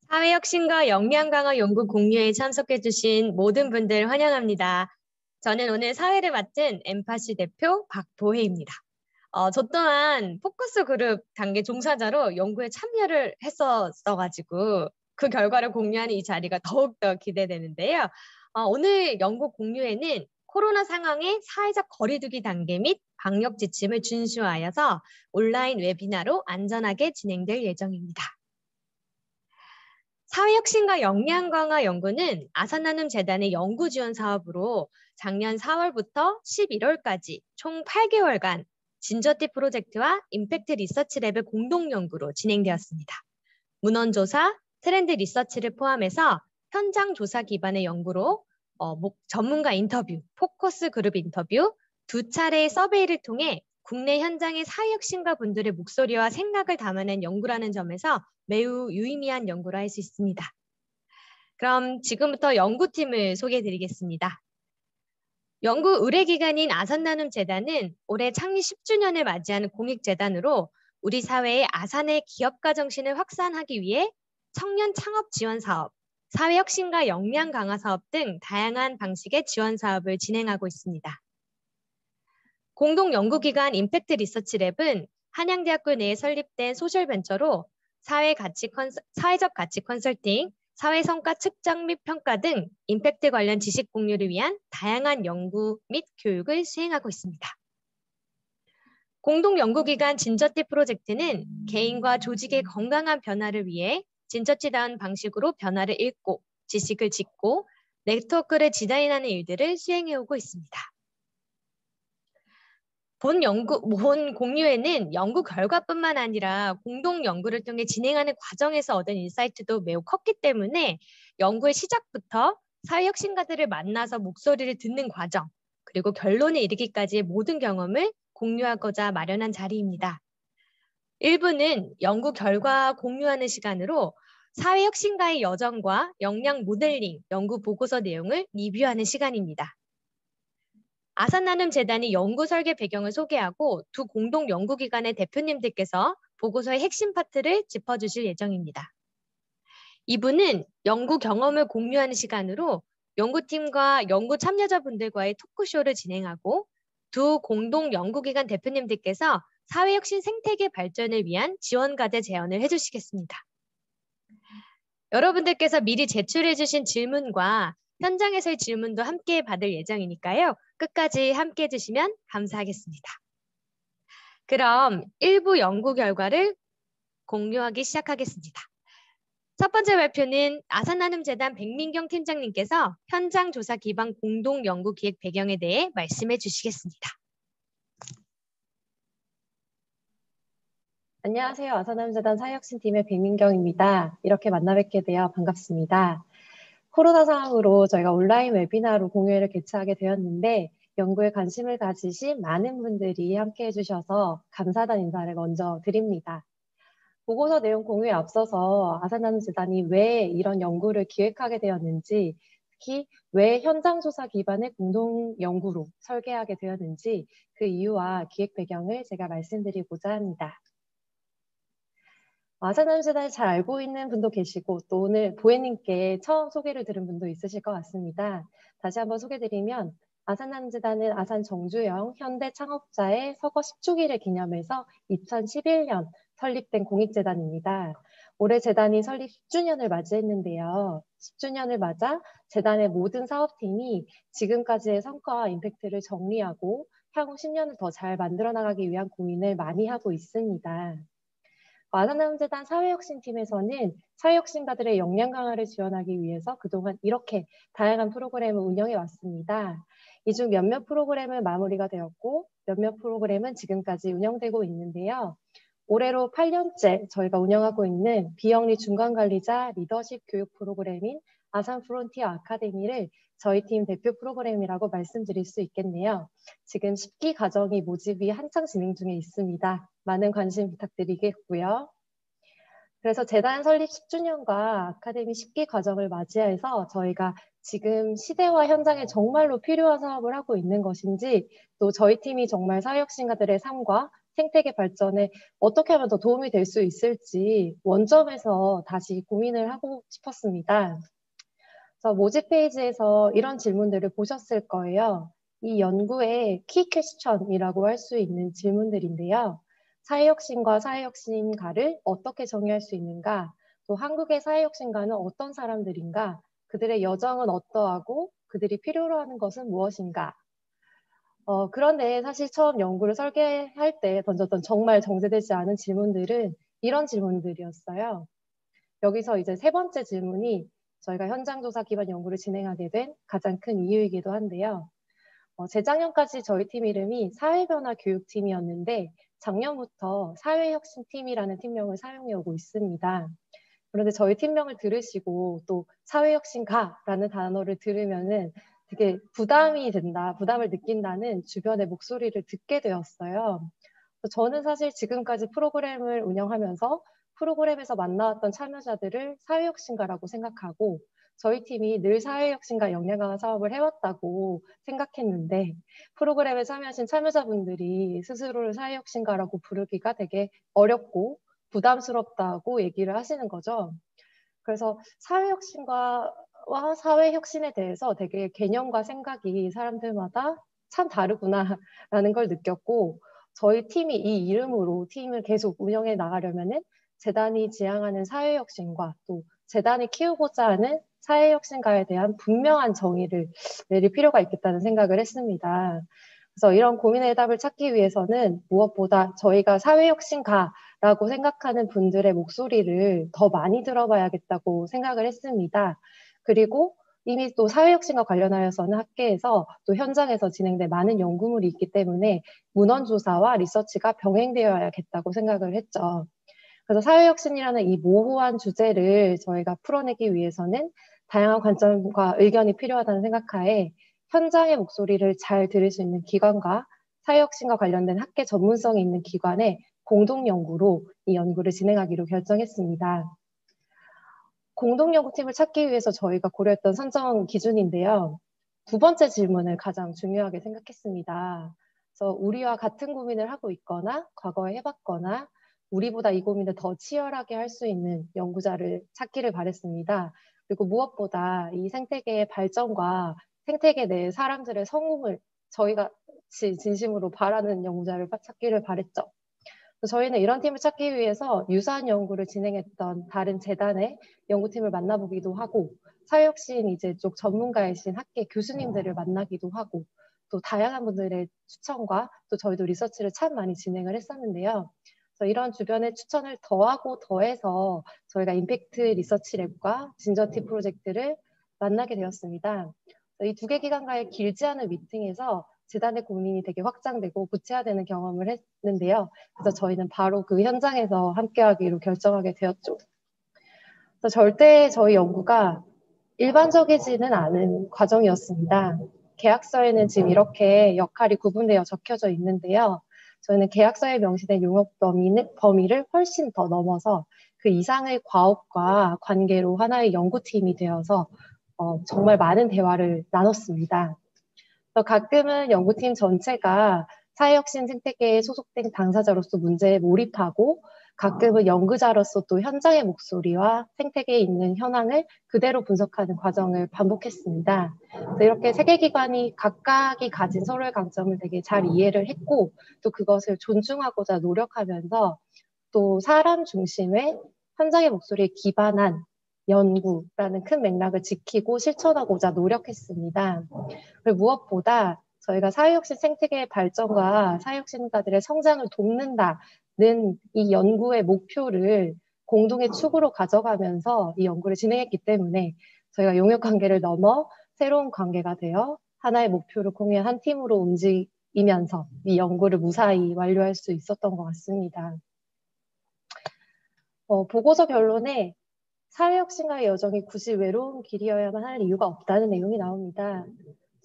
사회혁신과 역량강화 연구 공유에 참석해주신 모든 분들 환영합니다. 저는 오늘 사회를 맡은 엠파시 대표 박보혜입니다. 저 또한 포커스 그룹 단계 종사자로 연구에 참여를 했었어가지고 그 결과를 공유하는 이 자리가 더욱더 기대되는데요. 오늘 연구 공유에는 코로나 상황의 사회적 거리두기 단계 및 방역 지침을 준수하여서 온라인 웨비나로 안전하게 진행될 예정입니다. 사회혁신과 역량강화 연구는 아산나눔재단의 연구지원 사업으로 작년 4월부터 11월까지 총 8개월간 진저티 프로젝트와 임팩트 리서치랩의 공동연구로 진행되었습니다. 문헌조사, 트렌드 리서치를 포함해서 현장 조사 기반의 연구로 전문가 인터뷰, 포커스 그룹 인터뷰, 2차례의 서베이를 통해 국내 현장의 사회혁신가 분들의 목소리와 생각을 담아낸 연구라는 점에서 매우 유의미한 연구를 할 수 있습니다. 그럼 지금부터 연구팀을 소개해드리겠습니다. 연구 의뢰기관인 아산나눔재단은 올해 창립 10주년을 맞이하는 공익재단으로 우리 사회의 아산의 기업가 정신을 확산하기 위해 청년 창업 지원 사업, 사회혁신과 역량 강화 사업 등 다양한 방식의 지원 사업을 진행하고 있습니다. 공동연구기관 임팩트 리서치랩은 한양대학교 내에 설립된 소셜벤처로 사회적 가치 컨설팅, 사회성과 측정 및 평가 등 임팩트 관련 지식 공유를 위한 다양한 연구 및 교육을 수행하고 있습니다. 공동연구기관 진저티 프로젝트는 개인과 조직의 건강한 변화를 위해 진저티다운 방식으로 변화를 읽고 지식을 짓고 네트워크를 디자인하는 일들을 수행해오고 있습니다. 본 공유에는 연구 결과뿐만 아니라 공동 연구를 통해 진행하는 과정에서 얻은 인사이트도 매우 컸기 때문에 연구의 시작부터 사회혁신가들을 만나서 목소리를 듣는 과정, 그리고 결론에 이르기까지의 모든 경험을 공유하고자 마련한 자리입니다. 1부는 연구 결과 공유하는 시간으로 사회혁신가의 여정과 역량 모델링, 연구 보고서 내용을 리뷰하는 시간입니다. 아산나눔재단이 연구 설계 배경을 소개하고 두 공동 연구기관의 대표님들께서 보고서의 핵심 파트를 짚어주실 예정입니다. 2부는 연구 경험을 공유하는 시간으로 연구팀과 연구 참여자분들과의 토크쇼를 진행하고 두 공동 연구기관 대표님들께서 사회혁신 생태계 발전을 위한 지원과제 제언을 해주시겠습니다. 여러분들께서 미리 제출해주신 질문과 현장에서의 질문도 함께 받을 예정이니까요. 끝까지 함께 해주시면 감사하겠습니다. 그럼 1부 연구 결과를 공유하기 시작하겠습니다. 첫 번째 발표는 아산나눔재단 백민경 팀장님께서 현장 조사 기반 공동 연구 기획 배경에 대해 말씀해 주시겠습니다. 안녕하세요. 아산나눔재단 사회혁신팀의 백민경입니다. 이렇게 만나 뵙게 되어 반갑습니다. 코로나 상황으로 저희가 온라인 웨비나로 공유회를 개최하게 되었는데 연구에 관심을 가지신 많은 분들이 함께 해주셔서 감사하다는 인사를 먼저 드립니다. 보고서 내용 공유에 앞서서 아산나눔재단이 왜 이런 연구를 기획하게 되었는지, 특히 왜 현장조사 기반의 공동연구로 설계하게 되었는지 그 이유와 기획 배경을 제가 말씀드리고자 합니다. 아산나눔재단을 잘 알고 있는 분도 계시고 또 오늘 보혜님께 처음 소개를 들은 분도 있으실 것 같습니다. 다시 한번 소개드리면 아산나눔재단은 아산 정주영 현대 창업자의 서거 10주기를 기념해서 2011년 설립된 공익재단입니다. 올해 재단이 설립 10주년을 맞이했는데요. 10주년을 맞아 재단의 모든 사업팀이 지금까지의 성과와 임팩트를 정리하고 향후 10년을 더 잘 만들어 나가기 위한 고민을 많이 하고 있습니다. 아산나눔재단 사회혁신팀에서는 사회혁신가들의 역량 강화를 지원하기 위해서 그동안 이렇게 다양한 프로그램을 운영해 왔습니다. 이 중 몇몇 프로그램은 마무리가 되었고 몇몇 프로그램은 지금까지 운영되고 있는데요. 올해로 8년째 저희가 운영하고 있는 비영리 중간관리자 리더십 교육 프로그램인 아산 프론티어 아카데미를 저희 팀 대표 프로그램이라고 말씀드릴 수 있겠네요. 지금 10기 과정이 모집이 한창 진행 중에 있습니다. 많은 관심 부탁드리겠고요. 그래서 재단 설립 10주년과 아카데미 10기 과정을 맞이해서 저희가 지금 시대와 현장에 정말로 필요한 사업을 하고 있는 것인지, 또 저희 팀이 정말 사회혁신가들의 삶과 생태계 발전에 어떻게 하면 더 도움이 될 수 있을지 원점에서 다시 고민을 하고 싶었습니다. 그래서 모집 페이지에서 이런 질문들을 보셨을 거예요. 이 연구의 키 퀘스천이라고 할 수 있는 질문들인데요. 사회혁신과 사회혁신가를 어떻게 정의할 수 있는가? 또 한국의 사회혁신가는 어떤 사람들인가? 그들의 여정은 어떠하고 그들이 필요로 하는 것은 무엇인가? 그런데 사실 처음 연구를 설계할 때 던졌던 정말 정제되지 않은 질문들은 이런 질문들이었어요. 여기서 이제 세 번째 질문이 저희가 현장조사 기반 연구를 진행하게 된 가장 큰 이유이기도 한데요. 재작년까지 저희 팀 이름이 사회변화 교육팀이었는데 작년부터 사회혁신팀이라는 팀명을 사용해 오고 있습니다. 그런데 저희 팀명을 들으시고 또 사회혁신가라는 단어를 들으면은 되게 부담이 된다, 부담을 느낀다는 주변의 목소리를 듣게 되었어요. 저는 사실 지금까지 프로그램을 운영하면서 프로그램에서 만나왔던 참여자들을 사회혁신가라고 생각하고 저희 팀이 늘 사회혁신가 역량강화 사업을 해왔다고 생각했는데 프로그램에 참여하신 참여자분들이 스스로를 사회혁신가라고 부르기가 되게 어렵고 부담스럽다고 얘기를 하시는 거죠. 그래서 사회혁신과와 사회혁신에 대해서 되게 개념과 생각이 사람들마다 참 다르구나라는 걸 느꼈고 저희 팀이 이 이름으로 팀을 계속 운영해 나가려면은 재단이 지향하는 사회혁신과 또 재단이 키우고자 하는 사회혁신가에 대한 분명한 정의를 내릴 필요가 있겠다는 생각을 했습니다. 그래서 이런 고민의 답을 찾기 위해서는 무엇보다 저희가 사회혁신가라고 생각하는 분들의 목소리를 더 많이 들어봐야겠다고 생각을 했습니다. 그리고 이미 또 사회혁신과 관련하여서는 학계에서 또 현장에서 진행된 많은 연구물이 있기 때문에 문헌조사와 리서치가 병행되어야겠다고 생각을 했죠. 그래서 사회혁신이라는 이 모호한 주제를 저희가 풀어내기 위해서는 다양한 관점과 의견이 필요하다는 생각하에 현장의 목소리를 잘 들을 수 있는 기관과 사회혁신과 관련된 학계 전문성이 있는 기관의 공동연구로 이 연구를 진행하기로 결정했습니다. 공동연구팀을 찾기 위해서 저희가 고려했던 선정 기준인데요. 두 번째 질문을 가장 중요하게 생각했습니다. 그래서 우리와 같은 고민을 하고 있거나 과거에 해봤거나 우리보다 이 고민을 더 치열하게 할 수 있는 연구자를 찾기를 바랬습니다. 그리고 무엇보다 이 생태계의 발전과 생태계 내 사람들의 성공을 저희가 진심으로 바라는 연구자를 찾기를 바랬죠. 저희는 이런 팀을 찾기 위해서 유사한 연구를 진행했던 다른 재단의 연구팀을 만나보기도 하고 사회혁신 이제 쪽 전문가이신 학계 교수님들을 만나기도 하고 또 다양한 분들의 추천과 또 저희도 리서치를 참 많이 진행을 했었는데요. 그래서 이런 주변의 추천을 더하고 더해서 저희가 임팩트 리서치 랩과 진저티 프로젝트를 만나게 되었습니다. 이 두 개 기관과의 길지 않은 미팅에서 재단의 고민이 되게 확장되고 구체화되는 경험을 했는데요. 그래서 저희는 바로 그 현장에서 함께하기로 결정하게 되었죠. 그래서 절대 저희 연구가 일반적이지는 않은 과정이었습니다. 계약서에는 지금 이렇게 역할이 구분되어 적혀져 있는데요. 저희는 계약서에 명시된 용역 범위를 훨씬 더 넘어서 그 이상의 과업과 관계로 하나의 연구팀이 되어서 정말 많은 대화를 나눴습니다. 가끔은 연구팀 전체가 사회혁신 생태계에 소속된 당사자로서 문제에 몰입하고 가끔은 연구자로서 또 현장의 목소리와 생태계에 있는 현황을 그대로 분석하는 과정을 반복했습니다. 이렇게 세 개 기관이 각각이 가진 서로의 강점을 되게 잘 이해를 했고 또 그것을 존중하고자 노력하면서 또 사람 중심의 현장의 목소리에 기반한 연구라는 큰 맥락을 지키고 실천하고자 노력했습니다. 그리고 무엇보다 저희가 사회혁신 생태계의 발전과 사회혁신가들의 성장을 돕는다는 이 연구의 목표를 공동의 축으로 가져가면서 이 연구를 진행했기 때문에 저희가 용역 관계를 넘어 새로운 관계가 되어 하나의 목표를 공유한 한 팀으로 움직이면서 이 연구를 무사히 완료할 수 있었던 것 같습니다. 보고서 결론에 사회혁신가의 여정이 굳이 외로운 길이어야만 할 이유가 없다는 내용이 나옵니다.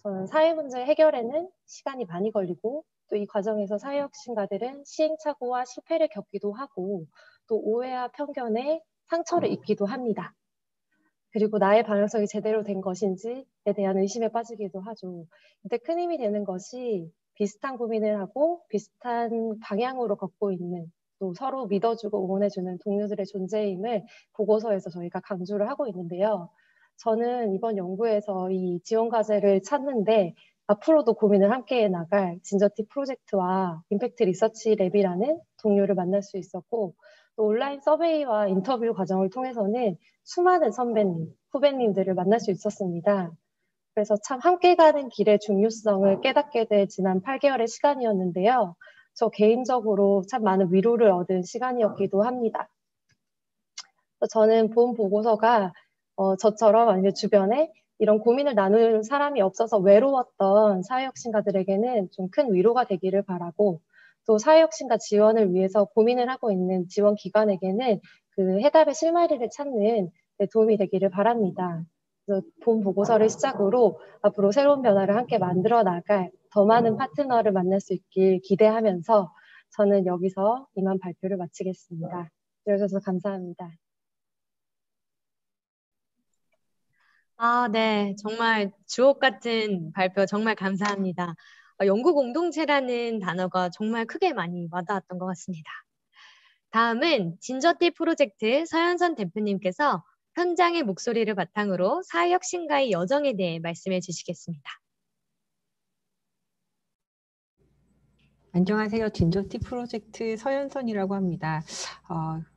저는 사회 문제 해결에는 시간이 많이 걸리고 또 이 과정에서 사회혁신가들은 시행착오와 실패를 겪기도 하고 또 오해와 편견에 상처를 입기도 합니다. 그리고 나의 방향성이 제대로 된 것인지에 대한 의심에 빠지기도 하죠. 근데 큰 힘이 되는 것이 비슷한 고민을 하고 비슷한 방향으로 걷고 있는, 또 서로 믿어주고 응원해주는 동료들의 존재임을 보고서에서 저희가 강조를 하고 있는데요. 저는 이번 연구에서 이 지원 과제를 찾는데 앞으로도 고민을 함께 나갈 진저티 프로젝트와 임팩트 리서치 랩이라는 동료를 만날 수 있었고, 또 온라인 서베이와 인터뷰 과정을 통해서는 수많은 선배님, 후배님들을 만날 수 있었습니다. 그래서 참 함께 가는 길의 중요성을 깨닫게 될 지난 8개월의 시간이었는데요. 저 개인적으로 참 많은 위로를 얻은 시간이었기도 합니다. 저는 본 보고서가 저처럼 아니면 주변에 이런 고민을 나눌 사람이 없어서 외로웠던 사회혁신가들에게는 좀 큰 위로가 되기를 바라고, 또 사회혁신가 지원을 위해서 고민을 하고 있는 지원기관에게는 그 해답의 실마리를 찾는 도움이 되기를 바랍니다. 그래서 본 보고서를 시작으로 앞으로 새로운 변화를 함께 만들어 나갈 더 많은 파트너를 만날 수 있길 기대하면서 저는 여기서 이만 발표를 마치겠습니다. 들어주셔서 감사합니다. 네. 정말 주옥 같은 발표 정말 감사합니다. 연구 공동체라는 단어가 정말 크게 많이 와닿았던 것 같습니다. 다음은 진저티 프로젝트 서현선 대표님께서 현장의 목소리를 바탕으로 사회혁신가의 여정에 대해 말씀해 주시겠습니다. 안녕하세요. 진저티 프로젝트 서현선이라고 합니다.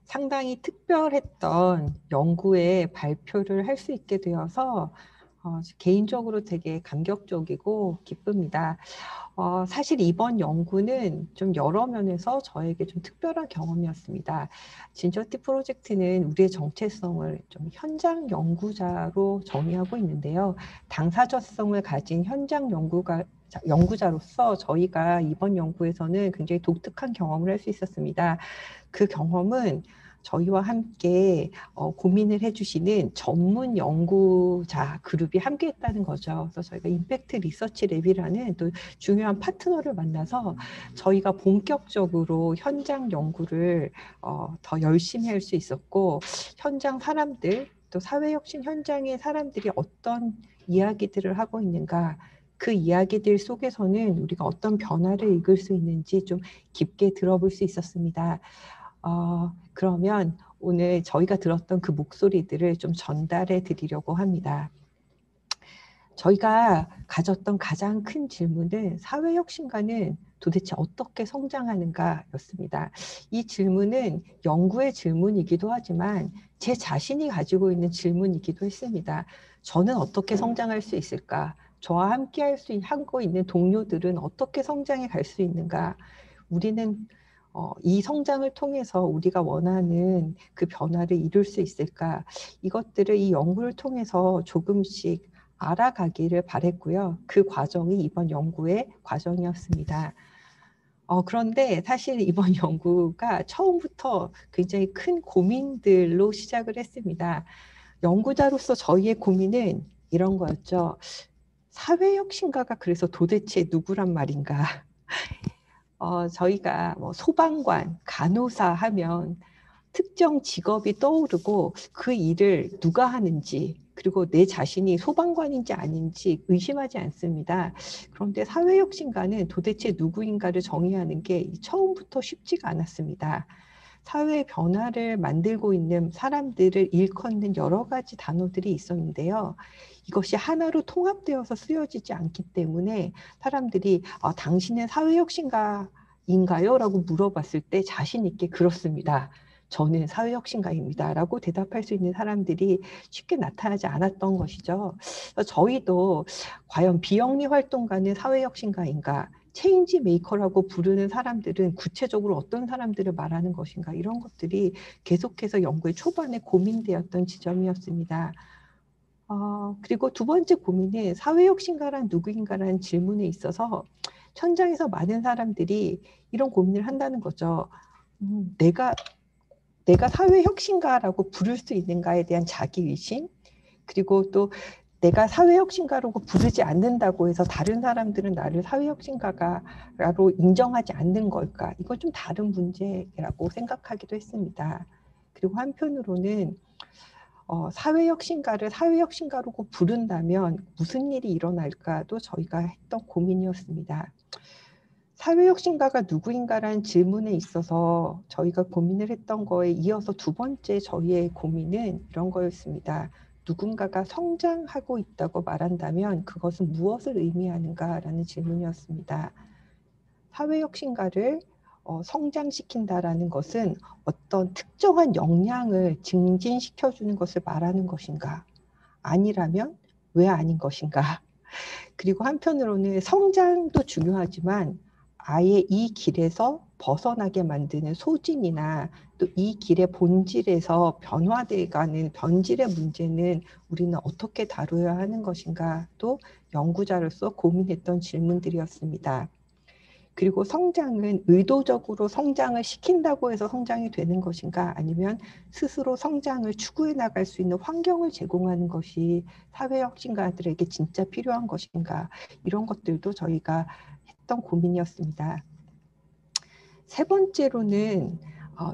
상당히 특별했던 연구에 발표를 할 수 있게 되어서 개인적으로 되게 감격적이고 기쁩니다. 사실 이번 연구는 좀 여러 면에서 저에게 좀 특별한 경험이었습니다. 진저티 프로젝트는 우리의 정체성을 좀 현장 연구자로 정의하고 있는데요. 당사자성을 가진 현장 연구자로서 저희가 이번 연구에서는 굉장히 독특한 경험을 할 수 있었습니다. 그 경험은 저희와 함께 고민을 해주시는 전문 연구자 그룹이 함께 했다는 거죠. 그래서 저희가 임팩트 리서치 랩이라는 또 중요한 파트너를 만나서 저희가 본격적으로 현장 연구를 더 열심히 할 수 있었고, 현장 사람들, 또 사회혁신 현장의 사람들이 어떤 이야기들을 하고 있는가, 그 이야기들 속에서는 우리가 어떤 변화를 이끌 수 있는지 좀 깊게 들어볼 수 있었습니다. 그러면 오늘 저희가 들었던 그 목소리들을 좀 전달해 드리려고 합니다. 저희가 가졌던 가장 큰 질문은 사회혁신가는 도대체 어떻게 성장하는가 였습니다. 이 질문은 연구의 질문이기도 하지만 제 자신이 가지고 있는 질문이기도 했습니다. 저는 어떻게 성장할 수 있을까? 저와 함께 하고 있는 동료들은 어떻게 성장해 갈 수 있는가? 우리는 이 성장을 통해서 우리가 원하는 그 변화를 이룰 수 있을까? 이것들을 이 연구를 통해서 조금씩 알아가기를 바랬고요. 그 과정이 이번 연구의 과정이었습니다. 그런데 사실 이번 연구가 처음부터 굉장히 큰 고민들로 시작을 했습니다. 연구자로서 저희의 고민은 이런 거였죠. 사회혁신가가 그래서 도대체 누구란 말인가? 저희가 뭐 소방관, 간호사 하면 특정 직업이 떠오르고 그 일을 누가 하는지, 그리고 내 자신이 소방관인지 아닌지 의심하지 않습니다. 그런데 사회혁신가는 도대체 누구인가를 정의하는 게 처음부터 쉽지가 않았습니다. 사회 변화를 만들고 있는 사람들을 일컫는 여러 가지 단어들이 있었는데요. 이것이 하나로 통합되어서 쓰여지지 않기 때문에 사람들이 당신은 사회혁신가인가요? 라고 물어봤을 때 자신 있게 그렇습니다. 저는 사회혁신가입니다. 라고 대답할 수 있는 사람들이 쉽게 나타나지 않았던 것이죠. 저희도 과연 비영리 활동가는 사회혁신가인가? 체인지 메이커라고 부르는 사람들은 구체적으로 어떤 사람들을 말하는 것인가, 이런 것들이 계속해서 연구의 초반에 고민되었던 지점이었습니다. 그리고 두 번째 고민은 사회혁신가란 누구인가라는 질문에 있어서 현장에서 많은 사람들이 이런 고민을 한다는 거죠. 내가 사회혁신가라고 부를 수 있는가에 대한 자기의심, 그리고 또 내가 사회혁신가라고 부르지 않는다고 해서 다른 사람들은 나를 사회혁신가로 인정하지 않는 걸까? 이건 좀 다른 문제라고 생각하기도 했습니다. 그리고 한편으로는 사회혁신가를 사회혁신가로 꼭 부른다면 무슨 일이 일어날까도 저희가 했던 고민이었습니다. 사회혁신가가 누구인가라는 질문에 있어서 저희가 고민을 했던 거에 이어서 두 번째 저희의 고민은 이런 거였습니다. 누군가가 성장하고 있다고 말한다면 그것은 무엇을 의미하는가라는 질문이었습니다. 사회혁신가를 성장시킨다라는 것은 어떤 특정한 역량을 증진시켜주는 것을 말하는 것인가? 아니라면 왜 아닌 것인가? 그리고 한편으로는 성장도 중요하지만 아예 이 길에서 벗어나게 만드는 소진이나 또 이 길의 본질에서 변화돼가는 변질의 문제는 우리는 어떻게 다루어야 하는 것인가? 또 연구자로서 고민했던 질문들이었습니다. 그리고 성장은 의도적으로 성장을 시킨다고 해서 성장이 되는 것인가, 아니면 스스로 성장을 추구해 나갈 수 있는 환경을 제공하는 것이 사회혁신가들에게 진짜 필요한 것인가, 이런 것들도 저희가 했던 고민이었습니다. 세 번째로는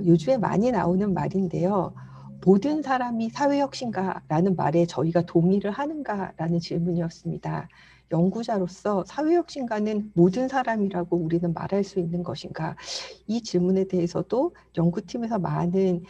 요즘에 많이 나오는 말인데요. 모든 사람이 사회혁신가라는 말에 저희가 동의를 하는가라는 질문이었습니다. 연구자로서 사회혁신가는 모든 사람이라고 우리는 말할 수 있는 것인가? 이 질문에 대해서도 연구팀에서 많은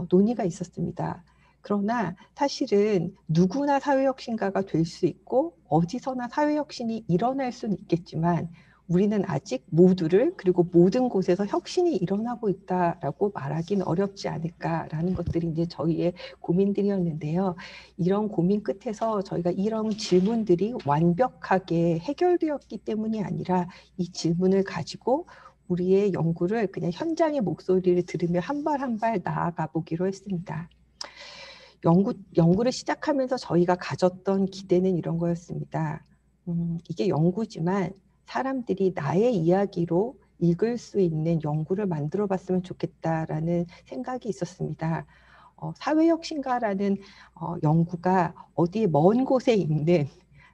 논의가 있었습니다. 그러나 사실은 누구나 사회혁신가가 될 수 있고 어디서나 사회혁신이 일어날 수는 있겠지만 우리는 아직 모두를, 그리고 모든 곳에서 혁신이 일어나고 있다라고 말하기는 어렵지 않을까라는 것들이 이제 저희의 고민들이었는데요. 이런 고민 끝에서 저희가 이런 질문들이 완벽하게 해결되었기 때문이 아니라 이 질문을 가지고 우리의 연구를 그냥 현장의 목소리를 들으며 한 발 한 발 나아가 보기로 했습니다. 연구를 시작하면서 저희가 가졌던 기대는 이런 거였습니다. 이게 연구지만 사람들이 나의 이야기로 읽을 수 있는 연구를 만들어 봤으면 좋겠다라는 생각이 있었습니다. 사회혁신가라는 연구가 어디 먼 곳에 있는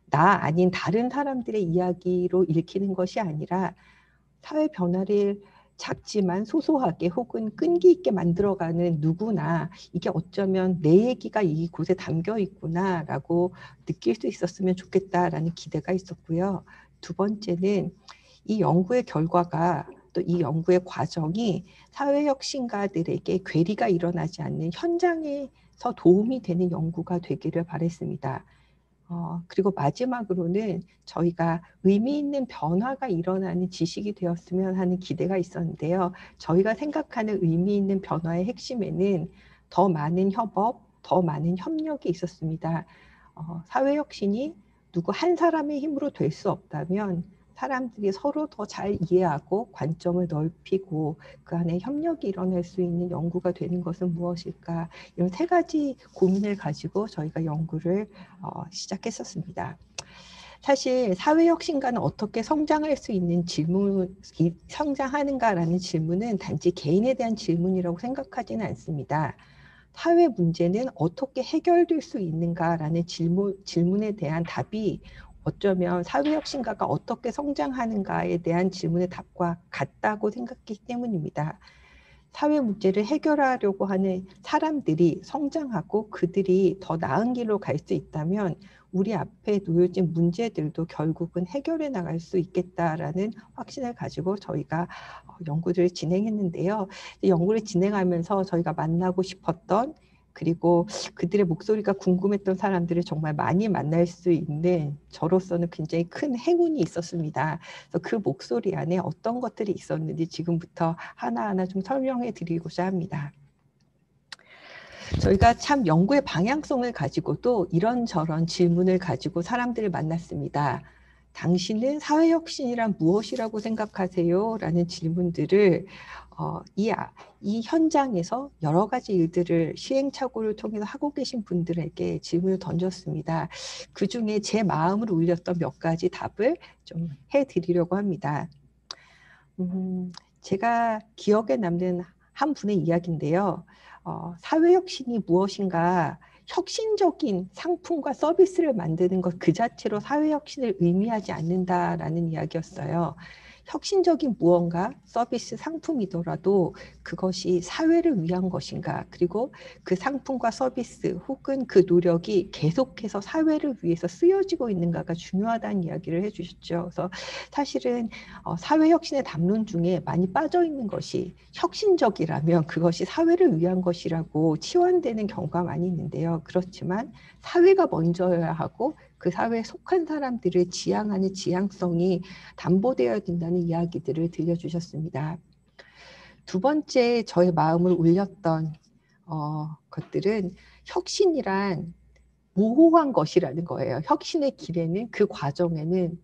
나 아닌 다른 사람들의 이야기로 읽히는 것이 아니라 사회 변화를 작지만 소소하게 혹은 끈기 있게 만들어가는 누구나 이게 어쩌면 내 얘기가 이곳에 담겨 있구나라고 느낄 수 있었으면 좋겠다라는 기대가 있었고요. 두 번째는 이 연구의 결과가 또 이 연구의 과정이 사회혁신가들에게 괴리가 일어나지 않는 현장에서 도움이 되는 연구가 되기를 바랬습니다. 그리고 마지막으로는 저희가 의미 있는 변화가 일어나는 지식이 되었으면 하는 기대가 있었는데요. 저희가 생각하는 의미 있는 변화의 핵심에는 더 많은 협업, 더 많은 협력이 있었습니다. 사회혁신이 누구 한 사람의 힘으로 될 수 없다면 사람들이 서로 더 잘 이해하고 관점을 넓히고 그 안에 협력이 일어날 수 있는 연구가 되는 것은 무엇일까, 이런 세 가지 고민을 가지고 저희가 연구를 시작했었습니다. 사실 사회혁신가는 어떻게 성장할 수 있는 성장하는가라는 질문은 단지 개인에 대한 질문이라고 생각하지는 않습니다. 사회 문제는 어떻게 해결될 수 있는가라는 질문에 대한 답이 어쩌면 사회혁신가가 어떻게 성장하는가에 대한 질문의 답과 같다고 생각했기 때문입니다. 사회 문제를 해결하려고 하는 사람들이 성장하고 그들이 더 나은 길로 갈 수 있다면 우리 앞에 놓여진 문제들도 결국은 해결해 나갈 수 있겠다라는 확신을 가지고 저희가 연구를 진행했는데요. 연구를 진행하면서 저희가 만나고 싶었던, 그리고 그들의 목소리가 궁금했던 사람들을 정말 많이 만날 수 있는 저로서는 굉장히 큰 행운이 있었습니다. 그래서 그 목소리 안에 어떤 것들이 있었는지 지금부터 하나하나 좀 설명해 드리고자 합니다. 저희가 참 연구의 방향성을 가지고도 이런저런 질문을 가지고 사람들을 만났습니다. 당신은 사회혁신이란 무엇이라고 생각하세요? 라는 질문들을 이 현장에서 여러 가지 일들을 시행착오를 통해서 하고 계신 분들에게 질문을 던졌습니다. 그중에 제 마음을 울렸던 몇 가지 답을 좀 해드리려고 합니다. 제가 기억에 남는 한 분의 이야기인데요. 사회혁신이 무엇인가, 혁신적인 상품과 서비스를 만드는 것 그 자체로 사회혁신을 의미하지 않는다라는 이야기였어요. 혁신적인 무언가, 서비스, 상품이더라도 그것이 사회를 위한 것인가, 그리고 그 상품과 서비스 혹은 그 노력이 계속해서 사회를 위해서 쓰여지고 있는가가 중요하다는 이야기를 해주셨죠. 그래서 사실은 사회혁신의 담론 중에 많이 빠져 있는 것이 혁신적이라면 그것이 사회를 위한 것이라고 치환되는 경우가 많이 있는데요. 그렇지만 사회가 먼저여야 하고 그 사회에 속한 사람들을 지향하는 지향성이 담보되어야 된다는 이야기들을 들려주셨습니다. 두 번째 저의 마음을 울렸던 것들은 혁신이란 모호한 것이라는 거예요. 혁신의 길에는 그 과정에는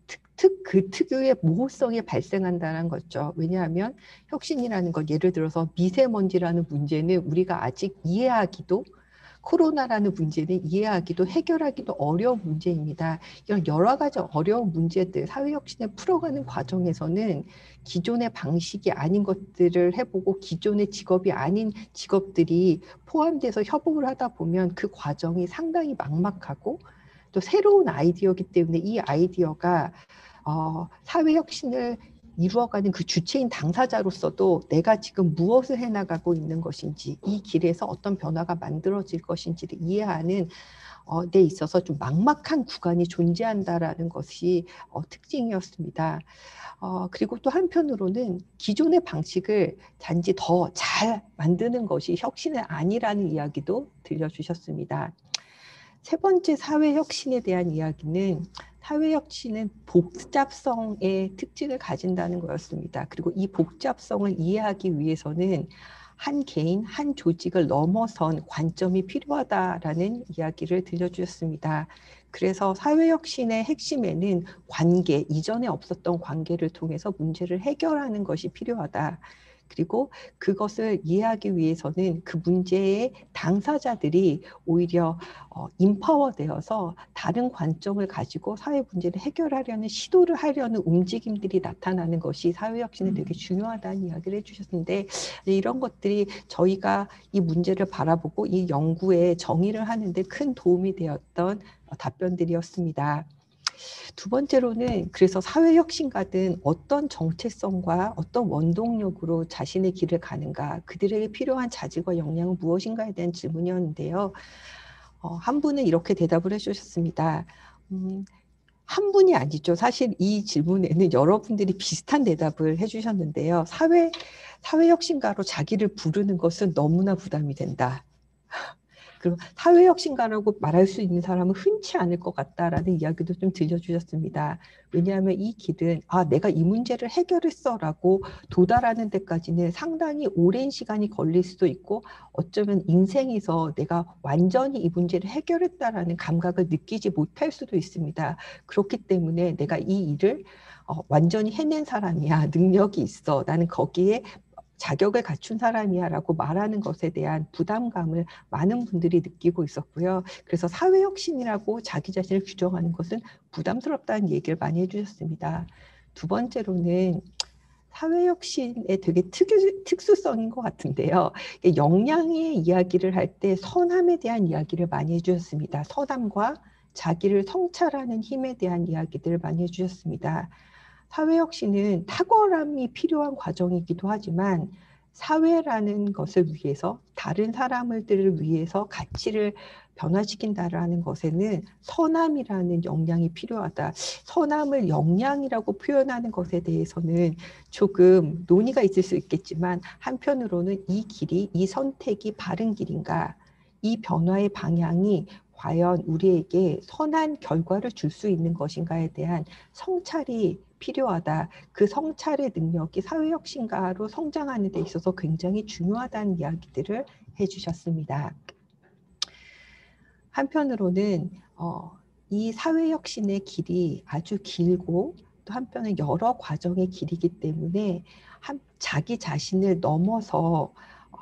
그 특유의 모호성이 발생한다는 거죠. 왜냐하면 혁신이라는 것, 예를 들어서 미세먼지라는 문제는 우리가 아직 이해하기도, 코로나라는 문제는 이해하기도 해결하기도 어려운 문제입니다. 이런 여러 가지 어려운 문제들, 사회혁신을 풀어가는 과정에서는 기존의 방식이 아닌 것들을 해보고 기존의 직업이 아닌 직업들이 포함돼서 협업을 하다 보면 그 과정이 상당히 막막하고 또 새로운 아이디어이기 때문에 이 아이디어가 사회혁신을 이루어가는 그 주체인 당사자로서도 내가 지금 무엇을 해나가고 있는 것인지, 이 길에서 어떤 변화가 만들어질 것인지를 이해하는 데 있어서 좀 막막한 구간이 존재한다라는 것이 특징이었습니다. 그리고 또 한편으로는 기존의 방식을 단지 더 잘 만드는 것이 혁신은 아니라는 이야기도 들려주셨습니다. 세 번째 사회혁신에 대한 이야기는 사회혁신은 복잡성의 특징을 가진다는 거였습니다. 그리고 이 복잡성을 이해하기 위해서는 한 개인, 한 조직을 넘어선 관점이 필요하다라는 이야기를 들려주셨습니다. 그래서 사회혁신의 핵심에는 관계, 이전에 없었던 관계를 통해서 문제를 해결하는 것이 필요하다. 그리고 그것을 이해하기 위해서는 그 문제의 당사자들이 오히려 인파워되어서 다른 관점을 가지고 사회 문제를 해결하려는 시도를 하려는 움직임들이 나타나는 것이 사회혁신에 되게 중요하다는 이야기를 해주셨는데, 이런 것들이 저희가 이 문제를 바라보고 이 연구에 정의를 하는 데 큰 도움이 되었던 답변들이었습니다. 두 번째로는 그래서 사회혁신가든 어떤 정체성과 어떤 원동력으로 자신의 길을 가는가, 그들에게 필요한 자질과 역량은 무엇인가에 대한 질문이었는데요. 한 분은 이렇게 대답을 해주셨습니다. 한 분이 아니죠. 사실 이 질문에는 여러분들이 비슷한 대답을 해주셨는데요. 사회혁신가로 자기를 부르는 것은 너무나 부담이 된다. 그리고 사회혁신가라고 말할 수 있는 사람은 흔치 않을 것 같다라는 이야기도 좀 들려주셨습니다. 왜냐하면 이 길은 내가 이 문제를 해결했어라고 도달하는 데까지는 상당히 오랜 시간이 걸릴 수도 있고 어쩌면 인생에서 내가 완전히 이 문제를 해결했다라는 감각을 느끼지 못할 수도 있습니다. 그렇기 때문에 내가 이 일을 완전히 해낸 사람이야, 능력이 있어, 나는 거기에 자격을 갖춘 사람이야 라고 말하는 것에 대한 부담감을 많은 분들이 느끼고 있었고요. 그래서 사회혁신이라고 자기 자신을 규정하는 것은 부담스럽다는 얘기를 많이 해주셨습니다. 두 번째로는 사회혁신의 되게 특수성인 것 같은데요. 역량의 이야기를 할 때 선함에 대한 이야기를 많이 해주셨습니다. 선함과 자기를 성찰하는 힘에 대한 이야기들을 많이 해주셨습니다. 사회혁신은 탁월함이 필요한 과정이기도 하지만 사회라는 것을 위해서, 다른 사람들을 위해서 가치를 변화시킨다라는 것에는 선함이라는 역량이 필요하다. 선함을 역량이라고 표현하는 것에 대해서는 조금 논의가 있을 수 있겠지만, 한편으로는 이 길이, 이 선택이 바른 길인가, 이 변화의 방향이 과연 우리에게 선한 결과를 줄 수 있는 것인가에 대한 성찰이 필요하다. 그 성찰의 능력이 사회혁신가로 성장하는 데 있어서 굉장히 중요하다는 이야기들을 해주셨습니다. 한편으로는 이 사회혁신의 길이 아주 길고 또 한편은 여러 과정의 길이기 때문에 자기 자신을 넘어서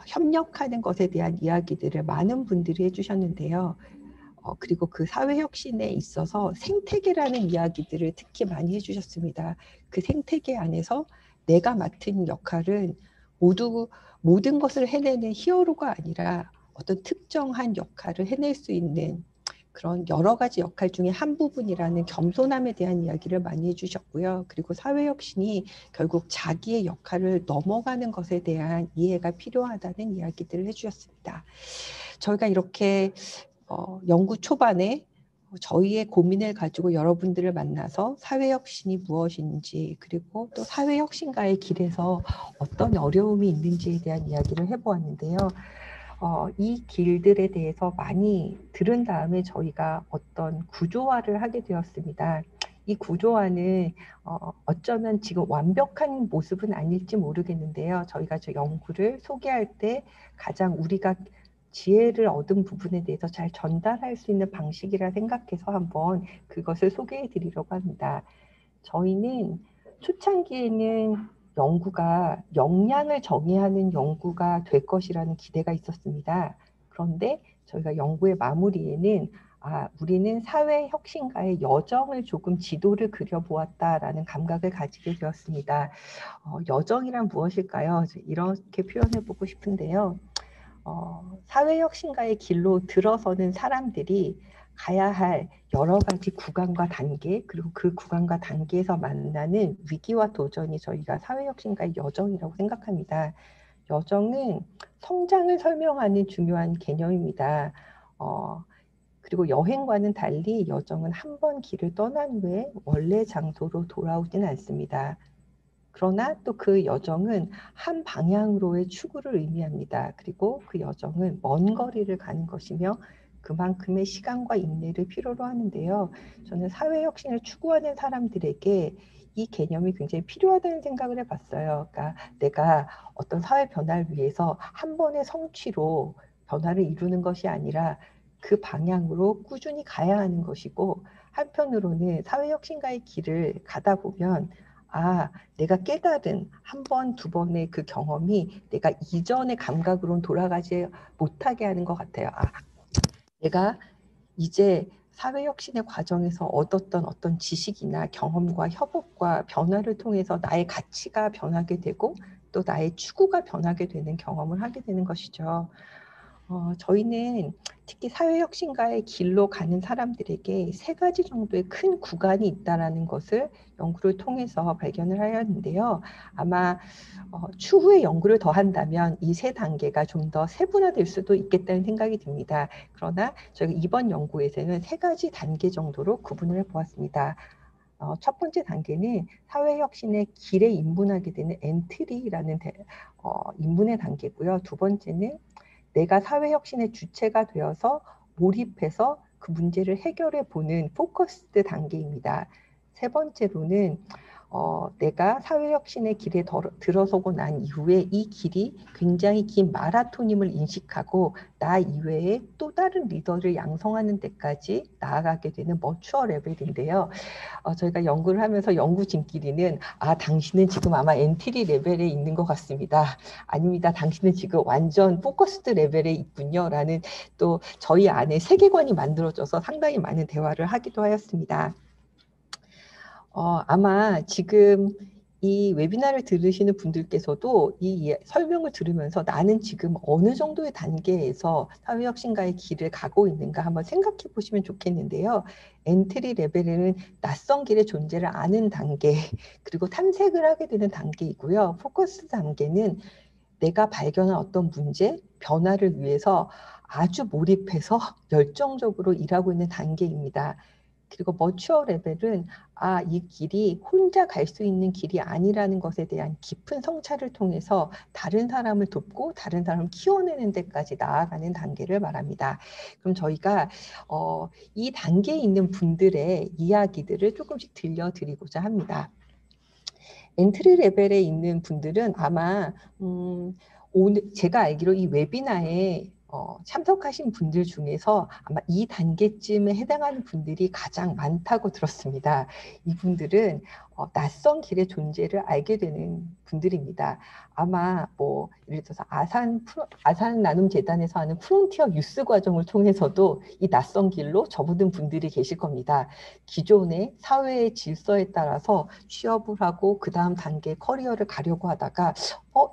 협력하는 것에 대한 이야기들을 많은 분들이 해주셨는데요. 그리고 그 사회혁신에 있어서 생태계라는 이야기들을 특히 많이 해주셨습니다. 그 생태계 안에서 내가 맡은 역할은 모든 것을 해내는 히어로가 아니라 어떤 특정한 역할을 해낼 수 있는 그런 여러 가지 역할 중에 한 부분이라는 겸손함에 대한 이야기를 많이 해주셨고요. 그리고 사회혁신이 결국 자기의 역할을 넘어가는 것에 대한 이해가 필요하다는 이야기들을 해주셨습니다. 저희가 이렇게 연구 초반에 저희의 고민을 가지고 여러분들을 만나서 사회혁신이 무엇인지, 그리고 또 사회혁신가의 길에서 어떤 어려움이 있는지에 대한 이야기를 해보았는데요. 이 길들에 대해서 많이 들은 다음에 저희가 어떤 구조화를 하게 되었습니다. 이 구조화는 어쩌면 지금 완벽한 모습은 아닐지 모르겠는데요. 저희가 저 연구를 소개할 때 가장 우리가 지혜를 얻은 부분에 대해서 잘 전달할 수 있는 방식이라 생각해서 한번 그것을 소개해 드리려고 합니다. 저희는 초창기에는 연구가 역량을 정의하는 연구가 될 것이라는 기대가 있었습니다. 그런데 저희가 연구의 마무리에는 우리는 사회혁신가의 여정을 조금 지도를 그려보았다라는 감각을 가지게 되었습니다. 여정이란 무엇일까요? 이렇게 표현해보고 싶은데요. 사회혁신가의 길로 들어서는 사람들이 가야 할 여러 가지 구간과 단계, 그리고 그 구간과 단계에서 만나는 위기와 도전이 저희가 사회혁신가의 여정이라고 생각합니다. 여정은 성장을 설명하는 중요한 개념입니다. 그리고 여행과는 달리 여정은 한 번 길을 떠난 후에 원래 장소로 돌아오지는 않습니다. 그러나 또 그 여정은 한 방향으로의 추구를 의미합니다. 그리고 그 여정은 먼 거리를 가는 것이며 그만큼의 시간과 인내를 필요로 하는데요. 저는 사회혁신을 추구하는 사람들에게 이 개념이 굉장히 필요하다는 생각을 해봤어요. 그러니까 내가 어떤 사회 변화를 위해서 한 번의 성취로 변화를 이루는 것이 아니라 그 방향으로 꾸준히 가야 하는 것이고, 한편으로는 사회혁신가의 길을 가다 보면 내가 깨달은 한 번, 두 번의 그 경험이 내가 이전의 감각으로는 돌아가지 못하게 하는 것 같아요. 내가 이제 사회혁신의 과정에서 얻었던 어떤 지식이나 경험과 협업과 변화를 통해서 나의 가치가 변하게 되고 또 나의 추구가 변하게 되는 경험을 하게 되는 것이죠. 저희는 특히 사회혁신가의 길로 가는 사람들에게 3가지 정도의 큰 구간이 있다는 것을 연구를 통해서 발견을 하였는데요. 아마 추후에 연구를 더 한다면 이 3단계가 좀 더 세분화될 수도 있겠다는 생각이 듭니다. 그러나 저희가 이번 연구에서는 3가지 단계 정도로 구분을 해보았습니다. 첫 번째 단계는 사회혁신의 길에 입문하게 되는 엔트리라는 입문의 단계고요. 두 번째는 내가 사회혁신의 주체가 되어서 몰입해서 그 문제를 해결해 보는 포커스드 단계입니다. 세 번째로는 내가 사회혁신의 길에 들어서고 난 이후에 이 길이 굉장히 긴 마라톤임을 인식하고 나 이외에 또 다른 리더를 양성하는 데까지 나아가게 되는 머추어 레벨인데요. 저희가 연구를 하면서 연구진끼리는 당신은 지금 아마 엔트리 레벨에 있는 것 같습니다. 아닙니다. 당신은 지금 완전 포커스드 레벨에 있군요. 라는 또 저희 안에 세계관이 만들어져서 상당히 많은 대화를 하기도 하였습니다. 아마 지금 이 웨비나를 들으시는 분들께서도 이 설명을 들으면서 나는 지금 어느 정도의 단계에서 사회혁신가의 길을 가고 있는가 한번 생각해 보시면 좋겠는데요. 엔트리 레벨은 낯선 길의 존재를 아는 단계, 그리고 탐색을 하게 되는 단계이고요. 포커스 단계는 내가 발견한 어떤 문제, 변화를 위해서 아주 몰입해서 열정적으로 일하고 있는 단계입니다. 그리고 머추어 레벨은 이 길이 혼자 갈 수 있는 길이 아니라는 것에 대한 깊은 성찰을 통해서 다른 사람을 돕고 다른 사람을 키워내는 데까지 나아가는 단계를 말합니다. 그럼 저희가 이 단계에 있는 분들의 이야기들을 조금씩 들려드리고자 합니다. 엔트리 레벨에 있는 분들은 아마 오늘 제가 알기로 이 웨비나에 참석하신 분들 중에서 아마 이 단계쯤에 해당하는 분들이 가장 많다고 들었습니다. 이분들은 낯선 길의 존재를 알게 되는 분들입니다. 아마 예를 들어서 아산 나눔 재단에서 하는 프론티어 유스 과정을 통해서도 이 낯선 길로 접어든 분들이 계실 겁니다. 기존의 사회의 질서에 따라서 취업을 하고 그 다음 단계 커리어를 가려고 하다가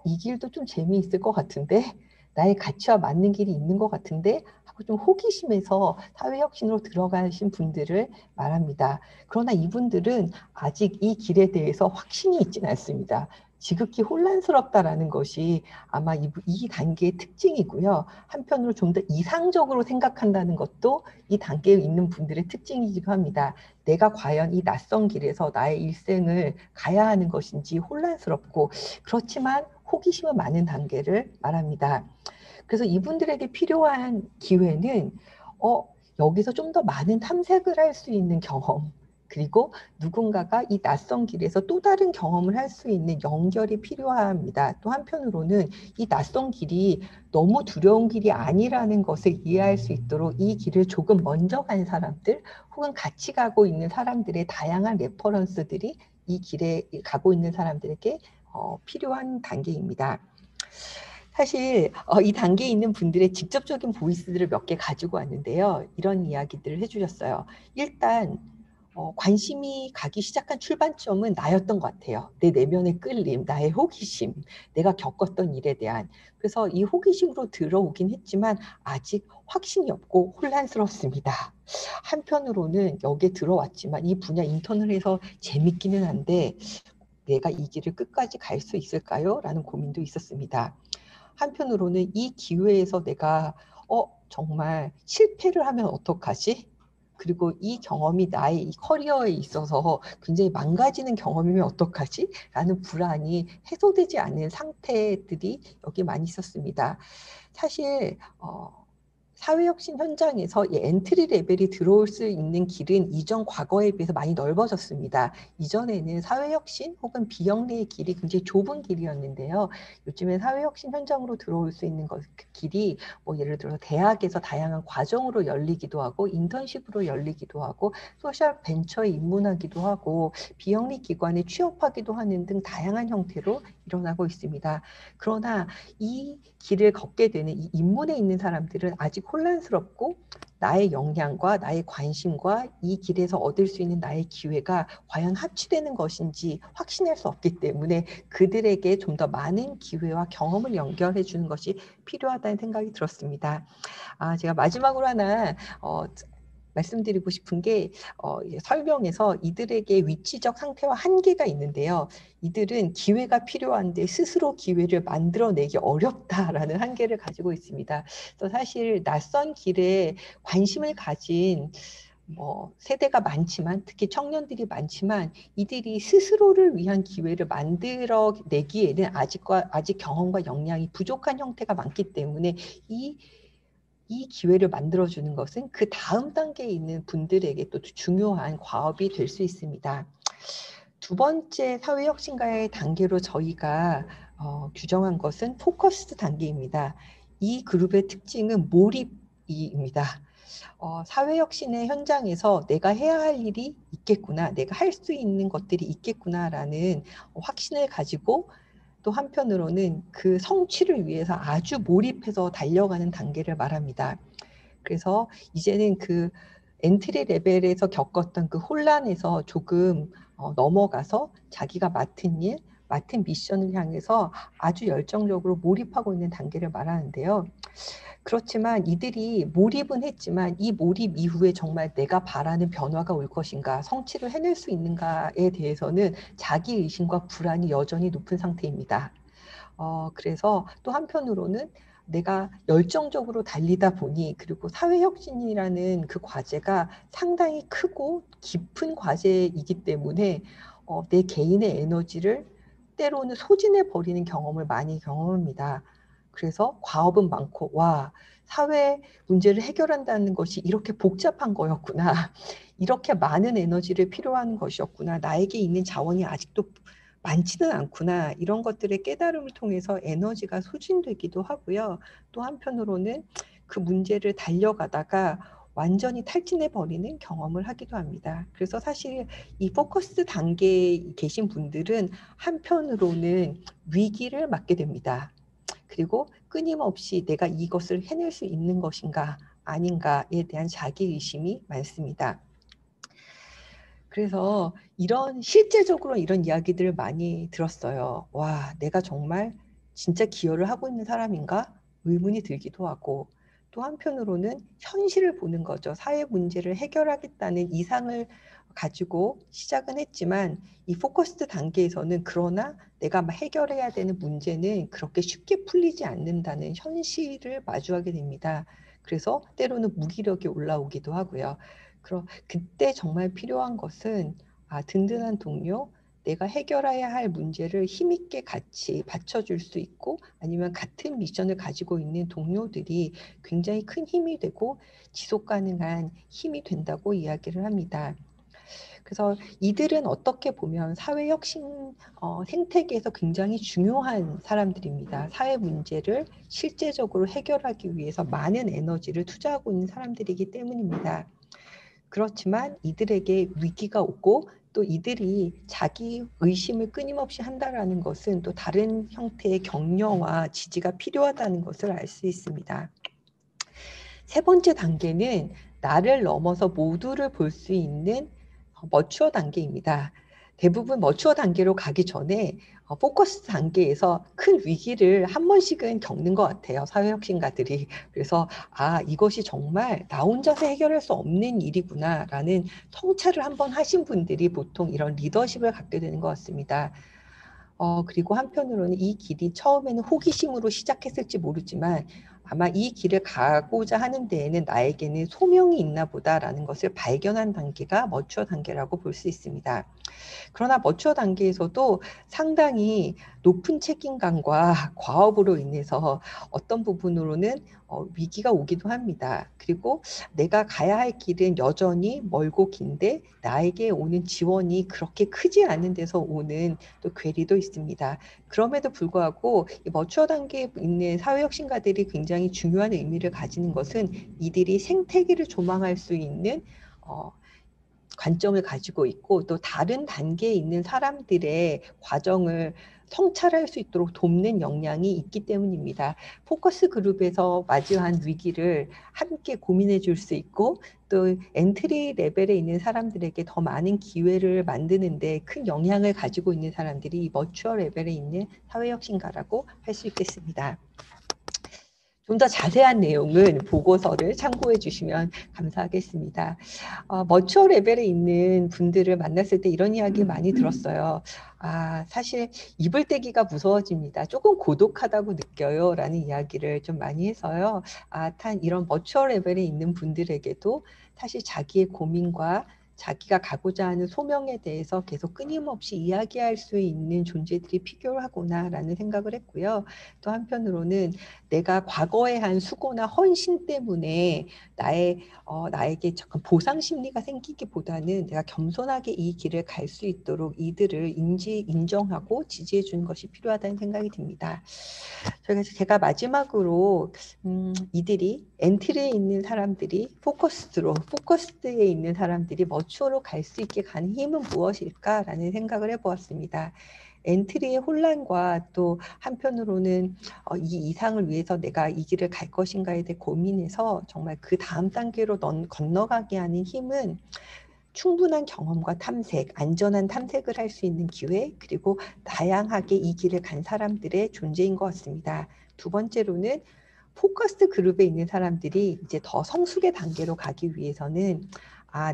이 길도 좀 재미있을 것 같은데 나의 가치와 맞는 길이 있는 것 같은데 하고 좀 호기심에서 사회혁신으로 들어가신 분들을 말합니다. 그러나 이분들은 아직 이 길에 대해서 확신이 있지는 않습니다. 지극히 혼란스럽다라는 것이 아마 이 단계의 특징이고요. 한편으로 좀 더 이상적으로 생각한다는 것도 이 단계에 있는 분들의 특징이기도 합니다. 내가 과연 이 낯선 길에서 나의 일생을 가야 하는 것인지 혼란스럽고, 그렇지만 호기심은 많은 단계를 말합니다. 그래서 이분들에게 필요한 기회는 여기서 좀 더 많은 탐색을 할 수 있는 경험, 그리고 누군가가 이 낯선 길에서 또 다른 경험을 할 수 있는 연결이 필요합니다. 또 한편으로는 이 낯선 길이 너무 두려운 길이 아니라는 것을 이해할 수 있도록 이 길을 조금 먼저 간 사람들, 혹은 같이 가고 있는 사람들의 다양한 레퍼런스들이 이 길에 가고 있는 사람들에게 필요한 단계입니다. 사실 이 단계에 있는 분들의 직접적인 보이스들을 몇 개 가지고 왔는데요. 이런 이야기들을 해주셨어요. 일단 관심이 가기 시작한 출발점은 나였던 것 같아요. 내 내면의 끌림, 나의 호기심, 내가 겪었던 일에 대한. 그래서 이 호기심으로 들어오긴 했지만 아직 확신이 없고 혼란스럽습니다. 한편으로는 여기에 들어왔지만 이 분야 인턴을 해서 재밌기는 한데 내가 이 길을 끝까지 갈 수 있을까요? 라는 고민도 있었습니다. 한편으로는 이 기회에서 내가 정말 실패를 하면 어떡하지? 그리고 이 경험이 나의 이 커리어에 있어서 굉장히 망가지는 경험이면 어떡하지? 라는 불안이 해소되지 않은 상태들이 여기 많이 있었습니다. 사실 사회혁신 현장에서 이 엔트리 레벨이 들어올 수 있는 길은 이전 과거에 비해서 많이 넓어졌습니다. 이전에는 사회혁신 혹은 비영리의 길이 굉장히 좁은 길이었는데요. 요즘에 사회혁신 현장으로 들어올 수 있는 그 길이 예를 들어서 대학에서 다양한 과정으로 열리기도 하고 인턴십으로 열리기도 하고 소셜 벤처에 입문하기도 하고 비영리 기관에 취업하기도 하는 등 다양한 형태로 일어나고 있습니다. 그러나 이 길을 걷게 되는 이 입문에 있는 사람들은 아직 혼란스럽고 나의 역량과 나의 관심과 이 길에서 얻을 수 있는 나의 기회가 과연 합치되는 것인지 확신할 수 없기 때문에 그들에게 좀 더 많은 기회와 경험을 연결해 주는 것이 필요하다는 생각이 들었습니다. 제가 마지막으로 하나 말씀드리고 싶은 게 설명에서 이들에게 위치적 상태와 한계가 있는데요. 이들은 기회가 필요한데 스스로 기회를 만들어내기 어렵다라는 한계를 가지고 있습니다. 그래서 사실 낯선 길에 관심을 가진 세대가 많지만 특히 청년들이 많지만 이들이 스스로를 위한 기회를 만들어내기에는 아직 경험과 역량이 부족한 형태가 많기 때문에 이 기회를 만들어주는 것은 그 다음 단계에 있는 분들에게 또 중요한 과업이 될 수 있습니다. 두 번째 사회혁신가의 단계로 저희가 규정한 것은 포커스 단계입니다. 이 그룹의 특징은 몰입입니다. 사회혁신의 현장에서 내가 해야 할 일이 있겠구나, 내가 할 수 있는 것들이 있겠구나라는 확신을 가지고 또 한편으로는 그 성취를 위해서 아주 몰입해서 달려가는 단계를 말합니다. 그래서 이제는 그 엔트리 레벨에서 겪었던 그 혼란에서 조금 넘어가서 자기가 맡은 일, 맡은 미션을 향해서 아주 열정적으로 몰입하고 있는 단계를 말하는데요. 그렇지만 이들이 몰입은 했지만 이 몰입 이후에 정말 내가 바라는 변화가 올 것인가, 성취를 해낼 수 있는가에 대해서는 자기의심과 불안이 여전히 높은 상태입니다. 그래서 또 한편으로는 내가 열정적으로 달리다 보니 그리고 사회혁신이라는 그 과제가 상당히 크고 깊은 과제이기 때문에 내 개인의 에너지를 때로는 소진해버리는 경험을 많이 경험합니다. 그래서 과업은 많고 사회 문제를 해결한다는 것이 이렇게 복잡한 거였구나. 이렇게 많은 에너지를 필요한 것이었구나. 나에게 있는 자원이 아직도 많지는 않구나. 이런 것들의 깨달음을 통해서 에너지가 소진되기도 하고요. 또 한편으로는 그 문제를 달려가다가 완전히 탈진해버리는 경험을 하기도 합니다. 그래서 사실 이 포커스 단계에 계신 분들은 한편으로는 위기를 맞게 됩니다. 그리고 끊임없이 내가 이것을 해낼 수 있는 것인가 아닌가에 대한 자기의심이 많습니다. 그래서 실제적으로 이런 이야기들을 많이 들었어요. 내가 정말 진짜 기여를 하고 있는 사람인가? 의문이 들기도 하고 또 한편으로는 현실을 보는 거죠. 사회 문제를 해결하겠다는 이상을 가지고 시작은 했지만 이 포커스드 단계에서는 그러나 내가 해결해야 되는 문제는 그렇게 쉽게 풀리지 않는다는 현실을 마주하게 됩니다. 그래서 때로는 무기력이 올라오기도 하고요. 그때 정말 필요한 것은 든든한 동료, 내가 해결해야 할 문제를 힘있게 같이 받쳐줄 수 있고 아니면 같은 미션을 가지고 있는 동료들이 굉장히 큰 힘이 되고 지속 가능한 힘이 된다고 이야기를 합니다. 그래서 이들은 어떻게 보면 사회혁신 생태계에서 굉장히 중요한 사람들입니다. 사회 문제를 실제적으로 해결하기 위해서 많은 에너지를 투자하고 있는 사람들이기 때문입니다. 그렇지만 이들에게 위기가 오고 또 이들이 자기 의심을 끊임없이 한다라는 것은 또 다른 형태의 격려와 지지가 필요하다는 것을 알 수 있습니다. 세 번째 단계는 나를 넘어서 모두를 볼 수 있는 머추어 단계입니다. 대부분 머추어 단계로 가기 전에 포커스 단계에서 큰 위기를 한 번씩은 겪는 것 같아요. 사회혁신가들이. 그래서 이것이 정말 나 혼자서 해결할 수 없는 일이구나 라는 성찰을 한번 하신 분들이 보통 이런 리더십을 갖게 되는 것 같습니다. 그리고 한편으로는 이 길이 처음에는 호기심으로 시작했을지 모르지만 아마 이 길을 가고자 하는 데에는 나에게는 소명이 있나 보다라는 것을 발견한 단계가 머추어 단계라고 볼 수 있습니다. 그러나 머추어 단계에서도 상당히 높은 책임감과 과업으로 인해서 어떤 부분으로는 위기가 오기도 합니다. 그리고 내가 가야 할 길은 여전히 멀고 긴데 나에게 오는 지원이 그렇게 크지 않은 데서 오는 또 괴리도 있습니다. 그럼에도 불구하고 이 머추어 단계에 있는 사회혁신가들이 굉장히 중요한 의미를 가지는 것은 이들이 생태계를 조망할 수 있는 관점을 가지고 있고 또 다른 단계에 있는 사람들의 과정을 성찰할 수 있도록 돕는 역량이 있기 때문입니다. 포커스 그룹에서 맞이한 위기를 함께 고민해 줄 수 있고 또 엔트리 레벨에 있는 사람들에게 더 많은 기회를 만드는 데 큰 영향을 가지고 있는 사람들이 이 머추어 레벨에 있는 사회혁신가라고 할 수 있겠습니다. 좀 더 자세한 내용은 보고서를 참고해 주시면 감사하겠습니다. 머추어 레벨에 있는 분들을 만났을 때 이런 이야기 많이 들었어요. 사실 이불 떼기가 무서워집니다. 조금 고독하다고 느껴요. 라는 이야기를 좀 많이 해서요. 이런 머추어 레벨에 있는 분들에게도 사실 자기의 고민과 자기가 가고자 하는 소명에 대해서 계속 끊임없이 이야기할 수 있는 존재들이 필요하구나라는 생각을 했고요. 또 한편으로는 내가 과거에 한 수고나 헌신 때문에 나에게 잠깐 보상 심리가 생기기보다는 내가 겸손하게 이 길을 갈 수 있도록 이들을 인정하고 지지해 주는 것이 필요하다는 생각이 듭니다. 제가 마지막으로 이들이 엔트리에 있는 사람들이 포커스드에 있는 사람들이 머추어로 갈 수 있게 가는 힘은 무엇일까라는 생각을 해보았습니다. 엔트리의 혼란과 또 한편으로는 이 이상을 위해서 내가 이 길을 갈 것인가에 대해 고민해서 정말 그 다음 단계로 건너가게 하는 힘은 충분한 경험과 탐색, 안전한 탐색을 할 수 있는 기회, 그리고 다양하게 이 길을 간 사람들의 존재인 것 같습니다. 두 번째로는 포커스 그룹에 있는 사람들이 이제 더 성숙의 단계로 가기 위해서는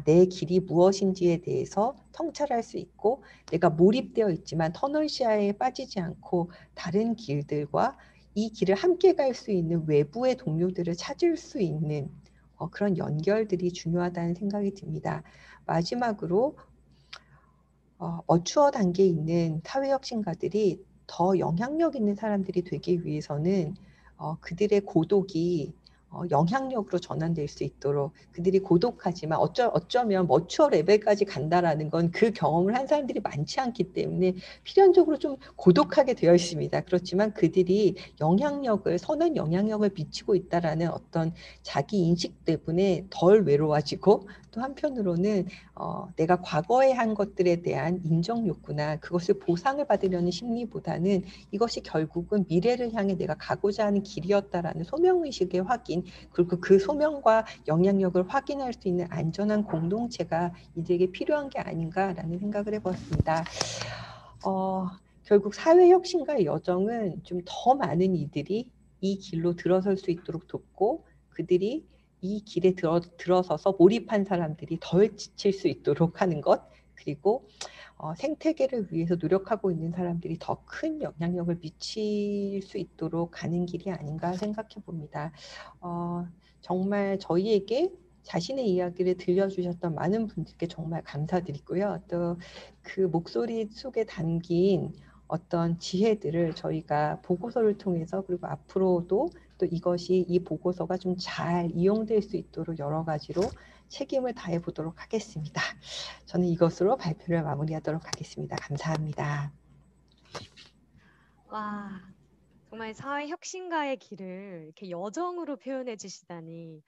내 길이 무엇인지에 대해서 성찰할 수 있고 내가 몰입되어 있지만 터널 시야에 빠지지 않고 다른 길들과 이 길을 함께 갈 수 있는 외부의 동료들을 찾을 수 있는 그런 연결들이 중요하다는 생각이 듭니다. 마지막으로 머추어 단계에 있는 사회혁신가들이 더 영향력 있는 사람들이 되기 위해서는 그들의 고독이 영향력으로 전환될 수 있도록 그들이 고독하지만 어쩌면 머추어 레벨까지 간다라는 건 그 경험을 한 사람들이 많지 않기 때문에 필연적으로 좀 고독하게 되어 있습니다. 그렇지만 그들이 선한 영향력을 미치고 있다라는 어떤 자기 인식 때문에 덜 외로워지고 또 한편으로는 내가 과거에 한 것들에 대한 인정 욕구나 그것을 보상을 받으려는 심리보다는 이것이 결국은 미래를 향해 내가 가고자 하는 길이었다라는 소명의식의 확인 그리고 그 소명과 영향력을 확인할 수 있는 안전한 공동체가 이들에게 필요한 게 아닌가라는 생각을 해보았습니다. 결국 사회혁신가의 여정은 좀 더 많은 이들이 이 길로 들어설 수 있도록 돕고 그들이 이 길에 들어서서 몰입한 사람들이 덜 지칠 수 있도록 하는 것, 그리고 생태계를 위해서 노력하고 있는 사람들이 더 큰 영향력을 미칠 수 있도록 가는 길이 아닌가 생각해 봅니다. 정말 저희에게 자신의 이야기를 들려주셨던 많은 분들께 정말 감사드리고요. 또 그 목소리 속에 담긴 어떤 지혜들을 저희가 보고서를 통해서, 그리고 앞으로도 또 이 보고서가 좀 잘 이용될 수 있도록 여러 가지로 책임을 다해 보도록 하겠습니다. 저는 이것으로 발표를 마무리하도록 하겠습니다. 감사합니다. 와, 정말 사회 혁신가의 길을 이렇게 여정으로 표현해 주시다니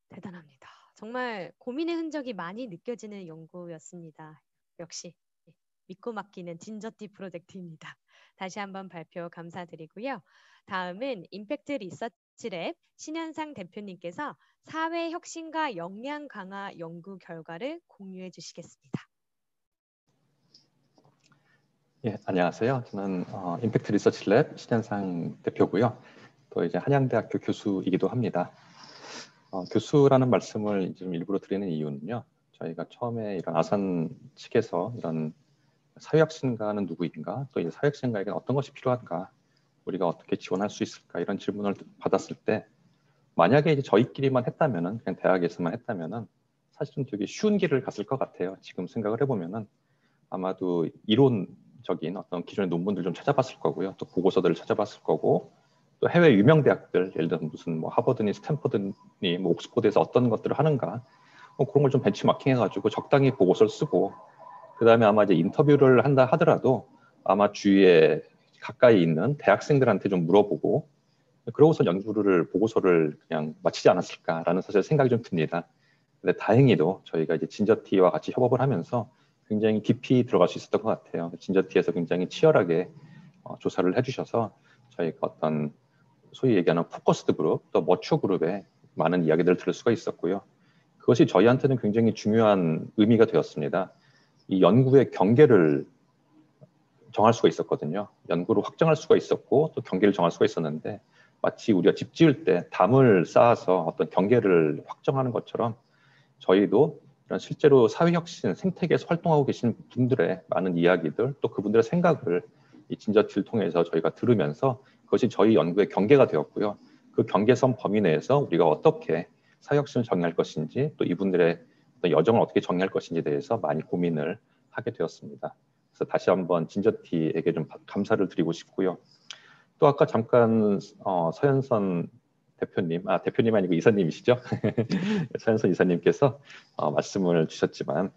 대단합니다. 정말 고민의 흔적이 많이 느껴지는 연구였습니다. 역시 믿고 맡기는 진저티 프로젝트입니다. 다시 한번 발표 감사드리고요. 다음은 임팩트 리서치랩 신현상 대표님께서 사회 혁신가 역량 강화 연구 결과를 공유해 주시겠습니다. 예, 안녕하세요. 저는 임팩트 리서치랩 신현상 대표고요. 또 이제 한양대학교 교수이기도 합니다. 교수라는 말씀을 이제 좀 일부러 드리는 이유는요. 저희가 처음에 이런 아산 측에서 이런 사회혁신가는 누구인가, 또 이 사회혁신가에게 어떤 것이 필요한가, 우리가 어떻게 지원할 수 있을까 이런 질문을 받았을 때, 만약에 이제 저희끼리만 했다면은, 그냥 대학에서만 했다면은 사실은 되게 쉬운 길을 갔을 것 같아요. 지금 생각을 해보면은 아마도 이론적인 어떤 기존의 논문들 좀 찾아봤을 거고요. 또 보고서들을 찾아봤을 거고, 또 해외 유명 대학들, 예를 들어 무슨 뭐 하버드니 스탠퍼드니 뭐 옥스퍼드에서 어떤 것들을 하는가, 뭐 그런 걸 좀 벤치마킹 해가지고 적당히 보고서를 쓰고, 그 다음에 아마 이제 인터뷰를 한다 하더라도 아마 주위에 가까이 있는 대학생들한테 좀 물어보고, 그러고서 연구를 보고서를 그냥 마치지 않았을까라는 사실 생각이 좀 듭니다. 근데 다행히도 저희가 이제 진저티와 같이 협업을 하면서 굉장히 깊이 들어갈 수 있었던 것 같아요. 진저티에서 굉장히 치열하게 조사를 해주셔서 저희가 어떤 소위 얘기하는 포커스드 그룹, 또 머추어 그룹의 많은 이야기들을 들을 수가 있었고요. 그것이 저희한테는 굉장히 중요한 의미가 되었습니다. 이 연구의 경계를 정할 수가 있었거든요. 연구를 확정할 수가 있었고 또 경계를 정할 수가 있었는데, 마치 우리가 집 지을 때 담을 쌓아서 어떤 경계를 확정하는 것처럼 저희도 이런 실제로 사회혁신, 생태계에서 활동하고 계신 분들의 많은 이야기들, 또 그분들의 생각을 이 진저티를 통해서 저희가 들으면서 그것이 저희 연구의 경계가 되었고요. 그 경계선 범위 내에서 우리가 어떻게 사회혁신을 정의할 것인지, 또 이분들의 어떤 여정을 어떻게 정의할 것인지에 대해서 많이 고민을 하게 되었습니다. 그래서 다시 한번 진저티에게 좀 감사를 드리고 싶고요. 또 아까 잠깐 서현선 대표님, 대표님 아니고 이사님이시죠? 서현선 이사님께서 말씀을 주셨지만,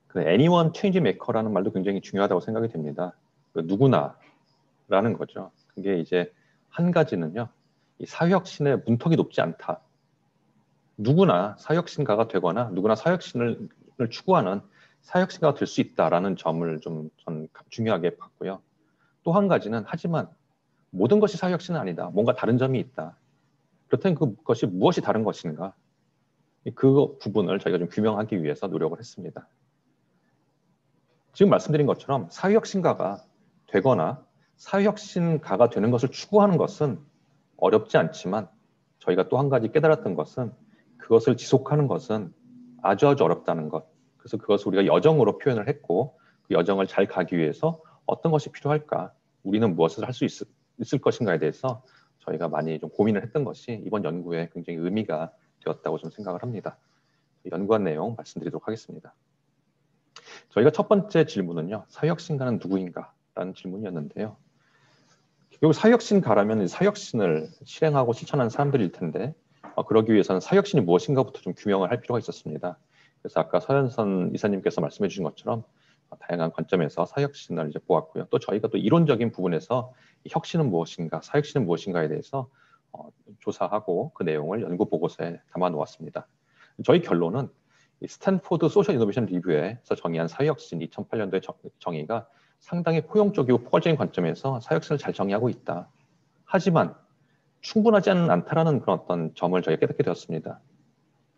그 anyone change maker라는 말도 굉장히 중요하다고 생각이 됩니다. 그 누구나라는 거죠. 그게 이제 한 가지는요, 이 사회혁신의 문턱이 높지 않다. 누구나 사회혁신가가 되거나 누구나 사회혁신을 추구하는 사회혁신가가 될 수 있다라는 점을 좀 전 중요하게 봤고요. 또 한 가지는, 하지만 모든 것이 사회혁신은 아니다. 뭔가 다른 점이 있다. 그렇다면 그것이 무엇이 다른 것인가? 그 부분을 저희가 좀 규명하기 위해서 노력을 했습니다. 지금 말씀드린 것처럼 사회혁신가가 되거나 사회혁신가가 되는 것을 추구하는 것은 어렵지 않지만, 저희가 또 한 가지 깨달았던 것은 그것을 지속하는 것은 아주 어렵다는 것. 그래서 그것을 우리가 여정으로 표현을 했고, 그 여정을 잘 가기 위해서 어떤 것이 필요할까? 우리는 무엇을 할 수 있을 것인가에 대해서 저희가 많이 좀 고민을 했던 것이 이번 연구에 굉장히 의미가 되었다고 좀 생각을 합니다. 연구한 내용 말씀드리도록 하겠습니다. 저희가 첫 번째 질문은요, 사회혁신가는 누구인가? 라는 질문이었는데요. 결국 사회혁신가라면 사회혁신을 실행하고 실천하는 사람들일 텐데, 그러기 위해서는 사회혁신이 무엇인가부터 좀 규명을 할 필요가 있었습니다. 그래서 아까 서현선 이사님께서 말씀해 주신 것처럼 다양한 관점에서 사회혁신을 이제 보았고요. 또 저희가 또 이론적인 부분에서 혁신은 무엇인가, 사회혁신은 무엇인가에 대해서 조사하고 그 내용을 연구 보고서에 담아 놓았습니다. 저희 결론은 이 스탠포드 소셜 이노베이션 리뷰에서 정의한 사회혁신 2008년도의 정의가 상당히 포용적이고 포괄적인 관점에서 사회혁신을 잘 정의하고 있다. 하지만 충분하지 않다라는 그런 어떤 점을 저희가 깨닫게 되었습니다.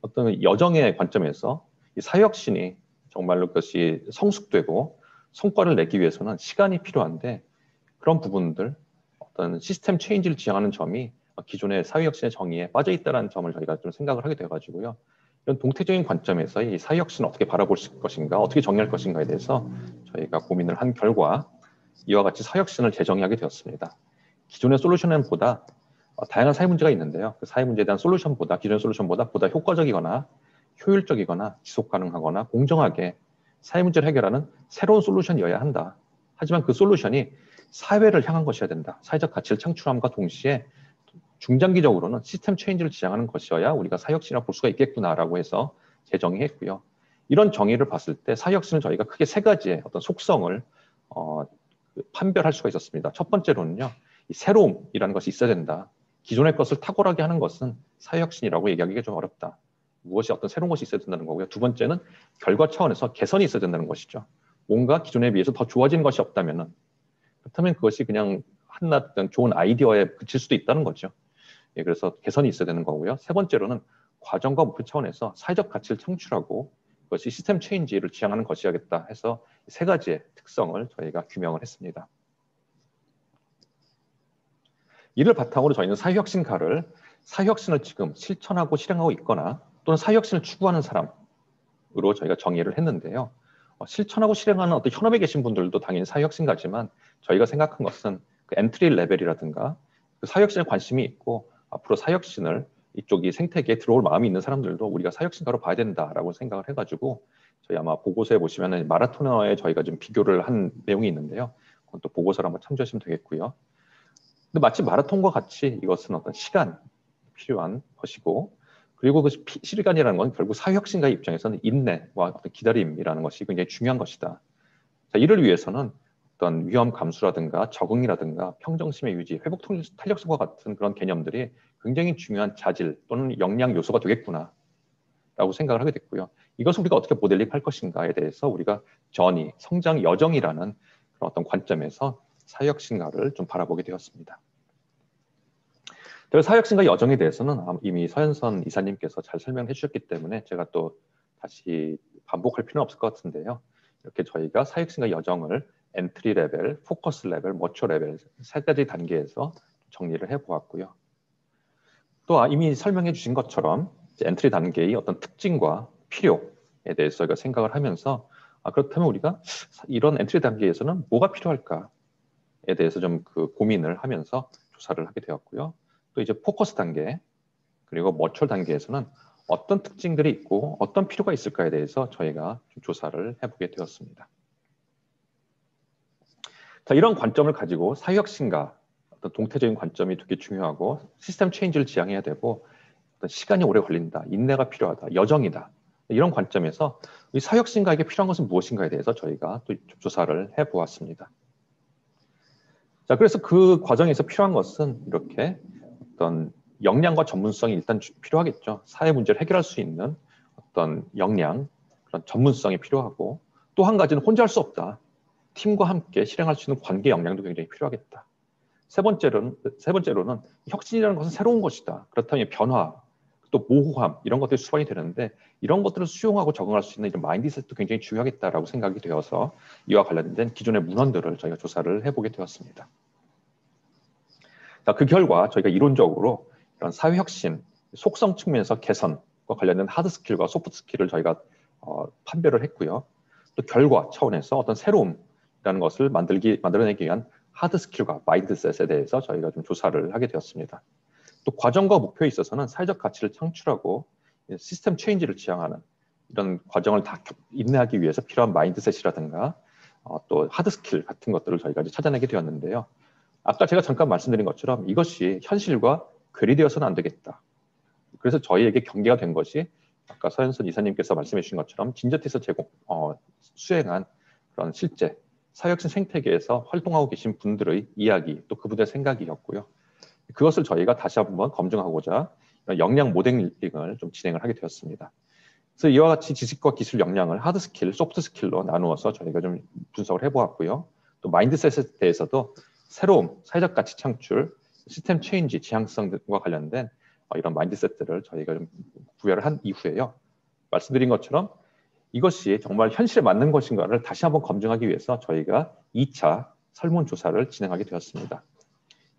어떤 여정의 관점에서 이 사회혁신이 정말로 그것이 성숙되고 성과를 내기 위해서는 시간이 필요한데, 그런 부분들, 어떤 시스템 체인지를 지향하는 점이 기존의 사회혁신의 정의에 빠져 있다는 점을 저희가 좀 생각을 하게 돼가지고요. 이런 동태적인 관점에서 이 사회혁신을 어떻게 바라볼 것인가, 어떻게 정의할 것인가에 대해서 저희가 고민을 한 결과 이와 같이 사회혁신을 재정의하게 되었습니다. 기존의 솔루션보다 다양한 사회 문제가 있는데요. 그 사회 문제에 대한 솔루션보다, 기존의 솔루션보다 보다 효과적이거나 효율적이거나 지속 가능하거나 공정하게 사회 문제를 해결하는 새로운 솔루션이어야 한다. 하지만 그 솔루션이 사회를 향한 것이어야 된다. 사회적 가치를 창출함과 동시에 중장기적으로는 시스템 체인지를 지향하는 것이어야 우리가 사회혁신이라고 볼 수가 있겠구나라고 해서 재정의했고요. 이런 정의를 봤을 때 사회혁신은 저희가 크게 세 가지의 어떤 속성을 판별할 수가 있었습니다. 첫 번째로는요, 이 새로움이라는 것이 있어야 된다. 기존의 것을 탁월하게 하는 것은 사회혁신이라고 얘기하기가 좀 어렵다. 무엇이 어떤 새로운 것이 있어야 된다는 거고요. 두 번째는 결과 차원에서 개선이 있어야 된다는 것이죠. 뭔가 기존에 비해서 더 좋아진 것이 없다면 그렇다면 그것이 그냥 한낱 좋은 아이디어에 그칠 수도 있다는 거죠. 예, 그래서 개선이 있어야 되는 거고요. 세 번째로는 과정과 목표 차원에서 사회적 가치를 창출하고 그것이 시스템 체인지를 지향하는 것이야겠다 해서 세 가지의 특성을 저희가 규명을 했습니다. 이를 바탕으로 저희는 사회혁신을 지금 실천하고 실행하고 있거나 또는 사회혁신을 추구하는 사람으로 저희가 정의를 했는데요. 실천하고 실행하는 어떤 현업에 계신 분들도 당연히 사회혁신가지만 저희가 생각한 것은 그 엔트리 레벨이라든가 그 사회혁신에 관심이 있고 앞으로 사회혁신을 이쪽이 생태계에 들어올 마음이 있는 사람들도 우리가 사회혁신가로 봐야 된다라고 생각을 해가지고 저희 아마 보고서에 보시면은 마라토너에 저희가 좀 비교를 한 내용이 있는데요. 그건 또 보고서를 한번 참조하시면 되겠고요. 근데 마치 마라톤과 같이 이것은 어떤 시간이 필요한 것이고 그리고 그 시간이라는 건 결국 사회혁신가의 입장에서는 인내와 어떤 기다림이라는 것이 굉장히 중요한 것이다. 자, 이를 위해서는 어떤 위험 감수라든가 적응이라든가 평정심의 유지, 회복 탄력성과 같은 그런 개념들이 굉장히 중요한 자질 또는 역량 요소가 되겠구나 라고 생각을 하게 됐고요. 이것을 우리가 어떻게 모델링할 것인가에 대해서 우리가 전이, 성장 여정이라는 그런 어떤 관점에서 사회혁신가를 좀 바라보게 되었습니다. 사회혁신가 여정에 대해서는 이미 서현선 이사님께서 잘 설명해 주셨기 때문에 제가 또 다시 반복할 필요는 없을 것 같은데요. 이렇게 저희가 사회혁신가 여정을 엔트리 레벨, 포커스 레벨, 머추어 레벨 세 가지 단계에서 정리를 해보았고요. 또 이미 설명해 주신 것처럼 엔트리 단계의 어떤 특징과 필요에 대해서 저희가 생각을 하면서 그렇다면 우리가 이런 엔트리 단계에서는 뭐가 필요할까에 대해서 좀 그 고민을 하면서 조사를 하게 되었고요. 또 이제 포커스 단계 그리고 머추어 단계에서는 어떤 특징들이 있고 어떤 필요가 있을까에 대해서 저희가 좀 조사를 해보게 되었습니다. 자, 이런 관점을 가지고 사회혁신가 어떤 동태적인 관점이 되게 중요하고 시스템 체인지를 지향해야 되고 어떤 시간이 오래 걸린다, 인내가 필요하다, 여정이다 이런 관점에서 이 사회혁신가에게 필요한 것은 무엇인가에 대해서 저희가 또 조사를 해보았습니다. 자, 그래서 그 과정에서 필요한 것은 이렇게 어떤 역량과 전문성이 일단 필요하겠죠. 사회 문제를 해결할 수 있는 어떤 역량, 그런 전문성이 필요하고 또 한 가지는 혼자 할 수 없다. 팀과 함께 실행할 수 있는 관계 역량도 굉장히 필요하겠다. 세 번째로는 혁신이라는 것은 새로운 것이다. 그렇다면 변화, 또 모호함 이런 것들이 수반이 되는데 이런 것들을 수용하고 적응할 수 있는 이런 마인드셋도 굉장히 중요하겠다라고 생각이 되어서 이와 관련된 기존의 문헌들을 저희가 조사를 해보게 되었습니다. 자, 그 결과 저희가 이론적으로 이런 사회혁신, 속성 측면에서 개선과 관련된 하드 스킬과 소프트 스킬을 저희가 판별을 했고요. 또 결과 차원에서 어떤 새로움이라는 것을 만들어내기 위한 하드 스킬과 마인드셋에 대해서 저희가 좀 조사를 하게 되었습니다. 또 과정과 목표에 있어서는 사회적 가치를 창출하고 시스템 체인지를 지향하는 이런 과정을 다 인내하기 위해서 필요한 마인드셋이라든가 또 하드 스킬 같은 것들을 저희가 이제 찾아내게 되었는데요. 아까 제가 잠깐 말씀드린 것처럼 이것이 현실과 괴리되어서는 안 되겠다. 그래서 저희에게 경계가 된 것이 아까 서현선 이사님께서 말씀해 주신 것처럼 진저티에서 수행한 그런 실제 사회혁신 생태계에서 활동하고 계신 분들의 이야기 또 그분들의 생각이었고요. 그것을 저희가 다시 한번 검증하고자 역량 모델링을 좀 진행을 하게 되었습니다. 그래서 이와 같이 지식과 기술 역량을 하드 스킬, 소프트 스킬로 나누어서 저희가 좀 분석을 해보았고요. 또 마인드셋에 대해서도 새로움, 사회적 가치 창출, 시스템 체인지, 지향성과 관련된 이런 마인드셋들을 저희가 좀 구별을 한 이후에요. 말씀드린 것처럼 이것이 정말 현실에 맞는 것인가를 다시 한번 검증하기 위해서 저희가 2차 설문조사를 진행하게 되었습니다.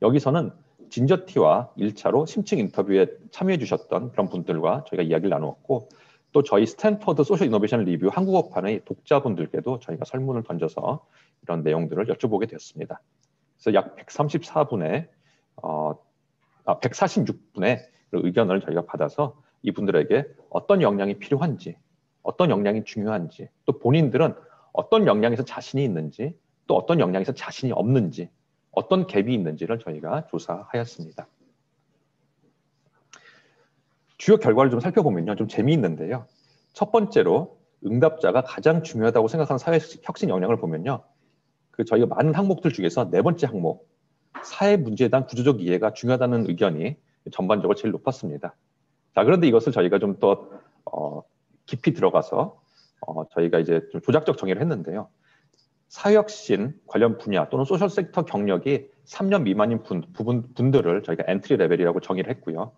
여기서는 진저티와 1차로 심층 인터뷰에 참여해 주셨던 그런 분들과 저희가 이야기를 나누었고, 또 저희 스탠퍼드 소셜 이노베이션 리뷰 한국어판의 독자분들께도 저희가 설문을 던져서 이런 내용들을 여쭤보게 되었습니다. 그래서 약 146분의 의견을 저희가 받아서 이분들에게 어떤 역량이 필요한지, 어떤 역량이 중요한지, 또 본인들은 어떤 역량에서 자신이 있는지, 또 어떤 역량에서 자신이 없는지, 어떤 갭이 있는지를 저희가 조사하였습니다. 주요 결과를 좀 살펴보면요, 좀 재미있는데요. 첫 번째로 응답자가 가장 중요하다고 생각하는 사회 혁신 역량을 보면요, 저희가 많은 항목들 중에서 네 번째 항목, 사회 문제에 대한 구조적 이해가 중요하다는 의견이 전반적으로 제일 높았습니다. 자, 그런데 이것을 저희가 좀 더 깊이 들어가서 저희가 이제 좀 조작적 정의를 했는데요. 사회혁신 관련 분야 또는 소셜 섹터 경력이 3년 미만인 분들을 저희가 엔트리 레벨이라고 정의를 했고요.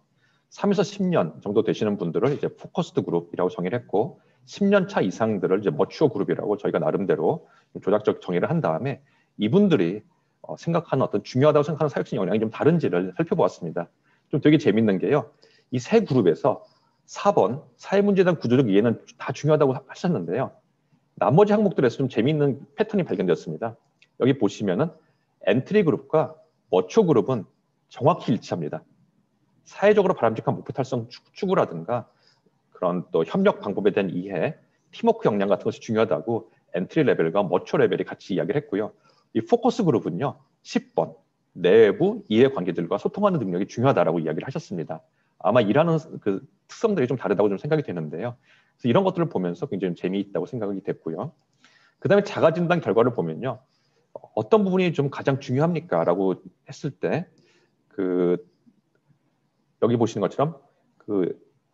3에서 10년 정도 되시는 분들을 이제 포커스드 그룹이라고 정의를 했고, 10년 차 이상들을 이제 머추어 그룹이라고 저희가 나름대로 조작적 정의를 한 다음에 이분들이 생각하는 어떤 중요하다고 생각하는 사회혁신 역량이 좀 다른지를 살펴보았습니다. 좀 되게 재밌는 게요. 이 세 그룹에서 4번 사회 문제에 대한 구조적 이해는 다 중요하다고 하셨는데요. 나머지 항목들에서 좀 재미있는 패턴이 발견되었습니다. 여기 보시면은 엔트리 그룹과 머추어 그룹은 정확히 일치합니다. 사회적으로 바람직한 목표 달성 추구라든가 그런 또 협력 방법에 대한 이해, 팀워크 역량 같은 것이 중요하다고 엔트리 레벨과 머추어 레벨이 같이 이야기를 했고요. 이 포커스 그룹은요, 10번 내부 이해관계들과 소통하는 능력이 중요하다라고 이야기를 하셨습니다. 아마 일하는 그 특성들이 좀 다르다고 좀 생각이 되는데요. 그래서 이런 것들을 보면서 굉장히 재미있다고 생각이 됐고요. 그 다음에 자가진단 결과를 보면요, 어떤 부분이 좀 가장 중요합니까? 라고 했을 때 여기 보시는 것처럼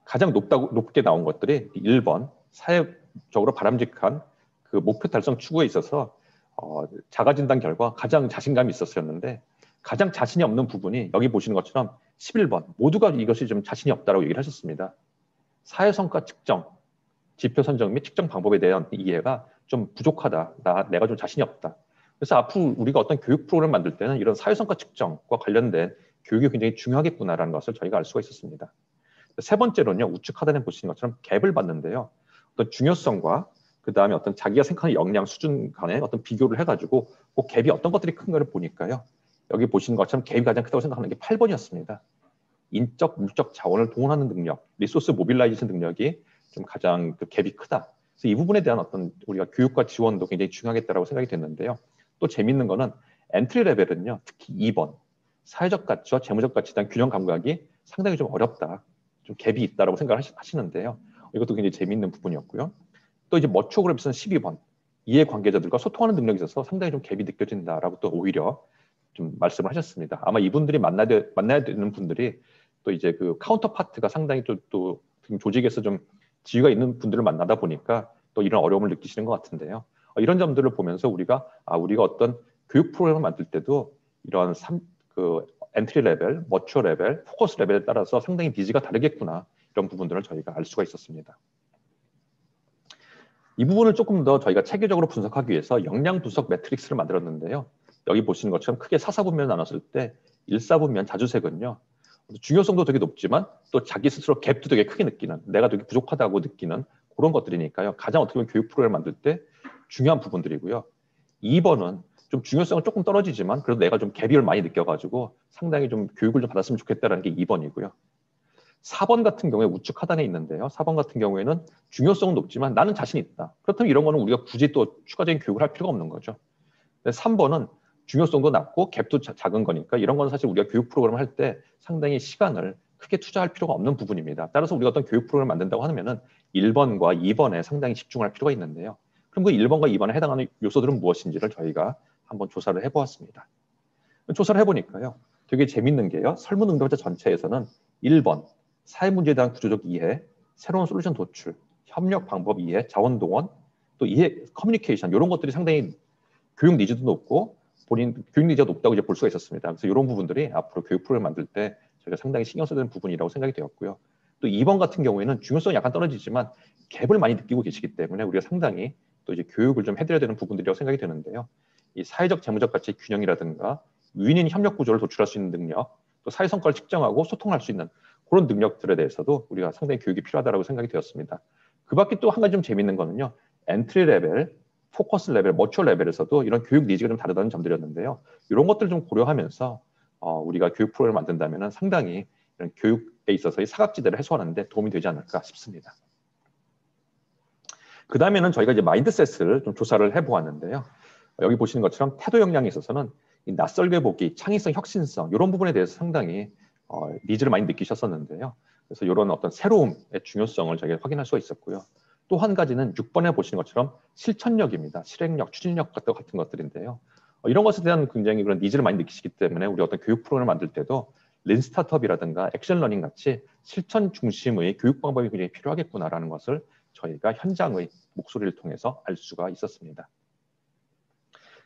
가장 높게 나온 것들이 1번 사회적으로 바람직한 그 목표 달성 추구에 있어서 자가진단 결과 가장 자신감이 있었었는데, 가장 자신이 없는 부분이 여기 보시는 것처럼 11번 모두가 이것이 좀 자신이 없다라고 얘기를 하셨습니다. 사회성과 측정, 지표 선정 및 측정 방법에 대한 이해가 좀 부족하다. 내가 좀 자신이 없다. 그래서 앞으로 우리가 어떤 교육 프로그램을 만들 때는 이런 사회성과 측정과 관련된 교육이 굉장히 중요하겠구나라는 것을 저희가 알 수가 있었습니다. 세 번째로는요, 우측 하단에 보시는 것처럼 갭을 봤는데요. 어떤 중요성과 그 다음에 어떤 자기가 생각하는 역량 수준 간의 어떤 비교를 해가지고 그 갭이 어떤 것들이 큰가를 보니까요. 여기 보시는 것처럼 갭이 가장 크다고 생각하는 게 8번이었습니다. 인적, 물적 자원을 동원하는 능력, 리소스 모빌라이제이션 능력이 좀 가장 갭이 크다. 그래서 이 부분에 대한 어떤 우리가 교육과 지원도 굉장히 중요하겠다라고 생각이 됐는데요. 또 재밌는 거는 엔트리 레벨은요, 특히 2번 사회적 가치와 재무적 가치에 대한 균형 감각이 상당히 좀 어렵다, 좀 갭이 있다라고 생각을 하시는데요. 이것도 굉장히 재밌는 부분이었고요. 또 이제 머추어 그룹에서는 12번 이해관계자들과 소통하는 능력이 있어서 상당히 좀 갭이 느껴진다라고 또 오히려 좀 말씀을 하셨습니다. 아마 이분들이 만나야 되는 분들이 또 이제 그 카운터 파트가 상당히 또 조직에서 좀 지위가 있는 분들을 만나다 보니까 또 이런 어려움을 느끼시는 것 같은데요. 이런 점들을 보면서 우리가 어떤 교육 프로그램을 만들 때도 이런 엔트리 레벨, 머추어 레벨, 포커스 레벨에 따라서 상당히 니즈가 다르겠구나, 이런 부분들을 저희가 알 수가 있었습니다. 이 부분을 조금 더 저희가 체계적으로 분석하기 위해서 역량 분석 매트릭스를 만들었는데요. 여기 보시는 것처럼 크게 4사분면을 나눴을 때 1사분면 자주색은요, 중요성도 되게 높지만 또 자기 스스로 갭도 되게 크게 느끼는, 내가 되게 부족하다고 느끼는 그런 것들이니까요. 가장 어떻게 보면 교육 프로그램을 만들 때 중요한 부분들이고요. 2번은 좀 중요성은 조금 떨어지지만 그래도 내가 좀 갭을 많이 느껴가지고 상당히 좀 교육을 좀 받았으면 좋겠다라는 게 2번이고요. 4번 같은 경우에 우측 하단에 있는데요. 4번 같은 경우에는 중요성은 높지만 나는 자신 있다. 그렇다면 이런 거는 우리가 굳이 또 추가적인 교육을 할 필요가 없는 거죠. 3번은 중요성도 낮고 갭도 작은 거니까 이런 건 사실 우리가 교육 프로그램을 할 때 상당히 시간을 크게 투자할 필요가 없는 부분입니다. 따라서 우리가 어떤 교육 프로그램을 만든다고 하면은 1번과 2번에 상당히 집중할 필요가 있는데요. 그럼 그 1번과 2번에 해당하는 요소들은 무엇인지를 저희가 한번 조사를 해보았습니다. 조사를 해보니까요, 되게 재밌는 게요, 설문 응답자 전체에서는 1번 사회 문제에 대한 구조적 이해, 새로운 솔루션 도출, 협력 방법 이해, 자원 동원, 또 이해, 커뮤니케이션, 이런 것들이 상당히 교육 니즈도 높고 본인 교육 니즈가 높다고 이제 볼 수가 있었습니다. 그래서 이런 부분들이 앞으로 교육 프로그램을 만들 때 저희가 상당히 신경 써야 되는 부분이라고 생각이 되었고요. 또 2번 같은 경우에는 중요성이 약간 떨어지지만 갭을 많이 느끼고 계시기 때문에 우리가 상당히 또 이제 교육을 좀 해드려야 되는 부분들이라고 생각이 되는데요. 이 사회적 재무적 가치의 균형이라든가 윈윈 협력 구조를 도출할 수 있는 능력, 또 사회 성과를 측정하고 소통할 수 있는 그런 능력들에 대해서도 우리가 상당히 교육이 필요하다고 생각이 되었습니다. 그 밖에 또 한 가지 좀 재밌는 거는요. 엔트리 레벨, 포커스 레벨, 머추얼 레벨에서도 이런 교육 니즈가 좀 다르다는 점들이었는데요. 이런 것들을 좀 고려하면서 우리가 교육 프로그램을 만든다면 상당히 이런 교육에 있어서의 사각지대를 해소하는 데 도움이 되지 않을까 싶습니다. 그 다음에는 저희가 이제 마인드셋을 좀 조사를 해보았는데요. 여기 보시는 것처럼 태도 역량에 있어서는 이 낯설게 보기, 창의성, 혁신성 이런 부분에 대해서 상당히 니즈를 많이 느끼셨었는데요. 그래서 이런 어떤 새로움의 중요성을 저희가 확인할 수가 있었고요. 또 한 가지는 6번에 보시는 것처럼 실천력입니다. 실행력, 추진력 같은 것들인데요. 이런 것에 대한 굉장히 그런 니즈를 많이 느끼시기 때문에 우리 어떤 교육 프로그램을 만들 때도 린 스타트업이라든가 액션 러닝 같이 실천 중심의 교육 방법이 굉장히 필요하겠구나라는 것을 저희가 현장의 목소리를 통해서 알 수가 있었습니다.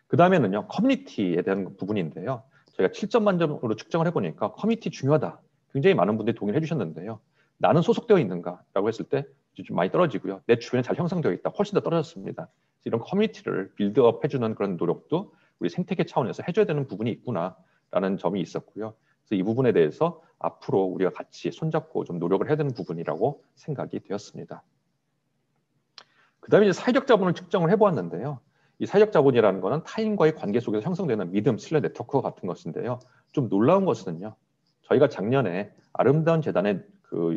그 다음에는요, 커뮤니티에 대한 부분인데요. 저희가 7점 만점으로 측정을 해보니까 커뮤니티 중요하다. 굉장히 많은 분들이 동의를 해주셨는데요. 나는 소속되어 있는가라고 했을 때 좀 많이 떨어지고요. 내 주변에 잘 형성되어 있다. 훨씬 더 떨어졌습니다. 이런 커뮤니티를 빌드업 해주는 그런 노력도 우리 생태계 차원에서 해줘야 되는 부분이 있구나라는 점이 있었고요. 그래서 이 부분에 대해서 앞으로 우리가 같이 손잡고 좀 노력을 해야 되는 부분이라고 생각이 되었습니다. 그 다음에 이제 사회적 자본을 측정을 해보았는데요. 이 사회적 자본이라는 것은 타인과의 관계 속에서 형성되는 믿음, 신뢰, 네트워크 같은 것인데요. 좀 놀라운 것은요. 저희가 작년에 아름다운 재단의 그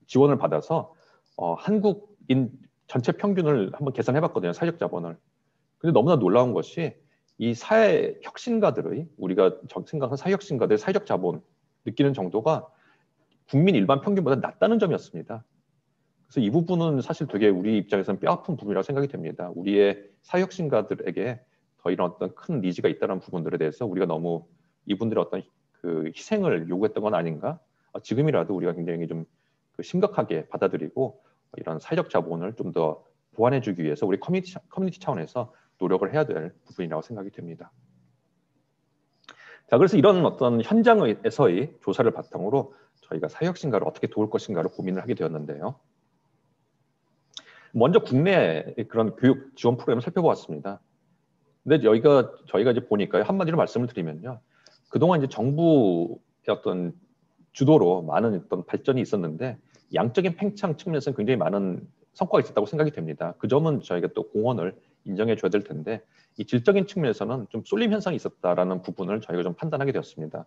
지원을 받아서 한국인 전체 평균을 한번 계산해봤거든요. 사회적 자본을. 근데 너무나 놀라운 것이 이 사회 혁신가들의 우리가 생각하는 사회 혁신가들의 사회적 자본 느끼는 정도가 국민 일반 평균보다 낮다는 점이었습니다. 그래서 이 부분은 사실 되게 우리 입장에서는 뼈아픈 부분이라고 생각이 됩니다. 우리의 사회혁신가들에게 더 이런 어떤 큰 니즈가 있다는 부분들에 대해서 우리가 너무 이분들의 어떤 그 희생을 요구했던 건 아닌가? 지금이라도 우리가 굉장히 좀 심각하게 받아들이고 이런 사회적 자본을 좀 더 보완해주기 위해서 우리 커뮤니티 차원에서 노력을 해야 될 부분이라고 생각이 됩니다. 자, 그래서 이런 어떤 현장에서의 조사를 바탕으로 저희가 사회혁신가를 어떻게 도울 것인가를 고민을 하게 되었는데요. 먼저 국내 그런 교육 지원 프로그램을 살펴보았습니다. 근데 저희가 이제 보니까요, 한마디로 말씀을 드리면요, 그동안 이제 정부의 어떤 주도로 많은 어떤 발전이 있었는데 양적인 팽창 측면에서는 굉장히 많은 성과가 있었다고 생각이 됩니다. 그 점은 저희가 또 공헌을 인정해 줘야 될 텐데 이 질적인 측면에서는 좀 쏠림 현상이 있었다라는 부분을 저희가 좀 판단하게 되었습니다.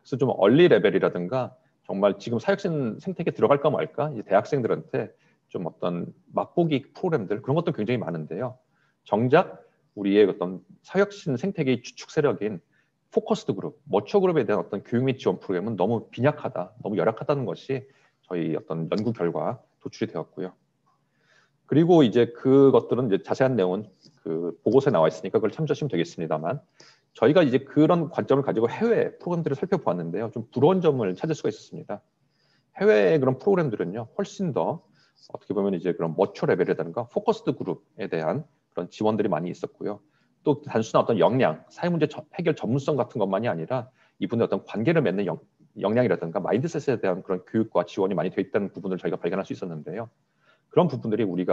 그래서 좀 얼리 레벨이라든가 정말 지금 사회혁신 생태계에 들어갈까 말까 이제 대학생들한테 좀 어떤 맛보기 프로그램들 그런 것도 굉장히 많은데요. 정작 우리의 어떤 사회혁신 생태계의 주축 세력인 포커스드 그룹, 머처 그룹에 대한 어떤 교육 및 지원 프로그램은 너무 빈약하다, 너무 열악하다는 것이 저희 어떤 연구 결과 도출이 되었고요. 그리고 이제 그것들은 이제 자세한 내용은 그 보고서에 나와 있으니까 그걸 참조하시면 되겠습니다만 저희가 이제 그런 관점을 가지고 해외 프로그램들을 살펴보았는데요. 좀 부러운 점을 찾을 수가 있었습니다. 해외의 그런 프로그램들은요, 훨씬 더 어떻게 보면 이제 그런 머처 레벨이라든가 포커스드 그룹에 대한 그런 지원들이 많이 있었고요. 또 단순한 어떤 역량, 사회 문제 해결 전문성 같은 것만이 아니라 이분의 어떤 관계를 맺는 역량이라든가 마인드셋에 대한 그런 교육과 지원이 많이 되어 있다는 부분을 저희가 발견할 수 있었는데요. 그런 부분들이 우리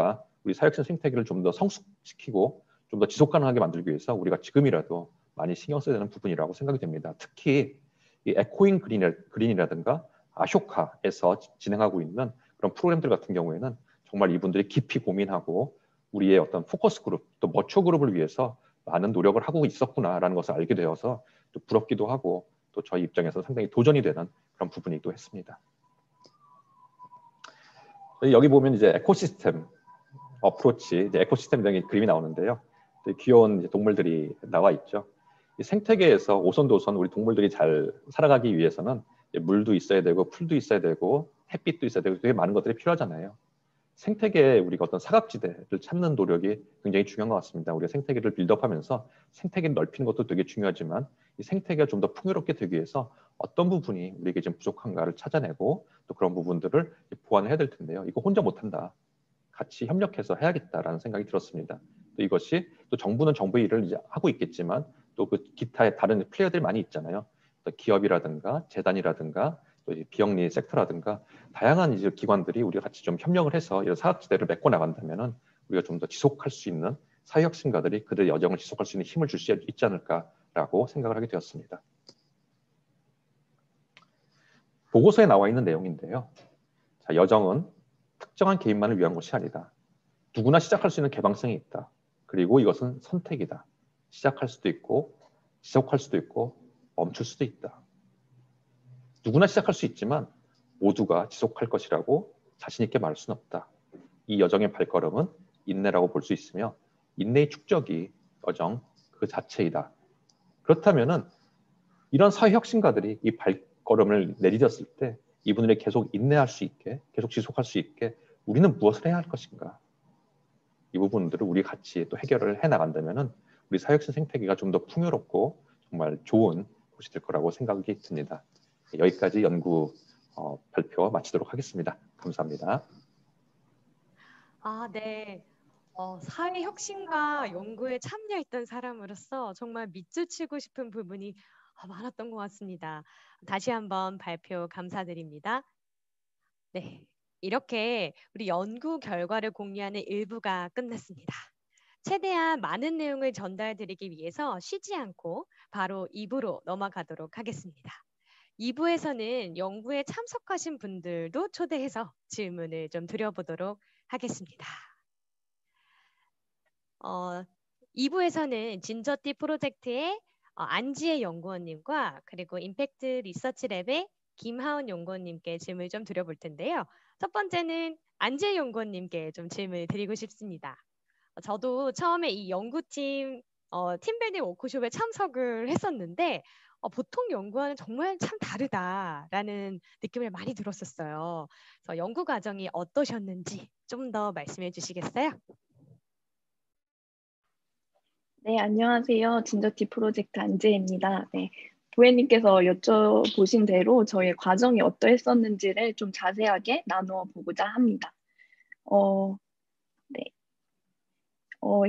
사회혁신 생태계를 좀 더 성숙시키고 좀 더 지속 가능하게 만들기 위해서 우리가 지금이라도 많이 신경 써야 되는 부분이라고 생각이 됩니다. 특히 이 에코잉 그린이라든가 아쇼카에서 진행하고 있는 그런 프로그램들 같은 경우에는 정말 이분들이 깊이 고민하고 우리의 어떤 포커스 그룹 또 머처 그룹을 위해서 많은 노력을 하고 있었구나라는 것을 알게 되어서 또 부럽기도 하고 또 저희 입장에서 상당히 도전이 되는 그런 부분이기도 했습니다. 여기 보면 이제 에코시스템 어프로치, 이제 에코시스템이라는 그림이 나오는데요. 귀여운 이제 동물들이 나와 있죠. 이 생태계에서 오손도손 우리 동물들이 잘 살아가기 위해서는 물도 있어야 되고 풀도 있어야 되고 햇빛도 있어야 되고 되게 많은 것들이 필요하잖아요. 생태계에 우리가 어떤 사각지대를 찾는 노력이 굉장히 중요한 것 같습니다. 우리가 생태계를 빌드업하면서 생태계를 넓히는 것도 되게 중요하지만 이 생태계가 좀 더 풍요롭게 되기 위해서 어떤 부분이 우리에게 좀 부족한가를 찾아내고 또 그런 부분들을 보완을 해야 될 텐데요. 이거 혼자 못한다. 같이 협력해서 해야겠다라는 생각이 들었습니다. 또 이것이 또 정부는 정부의 일을 이제 하고 있겠지만 또 그 기타의 다른 플레이어들이 많이 있잖아요. 또 기업이라든가 재단이라든가 또 이제 비영리 섹터라든가 다양한 이제 기관들이 우리가 같이 좀 협력을 해서 이런 사각지대를 메꿔 나간다면은 우리가 좀 더 지속할 수 있는 사회혁신가들이 그들의 여정을 지속할 수 있는 힘을 줄 수 있지 않을까라고 생각을 하게 되었습니다. 보고서에 나와 있는 내용인데요. 자, 여정은 특정한 개인만을 위한 것이 아니다. 누구나 시작할 수 있는 개방성이 있다. 그리고 이것은 선택이다. 시작할 수도 있고 지속할 수도 있고 멈출 수도 있다. 누구나 시작할 수 있지만 모두가 지속할 것이라고 자신 있게 말할 수는 없다. 이 여정의 발걸음은 인내라고 볼 수 있으며 인내의 축적이 여정 그 자체이다. 그렇다면은 이런 사회혁신가들이 이 발걸음을 내디뎠을 때 이분들이 계속 인내할 수 있게, 계속 지속할 수 있게 우리는 무엇을 해야 할 것인가? 이 부분들을 우리 같이 또 해결을 해나간다면은 우리 사회혁신 생태계가 좀 더 풍요롭고 정말 좋은 곳이 될 거라고 생각이 듭니다. 여기까지 연구 발표 마치도록 하겠습니다. 감사합니다. 네. 사회혁신과 연구에 참여했던 사람으로서 정말 밑줄치고 싶은 부분이 많았던 것 같습니다. 다시 한번 발표 감사드립니다. 네, 이렇게 우리 연구 결과를 공유하는 1부가 끝났습니다. 최대한 많은 내용을 전달드리기 위해서 쉬지 않고 바로 2부로 넘어가도록 하겠습니다. 2부에서는 연구에 참석하신 분들도 초대해서 질문을 좀 드려보도록 하겠습니다. 2부에서는 진저티 프로젝트의 안지혜 연구원님과 그리고 임팩트 리서치 랩의 김하은 연구원님께 질문을 좀 드려볼 텐데요. 첫 번째는 안지혜 연구원님께 좀 질문을 드리고 싶습니다. 저도 처음에 이 연구팀 팀빌딩 워크숍에 참석을 했었는데 보통 연구와는 정말 참 다르다라는 느낌을 많이 들었었어요. 그래서 연구 과정이 어떠셨는지 좀 더 말씀해 주시겠어요? 네, 안녕하세요. 진저티 프로젝트 안재입니다. 네, 부회님께서 여쭤보신 대로 저의 과정이 어떠했었는지를 좀 자세하게 나누어 보고자 합니다. 네.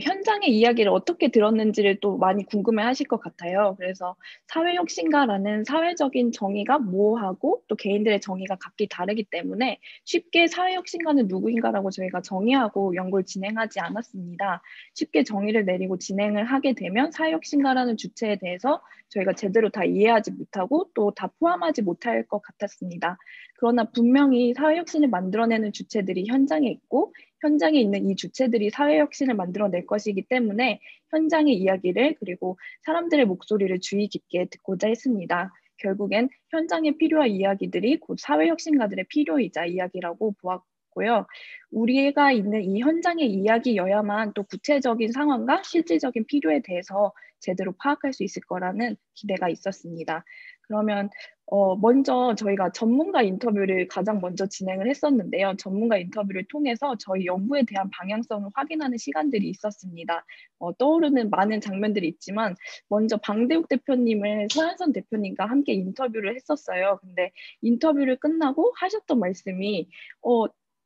현장의 이야기를 어떻게 들었는지를 또 많이 궁금해 하실 것 같아요. 그래서 사회혁신가라는 사회적인 정의가 모호하고 또 개인들의 정의가 각기 다르기 때문에 쉽게 사회혁신가는 누구인가라고 저희가 정의하고 연구를 진행하지 않았습니다. 쉽게 정의를 내리고 진행을 하게 되면 사회혁신가라는 주체에 대해서 저희가 제대로 다 이해하지 못하고 또 다 포함하지 못할 것 같았습니다. 그러나 분명히 사회혁신을 만들어내는 주체들이 현장에 있고 현장에 있는 이 주체들이 사회혁신을 만들어낼 것이기 때문에 현장의 이야기를 그리고 사람들의 목소리를 주의 깊게 듣고자 했습니다. 결국엔 현장에 필요한 이야기들이 곧 사회혁신가들의 필요이자 이야기라고 보았고요. 우리가 있는 이 현장의 이야기여야만 또 구체적인 상황과 실질적인 필요에 대해서 제대로 파악할 수 있을 거라는 기대가 있었습니다. 그러면 먼저 저희가 전문가 인터뷰를 가장 먼저 진행을 했었는데요. 전문가 인터뷰를 통해서 저희 연구에 대한 방향성을 확인하는 시간들이 있었습니다. 떠오르는 많은 장면들이 있지만 먼저 방대욱 대표님을 서현선 대표님과 함께 인터뷰를 했었어요. 근데 인터뷰를 끝나고 하셨던 말씀이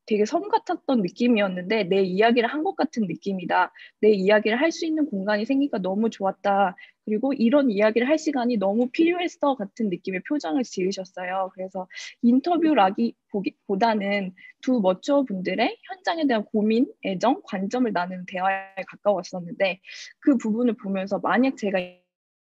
되게 섬 같았던 느낌이었는데 내 이야기를 한 것 같은 느낌이다. 내 이야기를 할 수 있는 공간이 생기니까 너무 좋았다. 그리고 이런 이야기를 할 시간이 너무 필요했어 같은 느낌의 표정을 지으셨어요. 그래서 인터뷰라기보다는 두 머처 분들의 현장에 대한 고민, 애정, 관점을 나누는 대화에 가까웠었는데 그 부분을 보면서 만약 제가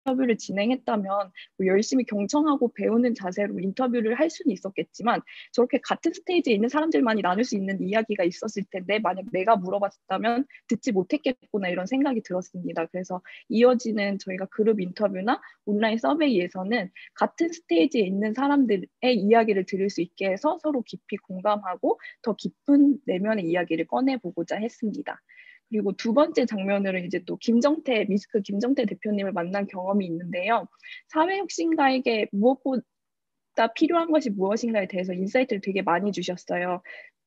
인터뷰를 진행했다면 뭐 열심히 경청하고 배우는 자세로 인터뷰를 할 수는 있었겠지만 저렇게 같은 스테이지에 있는 사람들만이 나눌 수 있는 이야기가 있었을 텐데 만약 내가 물어봤다면 듣지 못했겠구나 이런 생각이 들었습니다. 그래서 이어지는 저희가 그룹 인터뷰나 온라인 서베이에서는 같은 스테이지에 있는 사람들의 이야기를 들을 수 있게 해서 서로 깊이 공감하고 더 깊은 내면의 이야기를 꺼내보고자 했습니다. 그리고 두 번째 장면으로 이제 또 미스크 김정태 대표님을 만난 경험이 있는데요. 사회혁신가에게 무엇보다 필요한 것이 무엇인가에 대해서 인사이트를 되게 많이 주셨어요.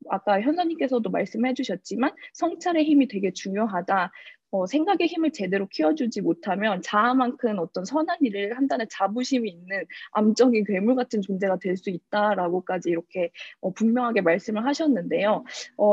아까 현선님께서도 말씀해 주셨지만 성찰의 힘이 되게 중요하다. 생각의 힘을 제대로 키워주지 못하면 자아만큼 어떤 선한 일을 한다는 자부심이 있는 암적인 괴물 같은 존재가 될 수 있다라고까지 이렇게 분명하게 말씀을 하셨는데요.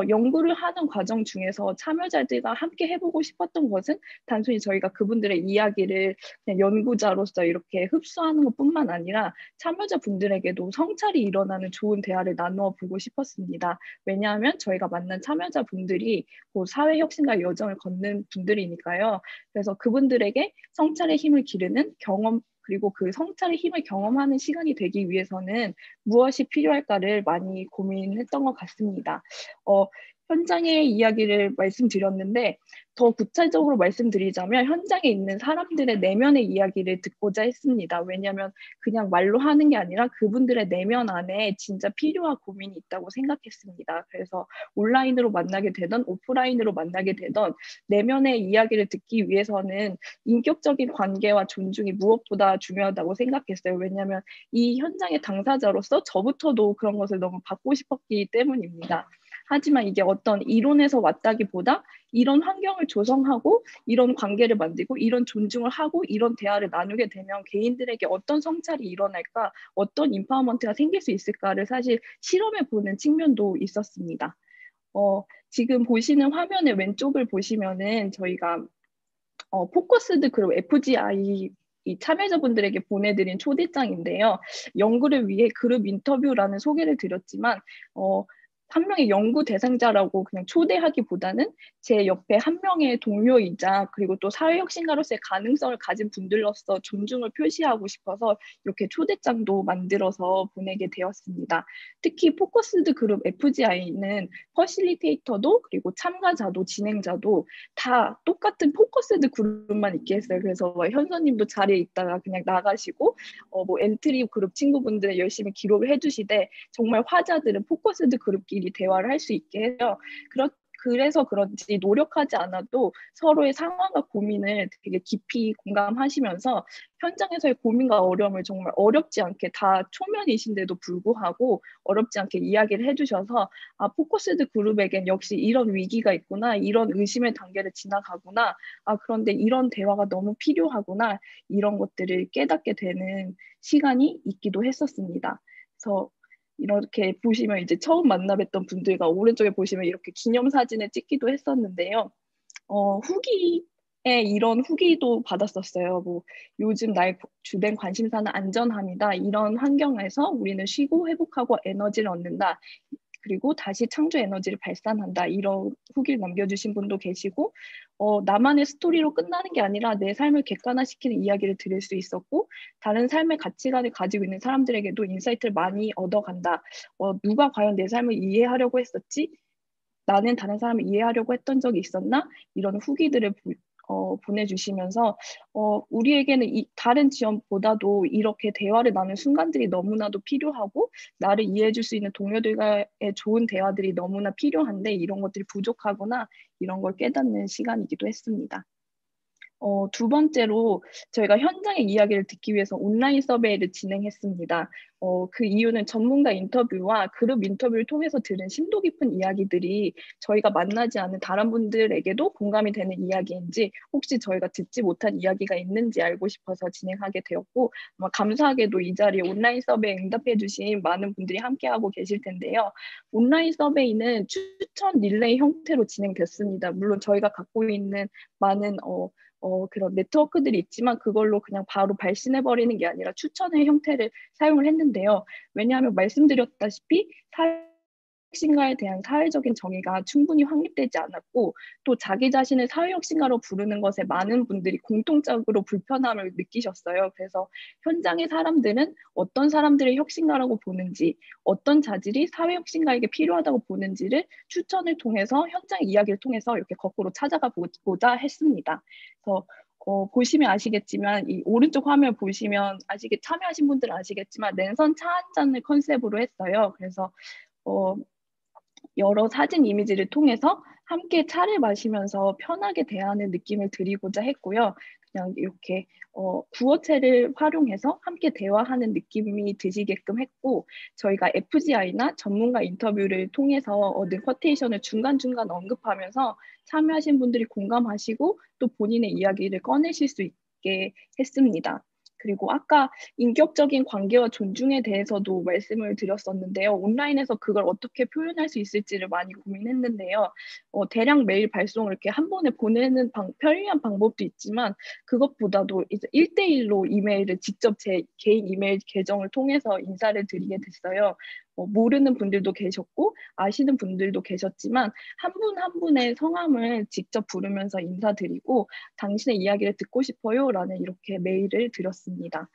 연구를 하는 과정 중에서 참여자들과 함께 해보고 싶었던 것은 단순히 저희가 그분들의 이야기를 그냥 연구자로서 이렇게 흡수하는 것뿐만 아니라 참여자분들에게도 성찰이 일어나는 좋은 대화를 나누어 보고 싶었습니다. 왜냐하면 저희가 만난 참여자분들이 곧 사회혁신과 여정을 걷는 분들이니까요. 그래서 그분들에게 성찰의 힘을 기르는 경험 그리고 그 성찰의 힘을 경험하는 시간이 되기 위해서는 무엇이 필요할까를 많이 고민했던 것 같습니다. 현장의 이야기를 말씀드렸는데 더 구체적으로 말씀드리자면 현장에 있는 사람들의 내면의 이야기를 듣고자 했습니다. 왜냐하면 그냥 말로 하는 게 아니라 그분들의 내면 안에 진짜 필요한 고민이 있다고 생각했습니다. 그래서 온라인으로 만나게 되던 오프라인으로 만나게 되던 내면의 이야기를 듣기 위해서는 인격적인 관계와 존중이 무엇보다 중요하다고 생각했어요. 왜냐하면 이 현장의 당사자로서 저부터도 그런 것을 너무 받고 싶었기 때문입니다. 하지만 이게 어떤 이론에서 왔다기보다 이런 환경을 조성하고 이런 관계를 만들고 이런 존중을 하고 이런 대화를 나누게 되면 개인들에게 어떤 성찰이 일어날까, 어떤 인파워먼트가 생길 수 있을까를 사실 실험해 보는 측면도 있었습니다. 지금 보시는 화면의 왼쪽을 보시면은 저희가 포커스드 그룹 FGI 이 참여자분들에게 보내드린 초대장인데요. 연구를 위해 그룹 인터뷰라는 소개를 드렸지만 한 명의 연구 대상자라고 그냥 초대하기보다는 제 옆에 한 명의 동료이자 그리고 또 사회혁신가로서의 가능성을 가진 분들로서 존중을 표시하고 싶어서 이렇게 초대장도 만들어서 보내게 되었습니다. 특히 포커스드 그룹 FGI는 퍼실리테이터도 그리고 참가자도 진행자도 다 똑같은 포커스드 그룹만 있게 했어요. 그래서 현서님도 자리에 있다가 그냥 나가시고 엔트리 그룹 친구분들 열심히 기록을 해주시되 정말 화자들은 포커스드 그룹끼리 대화를 할 수 있게 해요. 그래서 그런지 노력하지 않아도 서로의 상황과 고민을 되게 깊이 공감하시면서 현장에서의 고민과 어려움을 정말 어렵지 않게 다 초면이신데도 불구하고 어렵지 않게 이야기를 해주셔서 포커스드 그룹에겐 역시 이런 위기가 있구나, 이런 의심의 단계를 지나가구나, 그런데 이런 대화가 너무 필요하구나, 이런 것들을 깨닫게 되는 시간이 있기도 했었습니다. 그래서 이렇게 보시면 이제 처음 만나 뵀던 분들과 오른쪽에 보시면 이렇게 기념사진을 찍기도 했었는데요. 후기에 이런 후기도 받았었어요. 요즘 나의 주된 관심사는 안전함이다. 이런 환경에서 우리는 쉬고 회복하고 에너지를 얻는다. 그리고 다시 창조 에너지를 발산한다. 이런 후기를 남겨주신 분도 계시고 나만의 스토리로 끝나는 게 아니라 내 삶을 객관화시키는 이야기를 들을 수 있었고 다른 삶의 가치관을 가지고 있는 사람들에게도 인사이트를 많이 얻어간다. 누가 과연 내 삶을 이해하려고 했었지? 나는 다른 사람을 이해하려고 했던 적이 있었나? 이런 후기들을 보내주시면서 우리에게는 다른 지원보다도 이렇게 대화를 나누는 순간들이 너무나도 필요하고 나를 이해해 줄 수 있는 동료들과의 좋은 대화들이 너무나 필요한데 이런 것들이 부족하구나 이런 걸 깨닫는 시간이기도 했습니다. 두 번째로 저희가 현장의 이야기를 듣기 위해서 온라인 서베이를 진행했습니다. 그 이유는 전문가 인터뷰와 그룹 인터뷰를 통해서 들은 심도 깊은 이야기들이 저희가 만나지 않은 다른 분들에게도 공감이 되는 이야기인지 혹시 저희가 듣지 못한 이야기가 있는지 알고 싶어서 진행하게 되었고 감사하게도 이 자리에 온라인 서베이에 응답해 주신 많은 분들이 함께하고 계실 텐데요. 온라인 서베이는 추천 릴레이 형태로 진행됐습니다. 물론 저희가 갖고 있는 많은 그런 네트워크들이 있지만 그걸로 그냥 바로 발신해버리는 게 아니라 추천의 형태를 사용을 했는데요. 왜냐하면 말씀드렸다시피 사회혁신가에 대한 사회적인 정의가 충분히 확립되지 않았고 또 자기 자신을 사회혁신가로 부르는 것에 많은 분들이 공통적으로 불편함을 느끼셨어요. 그래서 현장의 사람들은 어떤 사람들을 혁신가라고 보는지 어떤 자질이 사회혁신가에게 필요하다고 보는지를 추천을 통해서 현장 이야기를 통해서 이렇게 거꾸로 찾아가 보고자 했습니다. 그래서 보시면 아시겠지만 이 오른쪽 화면 보시면 참여하신 분들은 아시겠지만 랜선 차 한 잔을 컨셉으로 했어요. 그래서 여러 사진 이미지를 통해서 함께 차를 마시면서 편하게 대하는 느낌을 드리고자 했고요. 그냥 이렇게 구어체를 활용해서 함께 대화하는 느낌이 드시게끔 했고 저희가 FGI나 전문가 인터뷰를 통해서 얻은 쿼테이션을 중간중간 언급하면서 참여하신 분들이 공감하시고 또 본인의 이야기를 꺼내실 수 있게 했습니다. 그리고 아까 인격적인 관계와 존중에 대해서도 말씀을 드렸었는데요. 온라인에서 그걸 어떻게 표현할 수 있을지를 많이 고민했는데요. 대량 메일 발송을 이렇게 한 번에 보내는 편리한 방법도 있지만 그것보다도 이제 1대1로 이메일을 직접 제 개인 이메일 계정을 통해서 인사를 드리게 됐어요. 모르는 분들도 계셨고 아시는 분들도 계셨지만 한 분 한 분의 성함을 직접 부르면서 인사드리고 당신의 이야기를 듣고 싶어요 라는 이렇게 메일을 드렸습니다.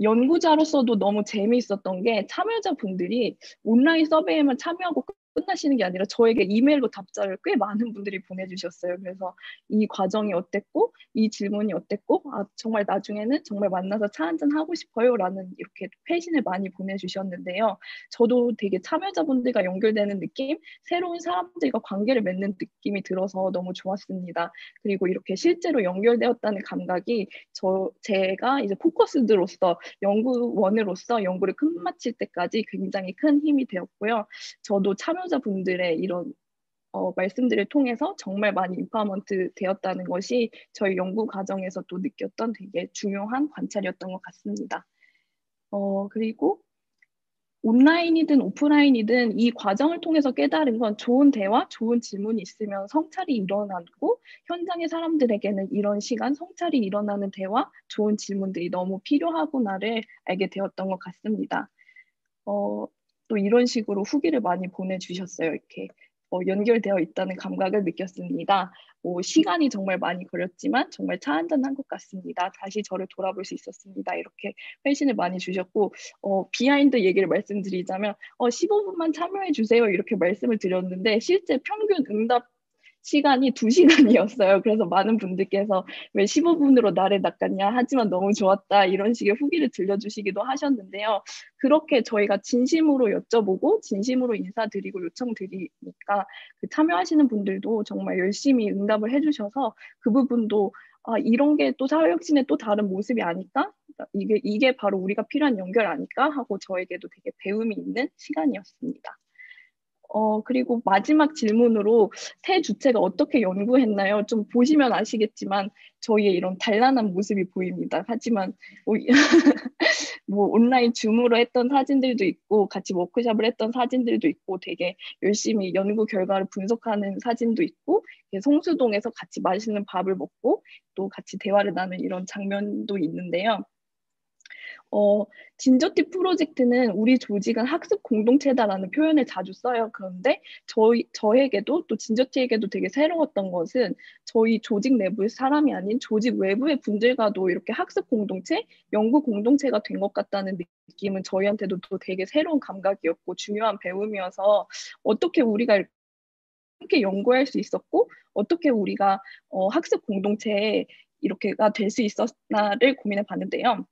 연구자로서도 너무 재미있었던 게 참여자분들이 온라인 서베이에만 참여하고 끝나시는 게 아니라 저에게 이메일로 답장을 꽤 많은 분들이 보내주셨어요. 그래서 이 과정이 어땠고 이 질문이 어땠고 정말 나중에는 정말 만나서 차 한잔 하고 싶어요 라는 이렇게 회신을 많이 보내주셨는데요. 저도 되게 참여자분들과 연결되는 느낌, 새로운 사람들과 관계를 맺는 느낌이 들어서 너무 좋았습니다. 그리고 이렇게 실제로 연결되었다는 감각이 제가 이제 포커스드로서 연구원으로서 연구를 끝마칠 때까지 굉장히 큰 힘이 되었고요. 저도 참여자분들의 이런 말씀들을 통해서 정말 많이 인파먼트 되었다는 것이 저희 연구 과정에서 또 느꼈던 되게 중요한 관찰이었던 것 같습니다. 그리고 온라인이든 오프라인이든 이 과정을 통해서 깨달은 건 좋은 대화, 좋은 질문이 있으면 성찰이 일어나고 현장의 사람들에게는 이런 시간, 성찰이 일어나는 대화, 좋은 질문들이 너무 필요하구나를 알게 되었던 것 같습니다. 또 이런 식으로 후기를 많이 보내주셨어요. 이렇게 연결되어 있다는 감각을 느꼈습니다. 시간이 정말 많이 걸렸지만 정말 차 한잔 한 것 같습니다. 다시 저를 돌아볼 수 있었습니다. 이렇게 회신을 많이 주셨고 비하인드 얘기를 말씀드리자면 15분만 참여해 주세요 이렇게 말씀을 드렸는데 실제 평균 응답 시간이 2시간이었어요. 그래서 많은 분들께서 왜 15분으로 나를 낚았냐 하지만 너무 좋았다 이런 식의 후기를 들려주시기도 하셨는데요. 그렇게 저희가 진심으로 여쭤보고 진심으로 인사드리고 요청드리니까 그 참여하시는 분들도 정말 열심히 응답을 해주셔서 그 부분도 이런 게 또 사회혁신의 또 다른 모습이 아닐까? 이게 바로 우리가 필요한 연결 아닐까? 하고 저에게도 되게 배움이 있는 시간이었습니다. 그리고 마지막 질문으로 새 주체가 어떻게 연구했나요? 좀 보시면 아시겠지만 저희의 이런 단란한 모습이 보입니다. 하지만 뭐 온라인 줌으로 했던 사진들도 있고 같이 워크숍을 했던 사진들도 있고 되게 열심히 연구 결과를 분석하는 사진도 있고 성수동에서 같이 맛있는 밥을 먹고 또 같이 대화를 나누는 이런 장면도 있는데요. 진저티 프로젝트는 우리 조직은 학습 공동체다라는 표현을 자주 써요. 그런데 저에게도 또 진저티에게도 되게 새로웠던 것은 저희 조직 내부의 사람이 아닌 조직 외부의 분들과도 이렇게 학습 공동체, 연구 공동체가 된 것 같다는 느낌은 저희한테도 또 되게 새로운 감각이었고 중요한 배움이어서 어떻게 우리가 함께 연구할 수 있었고 어떻게 우리가 학습 공동체에 이렇게가 될 수 있었나를 고민해 봤는데요.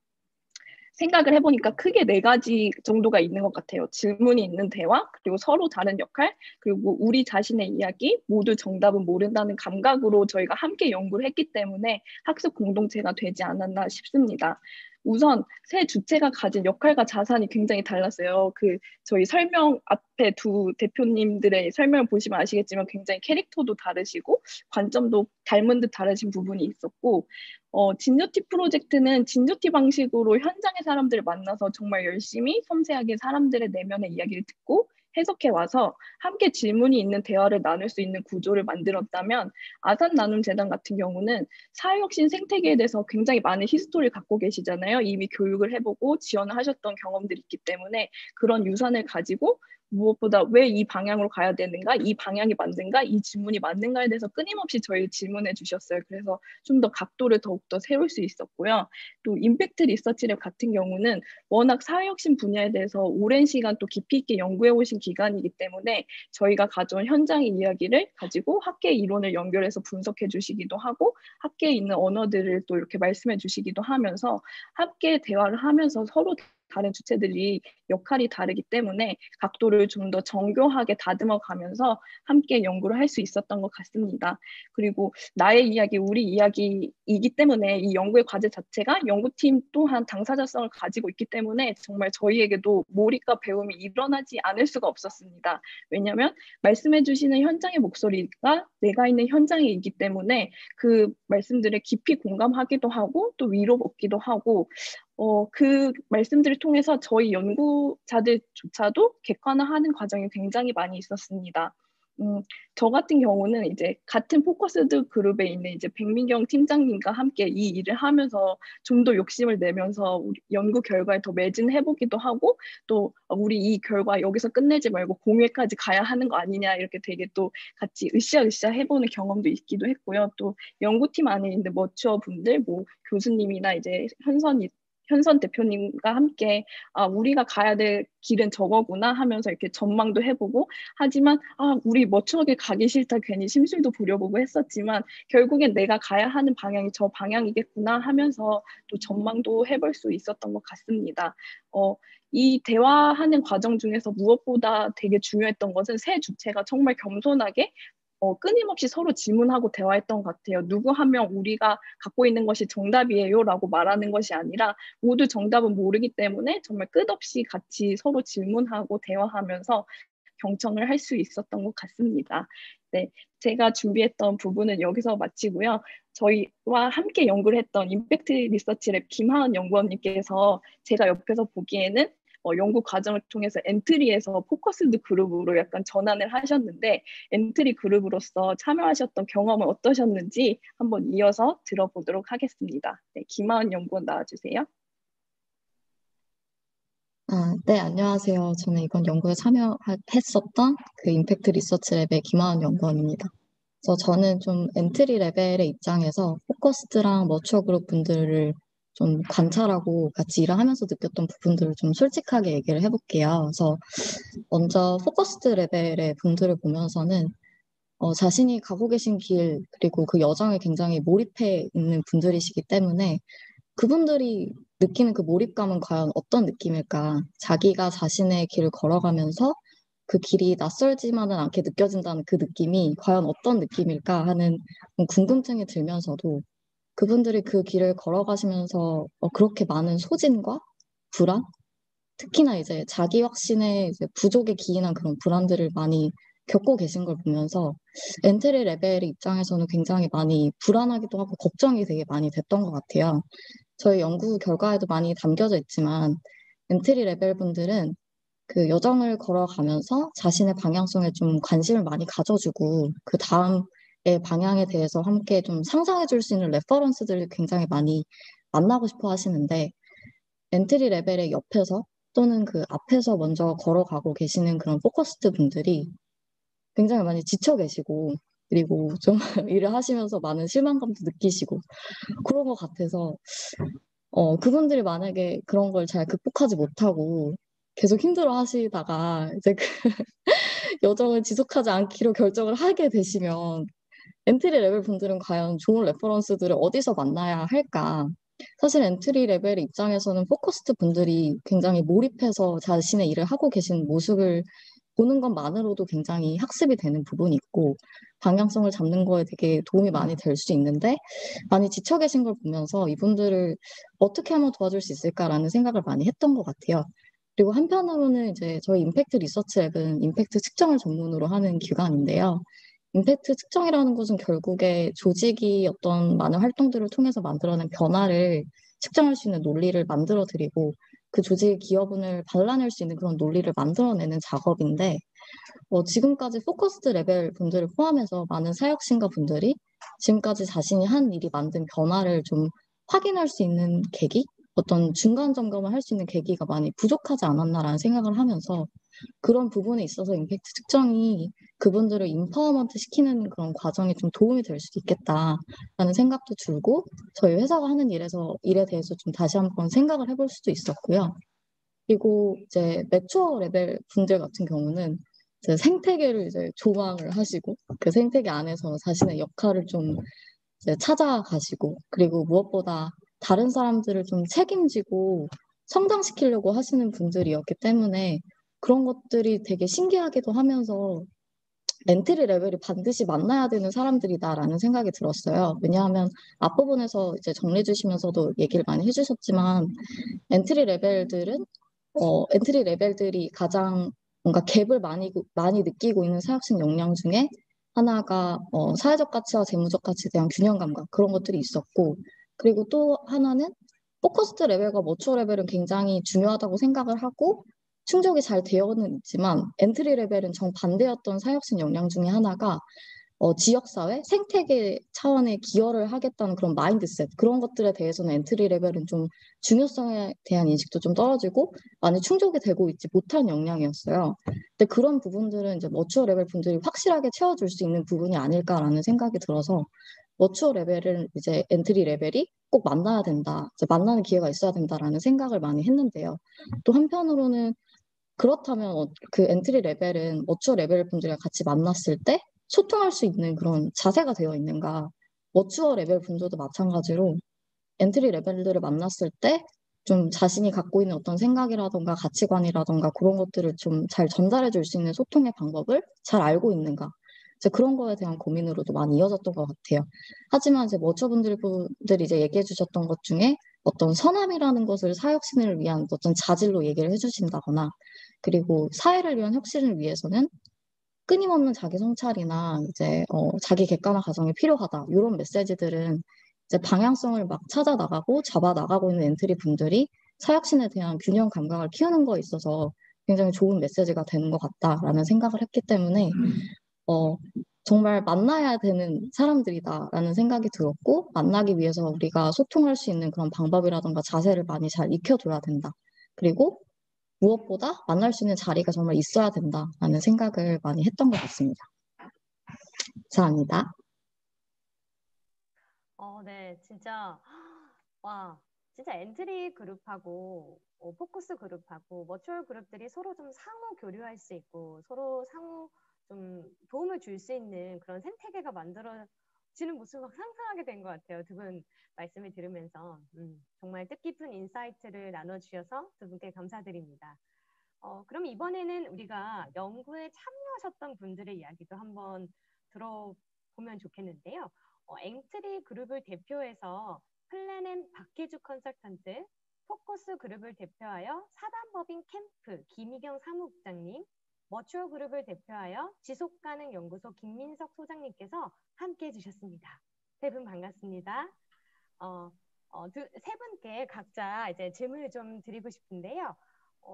생각을 해보니까 크게 4가지 정도가 있는 것 같아요. 질문이 있는 대화, 그리고 서로 다른 역할, 그리고 우리 자신의 이야기, 모두 정답은 모른다는 감각으로 저희가 함께 연구를 했기 때문에 학습 공동체가 되지 않았나 싶습니다. 우선 새 주체가 가진 역할과 자산이 굉장히 달랐어요. 저희 설명 앞에 두 대표님들의 설명을 보시면 아시겠지만 굉장히 캐릭터도 다르시고 관점도 닮은 듯 다르신 부분이 있었고 진저티 프로젝트는 진저티 방식으로 현장의 사람들을 만나서 정말 열심히 섬세하게 사람들의 내면의 이야기를 듣고 해석해 와서 함께 질문이 있는 대화를 나눌 수 있는 구조를 만들었다면 아산나눔재단 같은 경우는 사회혁신 생태계에 대해서 굉장히 많은 히스토리를 갖고 계시잖아요. 이미 교육을 해보고 지원을 하셨던 경험들이 있기 때문에 그런 유산을 가지고 무엇보다 왜 이 방향으로 가야 되는가, 이 방향이 맞는가, 이 질문이 맞는가에 대해서 끊임없이 저희를 질문해 주셨어요. 그래서 좀 더 각도를 더욱더 세울 수 있었고요. 또 임팩트 리서치랩 같은 경우는 워낙 사회혁신 분야에 대해서 오랜 시간 또 깊이 있게 연구해 오신 기관이기 때문에 저희가 가져온 현장의 이야기를 가지고 학계 이론을 연결해서 분석해 주시기도 하고 학계에 있는 언어들을 또 이렇게 말씀해 주시기도 하면서 함께 대화를 하면서 서로 다른 주체들이 역할이 다르기 때문에 각도를 좀 더 정교하게 다듬어 가면서 함께 연구를 할 수 있었던 것 같습니다. 그리고 나의 이야기, 우리 이야기이기 때문에 이 연구의 과제 자체가 연구팀 또한 당사자성을 가지고 있기 때문에 정말 저희에게도 몰입과 배움이 일어나지 않을 수가 없었습니다. 왜냐하면 말씀해 주시는 현장의 목소리가 내가 있는 현장에 있기 때문에 그 말씀들에 깊이 공감하기도 하고 또 위로 얻기도 하고 그 말씀들을 통해서 저희 연구자들조차도 객관화하는 과정이 굉장히 많이 있었습니다. 저 같은 경우는 이제 같은 포커스드 그룹에 있는 이제 백민경 팀장님과 함께 이 일을 하면서 좀 더 욕심을 내면서 우리 연구 결과에 더 매진해보기도 하고, 또 우리 이 결과 여기서 끝내지 말고 공회까지 가야 하는 거 아니냐, 이렇게 되게 또 같이 으쌰으쌰 해보는 경험도 있기도 했고요. 또 연구팀 안에 있는 머추어 분들, 뭐 교수님이나 이제 현선 대표님과 함께 우리가 가야 될 길은 저거구나 하면서 이렇게 전망도 해보고, 하지만 우리 머추어길 가기 싫다 괜히 심술도 부려보고 했었지만 결국엔 내가 가야 하는 방향이 저 방향이겠구나 하면서 또 전망도 해볼 수 있었던 것 같습니다. 이 대화하는 과정 중에서 무엇보다 되게 중요했던 것은 세 주체가 정말 겸손하게 끊임없이 서로 질문하고 대화했던 것 같아요. 누구 한 명 우리가 갖고 있는 것이 정답이에요 라고 말하는 것이 아니라 모두 정답은 모르기 때문에 정말 끝없이 같이 서로 질문하고 대화하면서 경청을 할 수 있었던 것 같습니다. 네, 제가 준비했던 부분은 여기서 마치고요. 저희와 함께 연구를 했던 임팩트 리서치랩 김하은 연구원님께서 제가 옆에서 보기에는 연구 과정을 통해서 엔트리에서 포커스드 그룹으로 약간 전환을 하셨는데, 엔트리 그룹으로서 참여하셨던 경험은 어떠셨는지 한번 이어서 들어보도록 하겠습니다. 네, 김하은 연구원 나와주세요. 네, 안녕하세요. 저는 이번 연구에 참여했었던 그 임팩트 리서치 랩의 김하은 연구원입니다. 그래서 저는 좀 엔트리 레벨의 입장에서 포커스드랑 머추어 그룹 분들을 좀 관찰하고 같이 일을 하면서 느꼈던 부분들을 좀 솔직하게 얘기를 해볼게요. 그래서 먼저 포커스드 레벨의 분들을 보면서는 자신이 가고 계신 길 그리고 그 여정에 굉장히 몰입해 있는 분들이시기 때문에 그분들이 느끼는 그 몰입감은 과연 어떤 느낌일까? 자기가 자신의 길을 걸어가면서 그 길이 낯설지만은 않게 느껴진다는 그 느낌이 과연 어떤 느낌일까 하는 궁금증이 들면서도 그분들이 그 길을 걸어가시면서 그렇게 많은 소진과 불안, 특히나 이제 자기 확신의 이제 부족에 기인한 그런 불안들을 많이 겪고 계신 걸 보면서 엔트리 레벨의 입장에서는 굉장히 많이 불안하기도 하고 걱정이 되게 많이 됐던 것 같아요. 저희 연구 결과에도 많이 담겨져 있지만 엔트리 레벨 분들은 그 여정을 걸어가면서 자신의 방향성에 좀 관심을 많이 가져주고 그 다음의 방향에 대해서 함께 좀 상상해 줄 수 있는 레퍼런스들을 굉장히 많이 만나고 싶어 하시는데, 엔트리 레벨의 옆에서 또는 그 앞에서 먼저 걸어가고 계시는 그런 포커스드 분들이 굉장히 많이 지쳐 계시고, 그리고 좀 일을 하시면서 많은 실망감도 느끼시고 그런 것 같아서 그분들이 만약에 그런 걸 잘 극복하지 못하고 계속 힘들어 하시다가 이제 그 여정을 지속하지 않기로 결정을 하게 되시면 엔트리 레벨 분들은 과연 좋은 레퍼런스들을 어디서 만나야 할까? 사실 엔트리 레벨의 입장에서는 포커스드 분들이 굉장히 몰입해서 자신의 일을 하고 계신 모습을 보는 것만으로도 굉장히 학습이 되는 부분이 있고 방향성을 잡는 거에 되게 도움이 많이 될 수 있는데, 많이 지쳐 계신 걸 보면서 이분들을 어떻게 하면 도와줄 수 있을까라는 생각을 많이 했던 것 같아요. 그리고 한편으로는 이제 저희 임팩트 리서치 랩은 임팩트 측정을 전문으로 하는 기관인데요. 임팩트 측정이라는 것은 결국에 조직이 어떤 많은 활동들을 통해서 만들어낸 변화를 측정할 수 있는 논리를 만들어 드리고 그 조직의 기여분을 발라낼 수 있는 그런 논리를 만들어내는 작업인데, 지금까지 포커스드 레벨 분들을 포함해서 많은 사역신가 분들이 지금까지 자신이 한 일이 만든 변화를 좀 확인할 수 있는 계기? 어떤 중간 점검을 할 수 있는 계기가 많이 부족하지 않았나라는 생각을 하면서 그런 부분에 있어서 임팩트 측정이 그분들을 인파워먼트 시키는 그런 과정이 좀 도움이 될 수도 있겠다라는 생각도 들고, 저희 회사가 하는 일에 대해서 좀 다시 한번 생각을 해볼 수도 있었고요. 그리고 이제 매추어 레벨 분들 같은 경우는 이제 생태계를 이제 조망을 하시고 그 생태계 안에서 자신의 역할을 좀 이제 찾아가시고, 그리고 무엇보다 다른 사람들을 좀 책임지고 성장시키려고 하시는 분들이었기 때문에 그런 것들이 되게 신기하기도 하면서 엔트리 레벨이 반드시 만나야 되는 사람들이다라는 생각이 들었어요. 왜냐하면 앞부분에서 이제 정리해 주시면서도 얘기를 많이 해주셨지만 엔트리 레벨들이 가장 뭔가 갭을 많이 느끼고 있는 사역신 역량 중에 하나가 사회적 가치와 재무적 가치에 대한 균형 감각, 그런 것들이 있었고, 그리고 또 하나는 포커스드 레벨과 머추어 레벨은 굉장히 중요하다고 생각을 하고 충족이 잘 되어는 있지만 엔트리 레벨은 정반대였던 사회혁신 역량 중에 하나가 지역사회, 생태계 차원의 기여를 하겠다는 그런 마인드셋, 그런 것들에 대해서는 엔트리 레벨은 좀 중요성에 대한 인식도 좀 떨어지고 많이 충족이 되고 있지 못한 역량이었어요. 근데 그런 부분들은 이제 머추어 레벨 분들이 확실하게 채워줄 수 있는 부분이 아닐까라는 생각이 들어서 머추어 레벨은 이제 엔트리 레벨이 꼭 만나야 된다, 이제 만나는 기회가 있어야 된다라는 생각을 많이 했는데요. 또 한편으로는 그렇다면 그 엔트리 레벨은 머추어 레벨 분들이랑 같이 만났을 때 소통할 수 있는 그런 자세가 되어 있는가? 머추어 레벨 분들도 마찬가지로 엔트리 레벨들을 만났을 때 좀 자신이 갖고 있는 어떤 생각이라던가 가치관이라던가 그런 것들을 좀 잘 전달해 줄 수 있는 소통의 방법을 잘 알고 있는가? 이제 그런 거에 대한 고민으로도 많이 이어졌던 것 같아요. 하지만 이제 머추어 분들이 이제 얘기해 주셨던 것 중에 어떤 선함이라는 것을 사회혁신을 위한 어떤 자질로 얘기를 해주신다거나 그리고 사회를 위한 혁신을 위해서는 끊임없는 자기 성찰이나 이제 자기 객관화 과정이 필요하다. 이런 메시지들은 이제 방향성을 막 찾아 나가고 잡아 나가고 있는 엔트리 분들이 사역신에 대한 균형 감각을 키우는 거에 있어서 굉장히 좋은 메시지가 되는 것 같다라는 생각을 했기 때문에 정말 만나야 되는 사람들이다라는 생각이 들었고 만나기 위해서 우리가 소통할 수 있는 그런 방법이라든가 자세를 많이 잘 익혀둬야 된다. 그리고 무엇보다 만날 수 있는 자리가 정말 있어야 된다라는 생각을 많이 했던 것 같습니다. 감사합니다. 네, 진짜 와, 진짜 엔트리 그룹하고 포커스 그룹하고 머추얼 그룹들이 서로 좀 상호 교류할 수 있고 서로 상호 좀 도움을 줄 수 있는 그런 생태계가 만들어지는 모습을 막 상상하게 된 것 같아요. 두 분 말씀을 들으면서 정말 뜻깊은 인사이트를 나눠주셔서 두 분께 감사드립니다. 그럼 이번에는 우리가 연구에 참여하셨던 분들의 이야기도 한번 들어보면 좋겠는데요. 엔트리 그룹을 대표해서 플랜&엠 박혜주 컨설턴트, 포커스 그룹을 대표하여 사단법인 캠프 김희경 사무국장님, 머추어 그룹을 대표하여 지속가능연구소 김민석 소장님께서 함께해 주셨습니다. 세 분 반갑습니다. 세 분께 각자 이제 질문을 좀 드리고 싶은데요.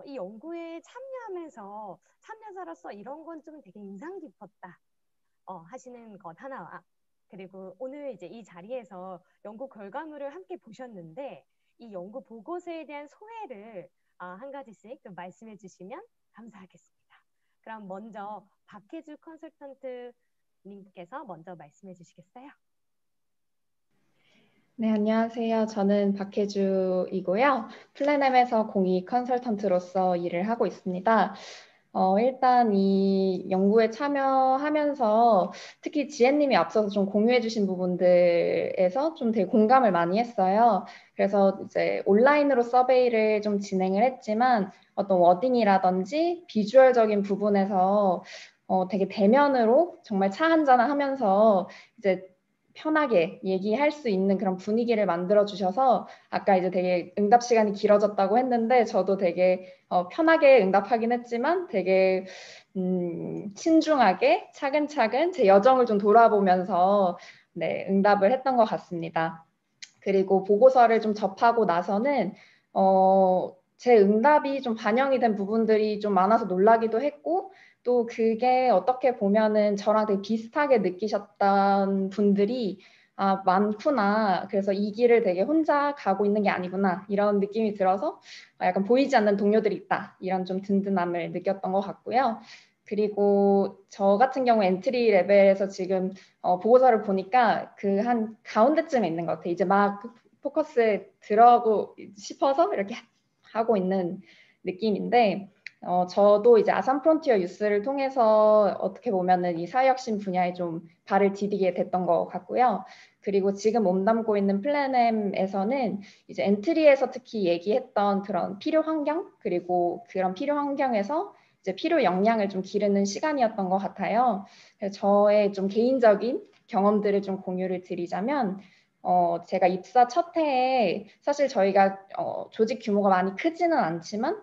이 연구에 참여하면서 참여자로서 이런 건 좀 되게 인상 깊었다 하시는 것 하나와 그리고 오늘 이제 이 자리에서 연구 결과물을 함께 보셨는데 이 연구 보고서에 대한 소회를 한 가지씩 좀 말씀해 주시면 감사하겠습니다. 그럼 먼저 박혜주 컨설턴트 님께서 먼저 말씀해 주시겠어요? 네, 안녕하세요. 저는 박혜주이고요. 플랜&엠에서 공익 컨설턴트로서 일을 하고 있습니다. 일단 이 연구에 참여하면서 특히 지혜님이 앞서서 좀 공유해 주신 부분들에서 좀 되게 공감을 많이 했어요. 그래서 이제 온라인으로 서베이를 좀 진행을 했지만 어떤 워딩이라든지 비주얼적인 부분에서 되게 대면으로 정말 차 한잔을 하면서 이제 편하게 얘기할 수 있는 그런 분위기를 만들어 주셔서 아까 이제 되게 응답 시간이 길어졌다고 했는데 저도 되게 편하게 응답하긴 했지만 되게 신중하게 차근차근 제 여정을 좀 돌아보면서 네, 응답을 했던 것 같습니다. 그리고 보고서를 좀 접하고 나서는 제 응답이 좀 반영이 된 부분들이 좀 많아서 놀라기도 했고 또 그게 어떻게 보면은 저랑 되게 비슷하게 느끼셨던 분들이 많구나. 그래서 이 길을 되게 혼자 가고 있는 게 아니구나. 이런 느낌이 들어서 약간 보이지 않는 동료들이 있다. 이런 좀 든든함을 느꼈던 것 같고요. 그리고 저 같은 경우 엔트리 레벨에서 지금 보고서를 보니까 그 한 가운데쯤에 있는 것 같아요. 이제 막 포커스에 들어가고 싶어서 이렇게 하고 있는 느낌인데 저도 이제 아산 프론티어 유스를 통해서 어떻게 보면은 이 사회혁신 분야에 좀 발을 디디게 됐던 것 같고요. 그리고 지금 몸담고 있는 플랜&엠에서는 이제 엔트리에서 특히 얘기했던 그런 필요 환경 그리고 그런 필요 환경에서 이제 필요 역량을 좀 기르는 시간이었던 것 같아요. 그래서 저의 좀 개인적인 경험들을 좀 공유를 드리자면 제가 입사 첫 해에 사실 저희가 조직 규모가 많이 크지는 않지만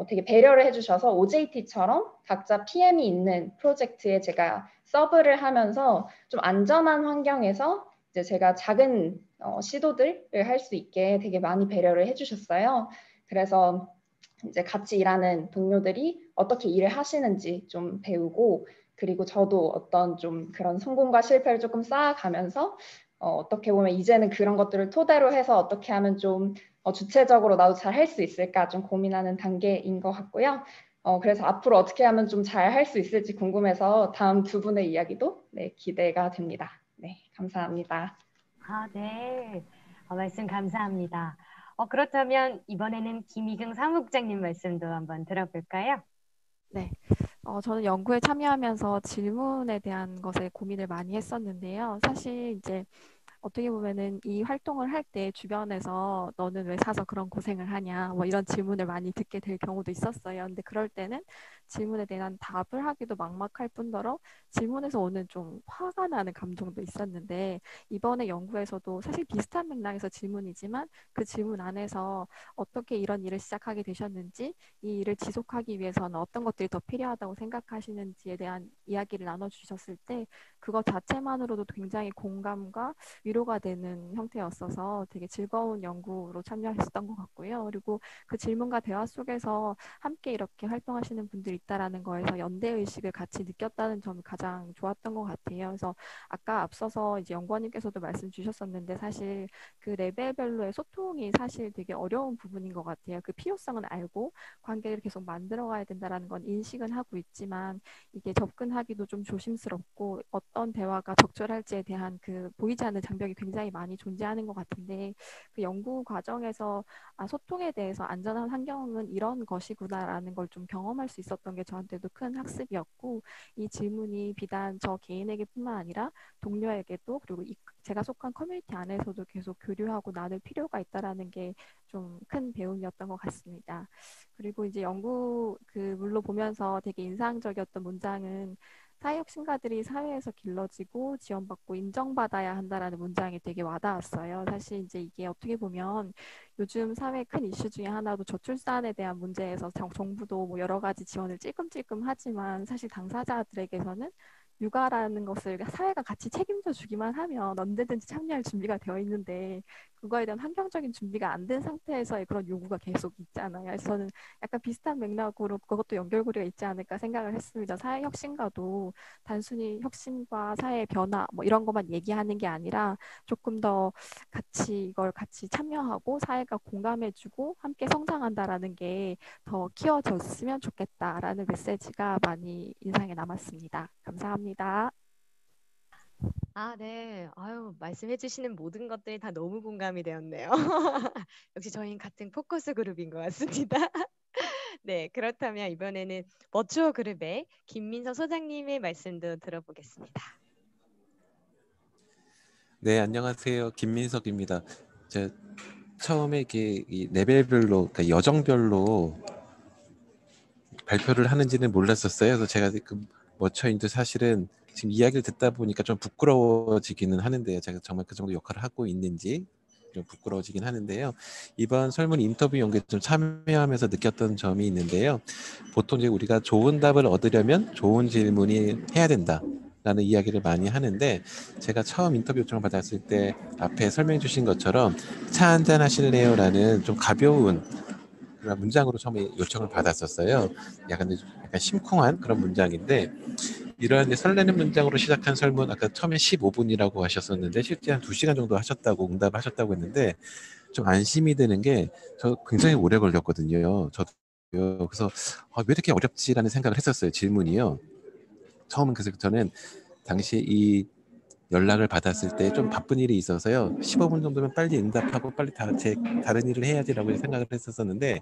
되게 배려를 해주셔서 OJT처럼 각자 PM이 있는 프로젝트에 제가 서브를 하면서 좀 안전한 환경에서 이제 제가 작은 시도들을 할 수 있게 되게 많이 배려를 해주셨어요. 그래서 이제 같이 일하는 동료들이 어떻게 일을 하시는지 좀 배우고, 그리고 저도 어떤 좀 그런 성공과 실패를 조금 쌓아가면서 어떻게 보면 이제는 그런 것들을 토대로 해서 어떻게 하면 좀 주체적으로 나도 잘 할 수 있을까 좀 고민하는 단계인 것 같고요. 그래서 앞으로 어떻게 하면 좀 잘 할 수 있을지 궁금해서 다음 두 분의 이야기도 네, 기대가 됩니다. 네, 감사합니다. 네. 말씀 감사합니다. 그렇다면 이번에는 김희경 사무국장님 말씀도 한번 들어볼까요? 네. 저는 연구에 참여하면서 질문에 대한 것에 고민을 많이 했었는데요. 사실 이제 어떻게 보면은 이 활동을 할 때 주변에서 너는 왜 사서 그런 고생을 하냐 뭐 이런 질문을 많이 듣게 될 경우도 있었어요. 근데 그럴 때는 질문에 대한 답을 하기도 막막할 뿐더러 질문에서 오는 좀 화가 나는 감정도 있었는데, 이번에 연구에서도 사실 비슷한 맥락에서 질문이지만 그 질문 안에서 어떻게 이런 일을 시작하게 되셨는지, 이 일을 지속하기 위해서는 어떤 것들이 더 필요하다고 생각하시는지에 대한 이야기를 나눠주셨을 때 그것 자체만으로도 굉장히 공감과 위로가 되는 형태였어서 되게 즐거운 연구로 참여했었던 것 같고요. 그리고 그 질문과 대화 속에서 함께 이렇게 활동하시는 분들이 있다라는 거에서 연대의식을 같이 느꼈다는 점이 가장 좋았던 것 같아요. 그래서 아까 앞서서 이제 연구원님께서도 말씀 주셨었는데, 사실 그 레벨별로의 소통이 사실 되게 어려운 부분인 것 같아요. 그 필요성은 알고 관계를 계속 만들어가야 된다라는 건 인식은 하고 있지만, 이게 접근하기도 좀 조심스럽고 어떤 대화가 적절할지에 대한 그 보이지 않는 장벽이 굉장히 많이 존재하는 것 같은데, 그 연구 과정에서 소통에 대해서 안전한 환경은 이런 것이구나라는 걸 좀 경험할 수 있었던 게 저한테도 큰 학습이었고, 이 질문이 비단 저 개인에게뿐만 아니라 동료에게도, 그리고 제가 속한 커뮤니티 안에서도 계속 교류하고 나눌 필요가 있다라는 게 좀 큰 배움이었던 것 같습니다. 그리고 이제 연구 그 물로 보면서 되게 인상적이었던 문장은 사회혁신가들이 사회에서 길러지고 지원받고 인정받아야 한다라는 문장이 되게 와닿았어요. 사실 이제 이게 어떻게 보면 요즘 사회 큰 이슈 중에 하나도 저출산에 대한 문제에서 정부도 뭐 여러 가지 지원을 찔끔찔끔 하지만, 사실 당사자들에게서는 육아라는 것을 사회가 같이 책임져 주기만 하면 언제든지 참여할 준비가 되어 있는데, 그거에 대한 환경적인 준비가 안 된 상태에서의 그런 요구가 계속 있잖아요. 그래서 저는 약간 비슷한 맥락으로 그것도 연결고리가 있지 않을까 생각을 했습니다. 사회혁신가도 단순히 혁신과 사회의 변화 뭐 이런 것만 얘기하는 게 아니라 조금 더 같이 이걸 같이 참여하고 사회가 공감해주고 함께 성장한다라는 게 더 키워졌으면 좋겠다라는 메시지가 많이 인상에 남았습니다. 감사합니다. 네. 말씀해주시는 모든 것들이 다 너무 공감이 되었네요. 역시 저희는 같은 포커스 그룹인 것 같습니다. 네, 그렇다면 이번에는 머추어 그룹의 김민서 소장님의 말씀도 들어보겠습니다. 네, 안녕하세요. 김민석입니다. 제가 처음에 이게 이 레벨별로, 그러니까 여정별로 발표를 하는지는 몰랐었어요. 그래서 제가 그 머처인도 사실은 지금 이야기를 듣다 보니까 좀 부끄러워지기는 하는데요. 제가 정말 그 정도 역할을 하고 있는지 좀 부끄러워지긴 하는데요. 이번 설문 인터뷰 연구에 좀 참여하면서 느꼈던 점이 있는데요. 보통 이제 우리가 좋은 답을 얻으려면 좋은 질문이 해야 된다 라는 이야기를 많이 하는데, 제가 처음 인터뷰 요청을 받았을 때 앞에 설명해 주신 것처럼 차 한잔 하실래요? 라는 좀 가벼운 그런 문장으로 처음에 요청을 받았었어요. 약간 심쿵한 그런 문장인데, 이러한 이제 설레는 문장으로 시작한 설문, 아까 처음에 15분이라고 하셨었는데 실제 한 2시간 정도 하셨다고 응답을 하셨다고 했는데, 좀 안심이 되는 게 저 굉장히 오래 걸렸거든요. 저도요. 그래서 왜 이렇게 어렵지라는 생각을 했었어요. 질문이요. 처음은 그래서 저는 당시 이 연락을 받았을 때 좀 바쁜 일이 있어서요. 15분 정도면 빨리 응답하고 빨리 제 다른 일을 해야지라고 생각을 했었는데,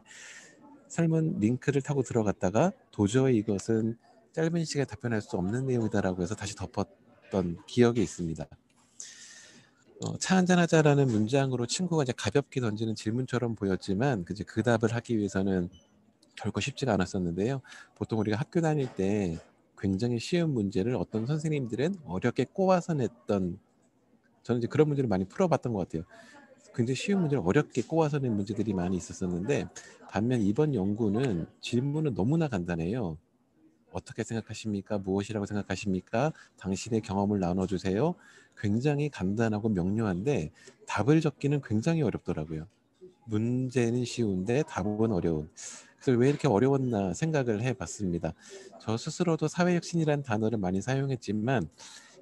설문 링크를 타고 들어갔다가 도저히 이것은 짧은 시간에 답변할 수 없는 내용이다라고 해서 다시 덮었던 기억이 있습니다. 차 한잔 하자라는 문장으로 친구가 이제 가볍게 던지는 질문처럼 보였지만 그 답을 하기 위해서는 결코 쉽지가 않았었는데요. 보통 우리가 학교 다닐 때 굉장히 쉬운 문제를 어떤 선생님들은 어렵게 꼬아서 냈던, 저는 이제 그런 문제를 많이 풀어봤던 것 같아요. 굉장히 쉬운 문제를 어렵게 꼬아서 낸 문제들이 많이 있었었는데, 반면 이번 연구는 질문은 너무나 간단해요. 어떻게 생각하십니까? 무엇이라고 생각하십니까? 당신의 경험을 나눠주세요. 굉장히 간단하고 명료한데 답을 적기는 굉장히 어렵더라고요. 문제는 쉬운데 답은 어려운. 그래서 왜 이렇게 어려웠나 생각을 해봤습니다. 저 스스로도 사회혁신이라는 단어를 많이 사용했지만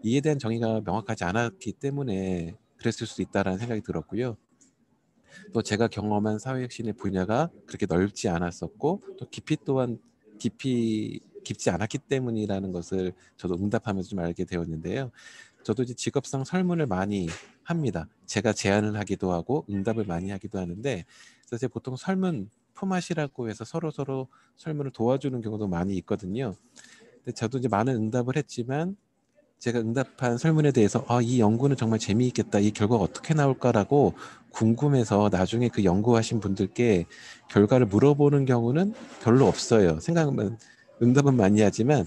이에 대한 정의가 명확하지 않았기 때문에 그랬을 수도 있다라는 생각이 들었고요. 또 제가 경험한 사회혁신의 분야가 그렇게 넓지 않았었고 또 깊지 않았기 때문이라는 것을 저도 응답하면서 좀 알게 되었는데요. 저도 이제 직업상 설문을 많이 합니다. 제가 제안을 하기도 하고 응답을 많이 하기도 하는데 그래서 제가 보통 설문 포맷이라고 해서 서로 설문을 도와주는 경우도 많이 있거든요. 근데 저도 이제 많은 응답을 했지만 제가 응답한 설문에 대해서 이 연구는 정말 재미있겠다. 이 결과가 어떻게 나올까라고 궁금해서 나중에 그 연구하신 분들께 결과를 물어보는 경우는 별로 없어요. 응답은 많이 하지만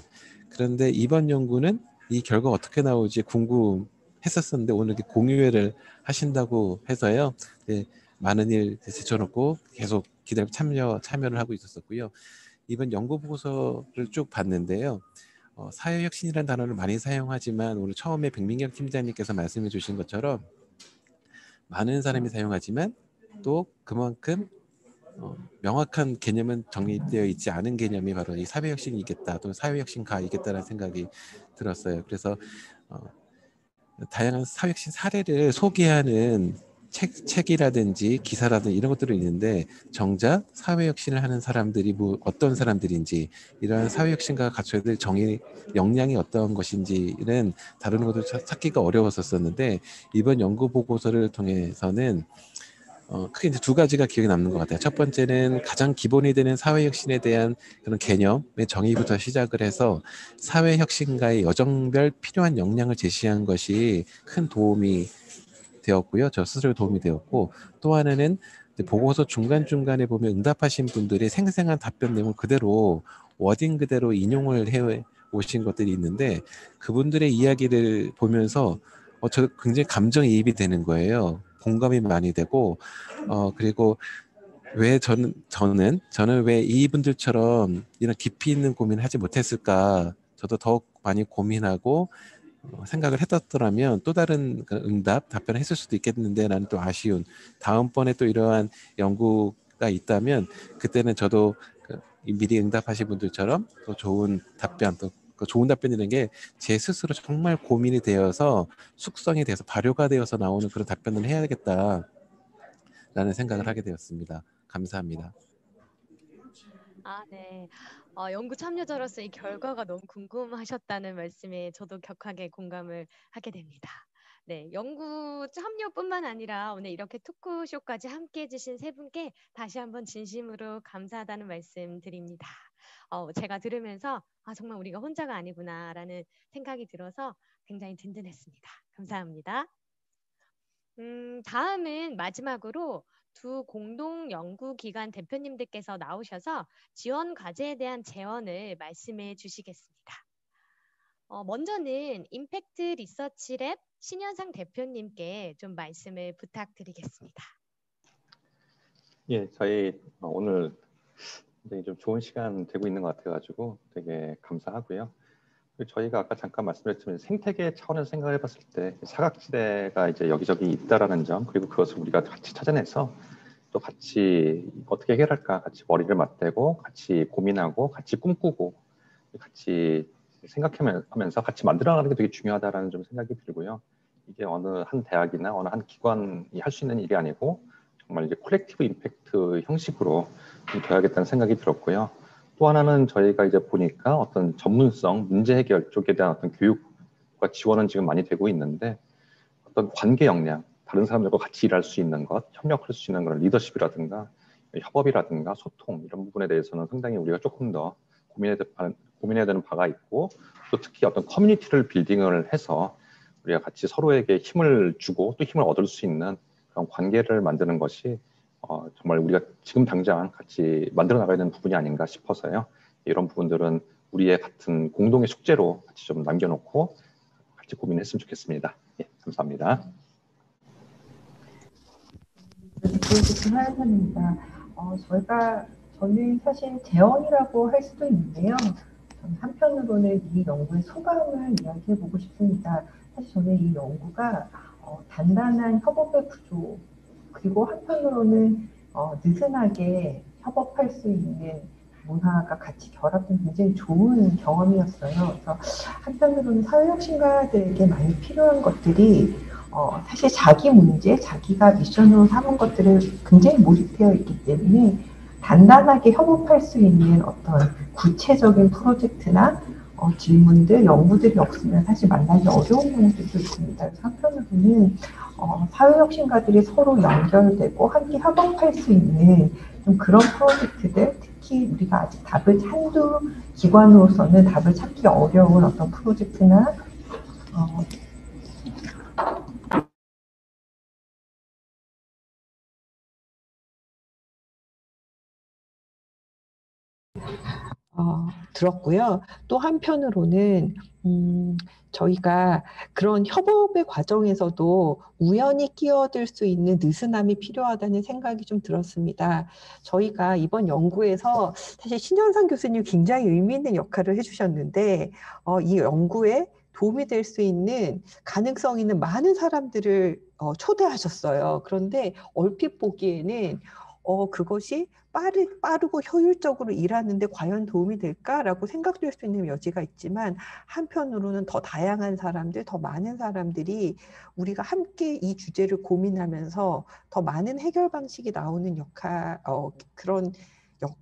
그런데 이번 연구는 이 결과 어떻게 나올지 궁금했었었는데 오늘 이렇게 공유회를 하신다고 해서요. 네, 많은 일 제쳐놓고 계속 참여를 하고 있었었고요. 이번 연구 보고서를 쭉 봤는데요. 사회혁신이라는 단어를 많이 사용하지만 오늘 처음에 백민경 팀장님께서 말씀해 주신 것처럼 많은 사람이 사용하지만 또 그만큼 명확한 개념은 정립되어 있지 않은 개념이 바로 이 사회혁신이겠다 또는 사회혁신가이겠다라는 생각이 들었어요. 그래서 다양한 사회혁신 사례를 소개하는 책이라든지 기사라든지 이런 것들이 있는데 정작 사회혁신을 하는 사람들이 어떤 사람들인지 이러한 사회혁신가가 갖춰야 될 정의 역량이 어떤 것인지는 다루는 것도 찾기가 어려웠었는데 이번 연구 보고서를 통해서는 크게 이제 두 가지가 기억에 남는 것 같아요. 첫 번째는 가장 기본이 되는 사회혁신에 대한 그런 개념의 정의부터 시작을 해서 사회혁신가의 여정별 필요한 역량을 제시한 것이 큰 도움이 되었고요. 저 스스로 도움이 되었고 또 하나는 보고서 중간중간에 보면 응답하신 분들이 생생한 답변 내용을 그대로 워딩 그대로 인용을 해 오신 것들이 있는데 그분들의 이야기를 보면서 저 굉장히 감정이입이 되는 거예요. 공감이 많이 되고 그리고 왜 저는 왜 이분들처럼 이런 깊이 있는 고민을 하지 못했을까 저도 더욱 많이 고민하고 생각을 했었더라면 또 다른 답변을 했을 수도 있겠는데 라는 또 아쉬운 다음번에 또 이러한 연구가 있다면 그때는 저도 미리 응답하신 분들처럼 또 좋은 답변 또 좋은 답변이라는 게 제 스스로 정말 고민이 되어서 숙성이 돼서 발효가 되어서 나오는 그런 답변을 해야겠다라는 생각을 하게 되었습니다. 감사합니다. 네. 연구 참여자로서 이 결과가 너무 궁금하셨다는 말씀에 저도 격하게 공감을 하게 됩니다. 네, 연구 참여뿐만 아니라 오늘 이렇게 토크쇼까지 함께 해주신 세 분께 다시 한번 진심으로 감사하다는 말씀 드립니다. 제가 들으면서 정말 우리가 혼자가 아니구나라는 생각이 들어서 굉장히 든든했습니다. 감사합니다. 다음은 마지막으로 두 공동 연구기관 대표님들께서 나오셔서 지원 과제에 대한 제언을 말씀해 주시겠습니다. 먼저는 임팩트 리서치랩 신현상 대표님께 좀 말씀을 부탁드리겠습니다. 예, 저희 오늘 굉장히 좀 좋은 시간 되고 있는 것 같아가지고 되게 감사하고요. 저희가 아까 잠깐 말씀드렸지만 생태계 차원에서 생각해 봤을 때 사각지대가 이제 여기저기 있다라는 점 그리고 그것을 우리가 같이 찾아내서 또 같이 어떻게 해결할까 같이 머리를 맞대고 같이 고민하고 같이 꿈꾸고 같이 생각하면서 같이 만들어가는 게 되게 중요하다라는 좀 생각이 들고요. 이게 어느 한 대학이나 어느 한 기관이 할 수 있는 일이 아니고 정말 이제 콜렉티브 임팩트 형식으로 좀 돼야겠다는 생각이 들었고요. 또 하나는 저희가 이제 보니까 어떤 전문성, 문제 해결 쪽에 대한 어떤 교육과 지원은 지금 많이 되고 있는데 어떤 관계 역량, 다른 사람들과 같이 일할 수 있는 것, 협력할 수 있는 그런 리더십이라든가 협업이라든가 소통 이런 부분에 대해서는 상당히 우리가 조금 더 고민해야 되는 바가 있고 또 특히 어떤 커뮤니티를 빌딩을 해서 우리가 같이 서로에게 힘을 주고 또 힘을 얻을 수 있는 그런 관계를 만드는 것이 정말 우리가 지금 당장 같이 만들어 나가야 되는 부분이 아닌가 싶어서요. 이런 부분들은 우리의 같은 공동의 숙제로 같이 좀 남겨놓고 같이 고민했으면 좋겠습니다. 예, 감사합니다. 하연선입니다. 저는 사실 재원이라고 할 수도 있는데요. 저는 한편으로는 이 연구의 소감을 이야기해보고 싶습니다. 사실 저는 이 연구가 단단한 협업의 구조 그리고 한편으로는 느슨하게 협업할 수 있는 문화가 같이 결합된 굉장히 좋은 경험이었어요. 그래서 한편으로는 사회혁신가들에게 많이 필요한 것들이 사실 자기 문제, 자기가 미션으로 삼은 것들을 굉장히 몰입되어 있기 때문에 단단하게 협업할 수 있는 어떤 구체적인 프로젝트나 질문들, 연구들이 없으면 사실 만나기 어려운 경우들도 있습니다. 그래서 한편으로는 사회혁신가들이 서로 연결되고 함께 협업할 수 있는 좀 그런 프로젝트들, 특히 우리가 아직 한두 기관으로서는 답을 찾기 어려운 어떤 프로젝트나 들었고요. 또 한편으로는 저희가 그런 협업의 과정에서도 우연히 끼어들 수 있는 느슨함이 필요하다는 생각이 좀 들었습니다. 저희가 이번 연구에서 사실 신현상 교수님 굉장히 의미 있는 역할을 해주셨는데 이 연구에 도움이 될 수 있는 가능성 있는 많은 사람들을 초대하셨어요. 그런데 얼핏 보기에는 그것이 빠르고 효율적으로 일하는데 과연 도움이 될까라고 생각될 수 있는 여지가 있지만 한편으로는 더 다양한 사람들, 더 많은 사람들이 우리가 함께 이 주제를 고민하면서 더 많은 해결 방식이 나오는 그런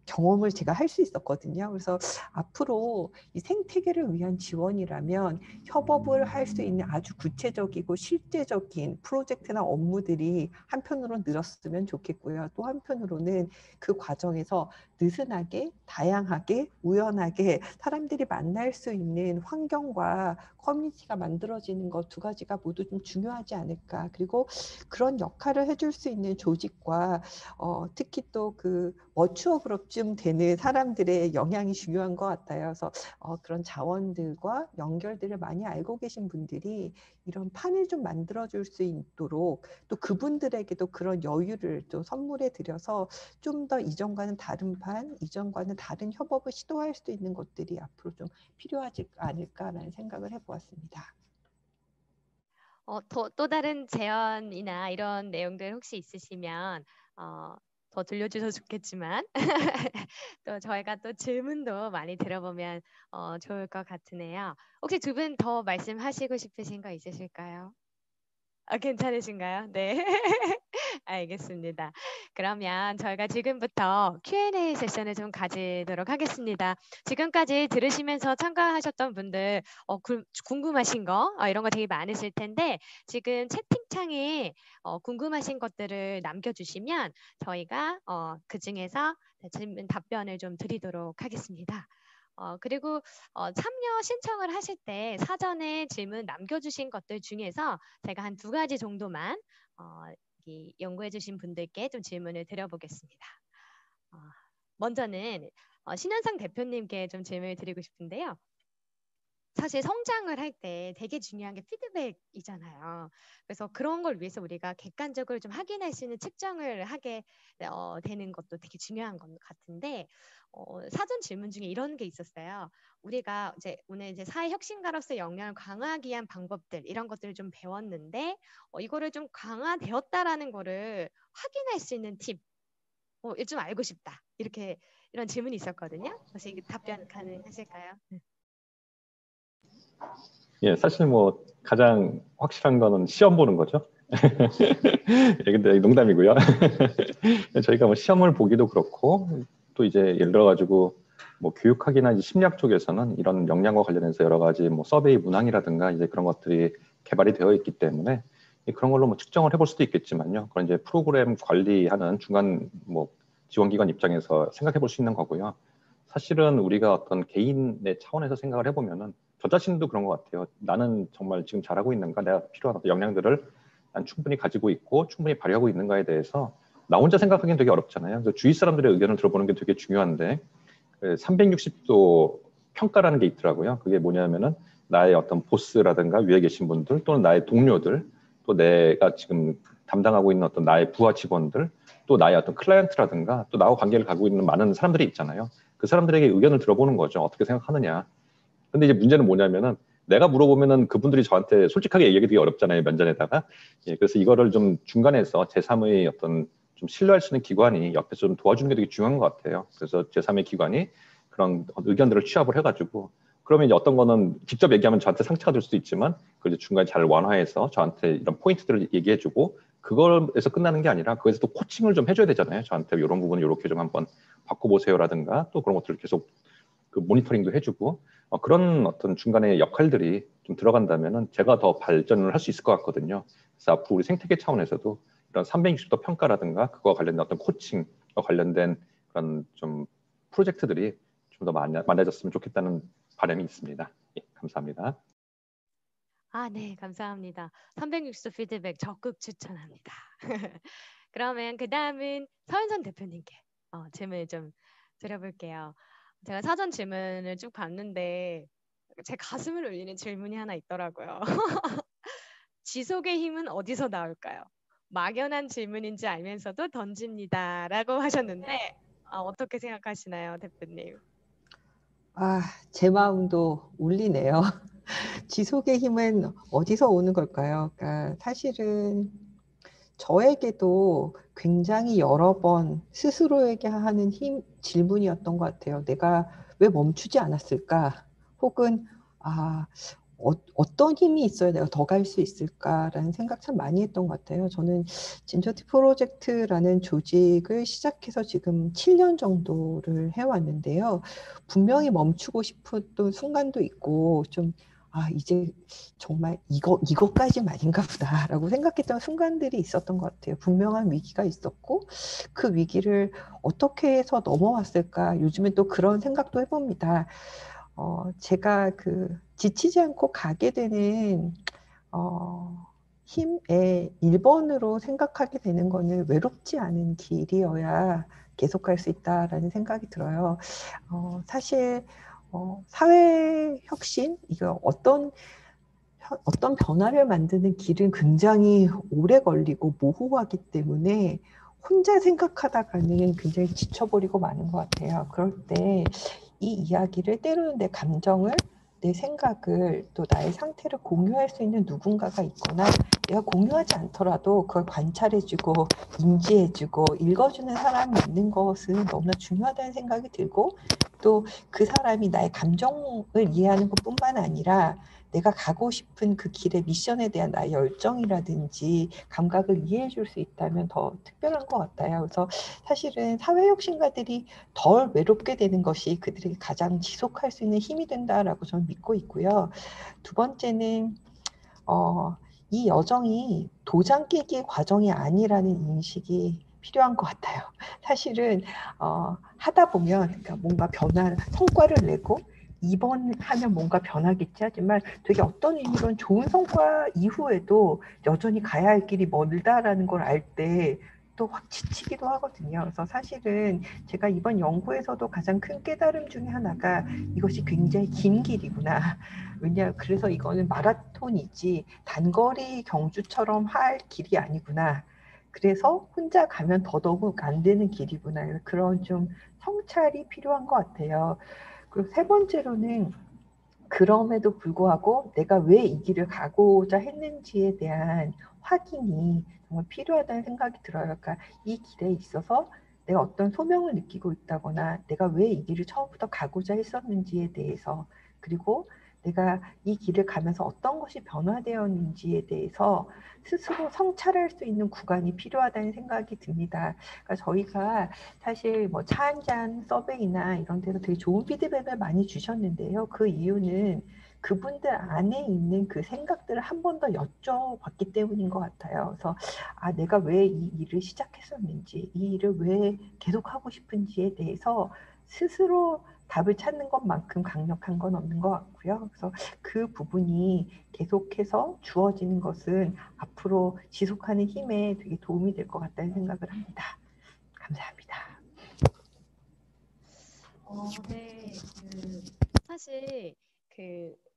경험을 제가 할 수 있었거든요. 그래서 앞으로 이 생태계를 위한 지원이라면 협업을 할 수 있는 아주 구체적이고 실제적인 프로젝트나 업무들이 한편으로는 늘었으면 좋겠고요. 또 한편으로는 그 과정에서 느슨하게, 다양하게, 우연하게 사람들이 만날 수 있는 환경과 커뮤니티가 만들어지는 것 두 가지가 모두 좀 중요하지 않을까. 그리고 그런 역할을 해줄 수 있는 조직과 특히 또 그 머추어그룹쯤 되는 사람들의 영향이 중요한 것 같아요. 그래서 그런 자원들과 연결들을 많이 알고 계신 분들이 이런 판을 좀 만들어줄 수 있도록 또 그분들에게도 그런 여유를 또 선물해 드려서 좀 더 이전과는 다른 판, 이전과는 다른 협업을 시도할 수 있는 것들이 앞으로 좀 필요하지 않을까라는 생각을 해보았습니다. 또 다른 제안이나 이런 내용들 혹시 있으시면 더 들려주셔도 좋겠지만 또 저희가 또 질문도 많이 들어보면 좋을 것 같으네요. 혹시 두 분 더 말씀하시고 싶으신 거 있으실까요? 괜찮으신가요? 네. 알겠습니다. 그러면 저희가 지금부터 Q&A 세션을 좀 가지도록 하겠습니다. 지금까지 들으시면서 참가하셨던 분들 궁금하신 거 이런 거 되게 많으실 텐데 지금 채팅창에 궁금하신 것들을 남겨주시면 저희가 그 중에서 질문 답변을 좀 드리도록 하겠습니다. 그리고 참여 신청을 하실 때 사전에 질문 남겨주신 것들 중에서 제가 한 2가지 정도만 연구해주신 분들께 좀 질문을 드려보겠습니다. 먼저는 신현상 대표님께 좀 질문을 드리고 싶은데요. 사실 성장을 할 때 되게 중요한 게 피드백이잖아요. 그래서 그런 걸 위해서 우리가 객관적으로 좀 확인할 수 있는 측정을 하게 되는 것도 되게 중요한 것 같은데 사전 질문 중에 이런 게 있었어요. 우리가 오늘 사회혁신가로서 역량을 강화하기 위한 방법들 이런 것들을 좀 배웠는데 이거를 좀 강화되었다라는 거를 확인할 수 있는 팁 좀 알고 싶다. 이런 질문이 있었거든요. 그래서 이게 답변 가능하실까요? 예, 사실 뭐 가장 확실한 거는 시험 보는 거죠. 예, 근데 농담이고요. 저희가 뭐 시험을 보기도 그렇고 또 이제 예를 들어 가지고 뭐 교육학이나 이제 심리학 쪽에서는 이런 역량과 관련해서 여러 가지 뭐 서베이 문항이라든가 이제 그런 것들이 개발이 되어 있기 때문에 그런 걸로 뭐 측정을 해볼 수도 있겠지만요. 그런 이제 프로그램 관리하는 중간 뭐 지원기관 입장에서 생각해 볼 수 있는 거고요. 사실은 우리가 어떤 개인의 차원에서 생각을 해보면은 저 자신도 그런 것 같아요. 나는 정말 지금 잘하고 있는가, 내가 필요한 어떤 역량들을 난 충분히 가지고 있고 충분히 발휘하고 있는가에 대해서 나 혼자 생각하기는 되게 어렵잖아요. 그래서 주위 사람들의 의견을 들어보는 게 되게 중요한데 360도 평가라는 게 있더라고요. 그게 뭐냐면은 나의 어떤 보스라든가 위에 계신 분들 또는 나의 동료들 또 내가 지금 담당하고 있는 어떤 나의 부하 직원들 또 나의 어떤 클라이언트라든가 또 나와 관계를 가지고 있는 많은 사람들이 있잖아요. 그 사람들에게 의견을 들어보는 거죠. 어떻게 생각하느냐. 근데 이제 문제는 뭐냐면은 내가 물어보면은 그분들이 저한테 솔직하게 얘기하기 되게 어렵잖아요. 면전에다가. 예, 그래서 이거를 좀 중간에서 제3의 어떤 좀 신뢰할 수 있는 기관이 옆에서 좀 도와주는 게 되게 중요한 것 같아요. 그래서 제3의 기관이 그런 의견들을 취합을 해가지고 그러면 이제 어떤 거는 직접 얘기하면 저한테 상처가 될 수도 있지만 그걸 이제 중간에 잘 완화해서 저한테 이런 포인트들을 얘기해주고 그걸에서 끝나는 게 아니라 그에서 또 코칭을 좀 해줘야 되잖아요. 저한테 이런 부분을 이렇게 좀 한번 바꿔보세요라든가 또 그런 것들을 계속 그 모니터링도 해주고 그런 어떤 중간에 역할들이 좀 들어간다면은 제가 더 발전을 할 수 있을 것 같거든요. 그래서 앞으로 우리 생태계 차원에서도 이런 360도 평가라든가 그거와 관련된 어떤 코칭과 관련된 그런 좀 프로젝트들이 좀 더 많아졌으면 좋겠다는 바람이 있습니다. 예, 감사합니다. 네, 감사합니다. 360도 피드백 적극 추천합니다. 그러면 그 다음은 서윤선 대표님께 질문을 좀 드려볼게요. 제가 사전 질문을 쭉 봤는데 제 가슴을 울리는 질문이 하나 있더라고요. 지속의 힘은 어디서 나올까요? 막연한 질문인지 알면서도 던집니다라고 하셨는데 어떻게 생각하시나요, 대표님? 제 마음도 울리네요. 지속의 힘은 어디서 오는 걸까요? 그러니까 사실은 저에게도 굉장히 여러 번 스스로에게 하는 질문이었던 것 같아요. 내가 왜 멈추지 않았을까? 혹은 어떤 힘이 있어야 내가 더 갈 수 있을까라는 생각 참 많이 했던 것 같아요. 저는 진저티 프로젝트라는 조직을 시작해서 지금 7년 정도를 해왔는데요. 분명히 멈추고 싶었던 순간도 있고 좀 이제 정말 이것까지만인가 보다라고 생각했던 순간들이 있었던 것 같아요. 분명한 위기가 있었고 그 위기를 어떻게 해서 넘어왔을까 요즘에 또 그런 생각도 해봅니다. 제가 지치지 않고 가게 되는 힘의 1번으로 생각하게 되는 거는 외롭지 않은 길이어야 계속할 수 있다라는 생각이 들어요. 사실 사회 혁신, 이거 어떤 변화를 만드는 길은 굉장히 오래 걸리고 모호하기 때문에 혼자 생각하다가는 굉장히 지쳐버리고 마는 것 같아요. 그럴 때 이 이야기를 때로는 내 감정을, 내 생각을, 또 나의 상태를 공유할 수 있는 누군가가 있거나 내가 공유하지 않더라도 그걸 관찰해주고 인지해주고 읽어주는 사람이 있는 것은 너무나 중요하다는 생각이 들고 또 그 사람이 나의 감정을 이해하는 것뿐만 아니라 내가 가고 싶은 그 길의 미션에 대한 나의 열정이라든지 감각을 이해해 줄 수 있다면 더 특별한 것 같아요. 그래서 사실은 사회혁신가들이 덜 외롭게 되는 것이 그들에게 가장 지속할 수 있는 힘이 된다라고 저는 믿고 있고요. 두 번째는 이 여정이 도장 깨기의 과정이 아니라는 인식이 필요한 것 같아요. 사실은 하다 보면 그러니까 뭔가 성과를 내고 2번 하면 뭔가 변하겠지 하지만 되게 어떤 의미로는 좋은 성과 이후에도 여전히 가야 할 길이 멀다라는 걸 알 때 또 확 지치기도 하거든요. 그래서 사실은 제가 이번 연구에서도 가장 큰 깨달음 중에 하나가 이것이 굉장히 긴 길이구나. 그래서 이거는 마라톤이지 단거리 경주처럼 할 길이 아니구나. 그래서 혼자 가면 더더욱 안 되는 길이구나. 그런 좀 성찰이 필요한 것 같아요. 그리고 세 번째로는 그럼에도 불구하고 내가 왜 이 길을 가고자 했는지에 대한 확인이 정말 필요하다는 생각이 들어요. 그러니까 이 길에 있어서 내가 어떤 소명을 느끼고 있다거나 내가 왜 이 길을 처음부터 가고자 했었는지에 대해서 그리고 내가 이 길을 가면서 어떤 것이 변화되었는지에 대해서 스스로 성찰할 수 있는 구간이 필요하다는 생각이 듭니다. 그러니까 저희가 사실 뭐 차 한잔 서베이나 이런 데서 되게 좋은 피드백을 많이 주셨는데요. 그 이유는 그분들 안에 있는 그 생각들을 한 번 더 여쭤봤기 때문인 것 같아요. 그래서 내가 왜 이 일을 시작했었는지, 이 일을 왜 계속하고 싶은지에 대해서 스스로 답을 찾는 것만큼 강력한 건 없는 것 같고요. 그래서 그 부분이 계속해서 주어지는 것은 앞으로 지속하는 힘에 되게 도움이 될 것 같다는 생각을 합니다. 감사합니다. 네, 사실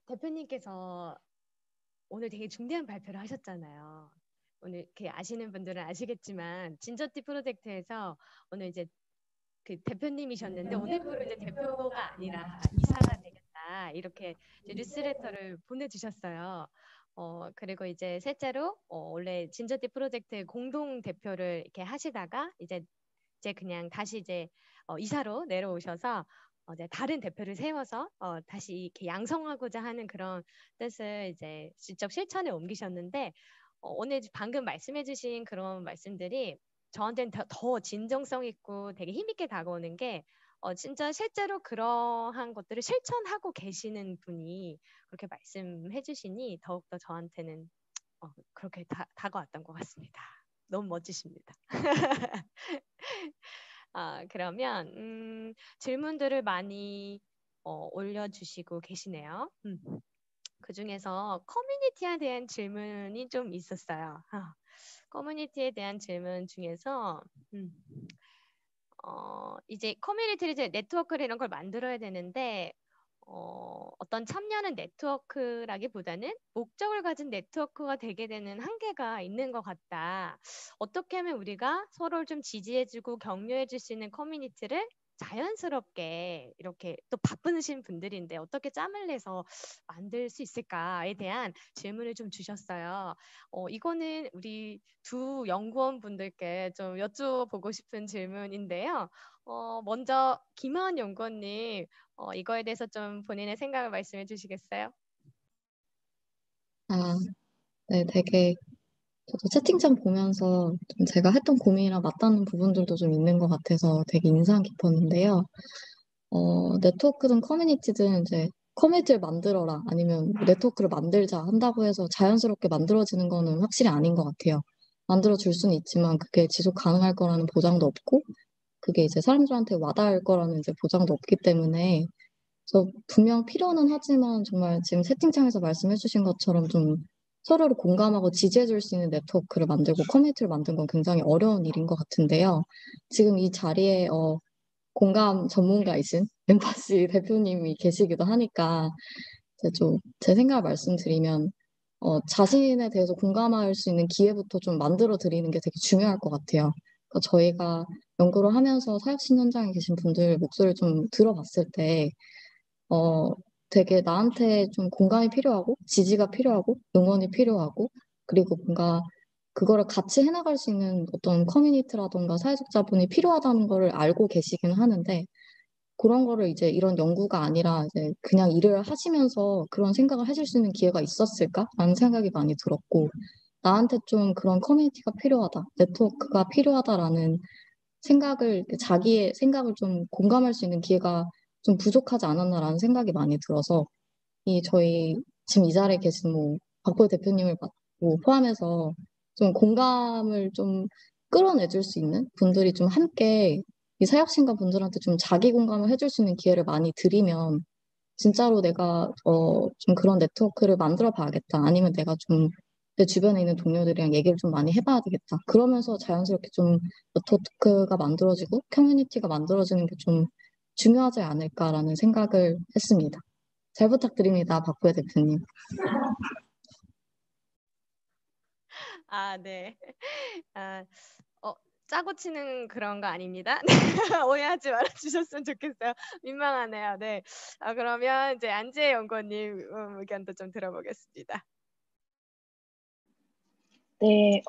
대표님께서 오늘 되게 중대한 발표를 하셨잖아요. 오늘 이렇게 아시는 분들은 아시겠지만 진저티 프로젝트에서 오늘 이제 대표님이셨는데 오늘부로 이제 대표가 아니라 이사가 되겠다 이렇게 이제 뉴스레터를 보내주셨어요. 그리고 이제 셋째로 원래 진저티 프로젝트 공동 대표를 이렇게 하시다가 이제 그냥 다시 이제 이사로 내려오셔서 이제 다른 대표를 세워서 다시 이렇게 양성하고자 하는 그런 뜻을 이제 직접 실천에 옮기셨는데 오늘 방금 말씀해주신 그런 말씀들이 저한테는 더 진정성 있고 되게 힘있게 다가오는 게 진짜 실제로 그러한 것들을 실천하고 계시는 분이 그렇게 말씀해 주시니 더욱더 저한테는 그렇게 다가왔던 것 같습니다. 너무 멋지십니다. 그러면 질문들을 많이 올려주시고 계시네요. 그 중에서 커뮤니티에 대한 질문이 좀 있었어요. 커뮤니티에 대한 질문 중에서 이제 커뮤니티를 이제 네트워크를 이런 걸 만들어야 되는데 어떤 참여하는 네트워크라기보다는 목적을 가진 네트워크가 되게 되는 한계가 있는 것 같다. 어떻게 하면 우리가 서로를 좀 지지해주고 격려해줄 수 있는 커뮤니티를 자연스럽게 이렇게 또 바쁘신 분들인데 어떻게 짬을 내서 만들 수 있을까에 대한 질문을 좀 주셨어요. 이거는 우리 두 연구원 분들께 좀 여쭤보고 싶은 질문인데요. 먼저 김하은 연구원님 이거에 대해서 좀 본인의 생각을 말씀해 주시겠어요? 네, 되게 저도 채팅창 보면서 좀 제가 했던 고민이랑 맞닿는 부분들도 좀 있는 것 같아서 되게 인상 깊었는데요. 네트워크든 커뮤니티든 이제 커뮤니티를 만들어라 아니면 네트워크를 만들자 한다고 해서 자연스럽게 만들어지는 거는 확실히 아닌 것 같아요. 만들어줄 수는 있지만 그게 지속 가능할 거라는 보장도 없고 그게 이제 사람들한테 와닿을 거라는 이제 보장도 없기 때문에 그래서 분명 필요는 하지만 정말 지금 채팅창에서 말씀해 주신 것처럼 좀 서로를 공감하고 지지해 줄 수 있는 네트워크를 만들고 커뮤니티를 만드는 건 굉장히 어려운 일인 것 같은데요. 지금 이 자리에 공감 전문가이신 엠파시 대표님이 계시기도 하니까 이제 좀 제 생각을 말씀드리면 자신에 대해서 공감할 수 있는 기회부터 좀 만들어 드리는 게 되게 중요할 것 같아요. 그러니까 저희가 연구를 하면서 사역신 현장에 계신 분들 목소리를 좀 들어봤을 때 되게 나한테 좀 공감이 필요하고 지지가 필요하고 응원이 필요하고 그리고 뭔가 그거를 같이 해나갈 수 있는 어떤 커뮤니티라던가 사회적 자본이 필요하다는 거를 알고 계시긴 하는데 그런 거를 이제 이런 연구가 아니라 이제 그냥 일을 하시면서 그런 생각을 하실 수 있는 기회가 있었을까라는 생각이 많이 들었고 나한테 좀 그런 커뮤니티가 필요하다, 네트워크가 필요하다라는 생각을 자기의 생각을 좀 공감할 수 있는 기회가 좀 부족하지 않았나라는 생각이 많이 들어서 저희 지금 이 자리에 계신 박보혜 대표님을 포함해서 좀 공감을 좀 끌어내줄 수 있는 분들이 좀 함께 이 사역신과 분들한테 좀 자기 공감을 해줄 수 있는 기회를 많이 드리면 진짜로 내가 좀 그런 네트워크를 만들어 봐야겠다. 아니면 내가 좀 내 주변에 있는 동료들이랑 얘기를 좀 많이 해봐야 되겠다. 그러면서 자연스럽게 좀 네트워크가 만들어지고 커뮤니티가 만들어지는 게 좀 중요하지 않을까라는 생각을 했습니다. 잘 부탁드립니다, 박보혜 대표님. 네. 짜고 치는 그런 거 아닙니다. 오해하지 말아주셨으면 좋겠어요. 민망하네요. 네. 그러면 이제 안지혜 연구원님 의견도 좀 들어보겠습니다. 네,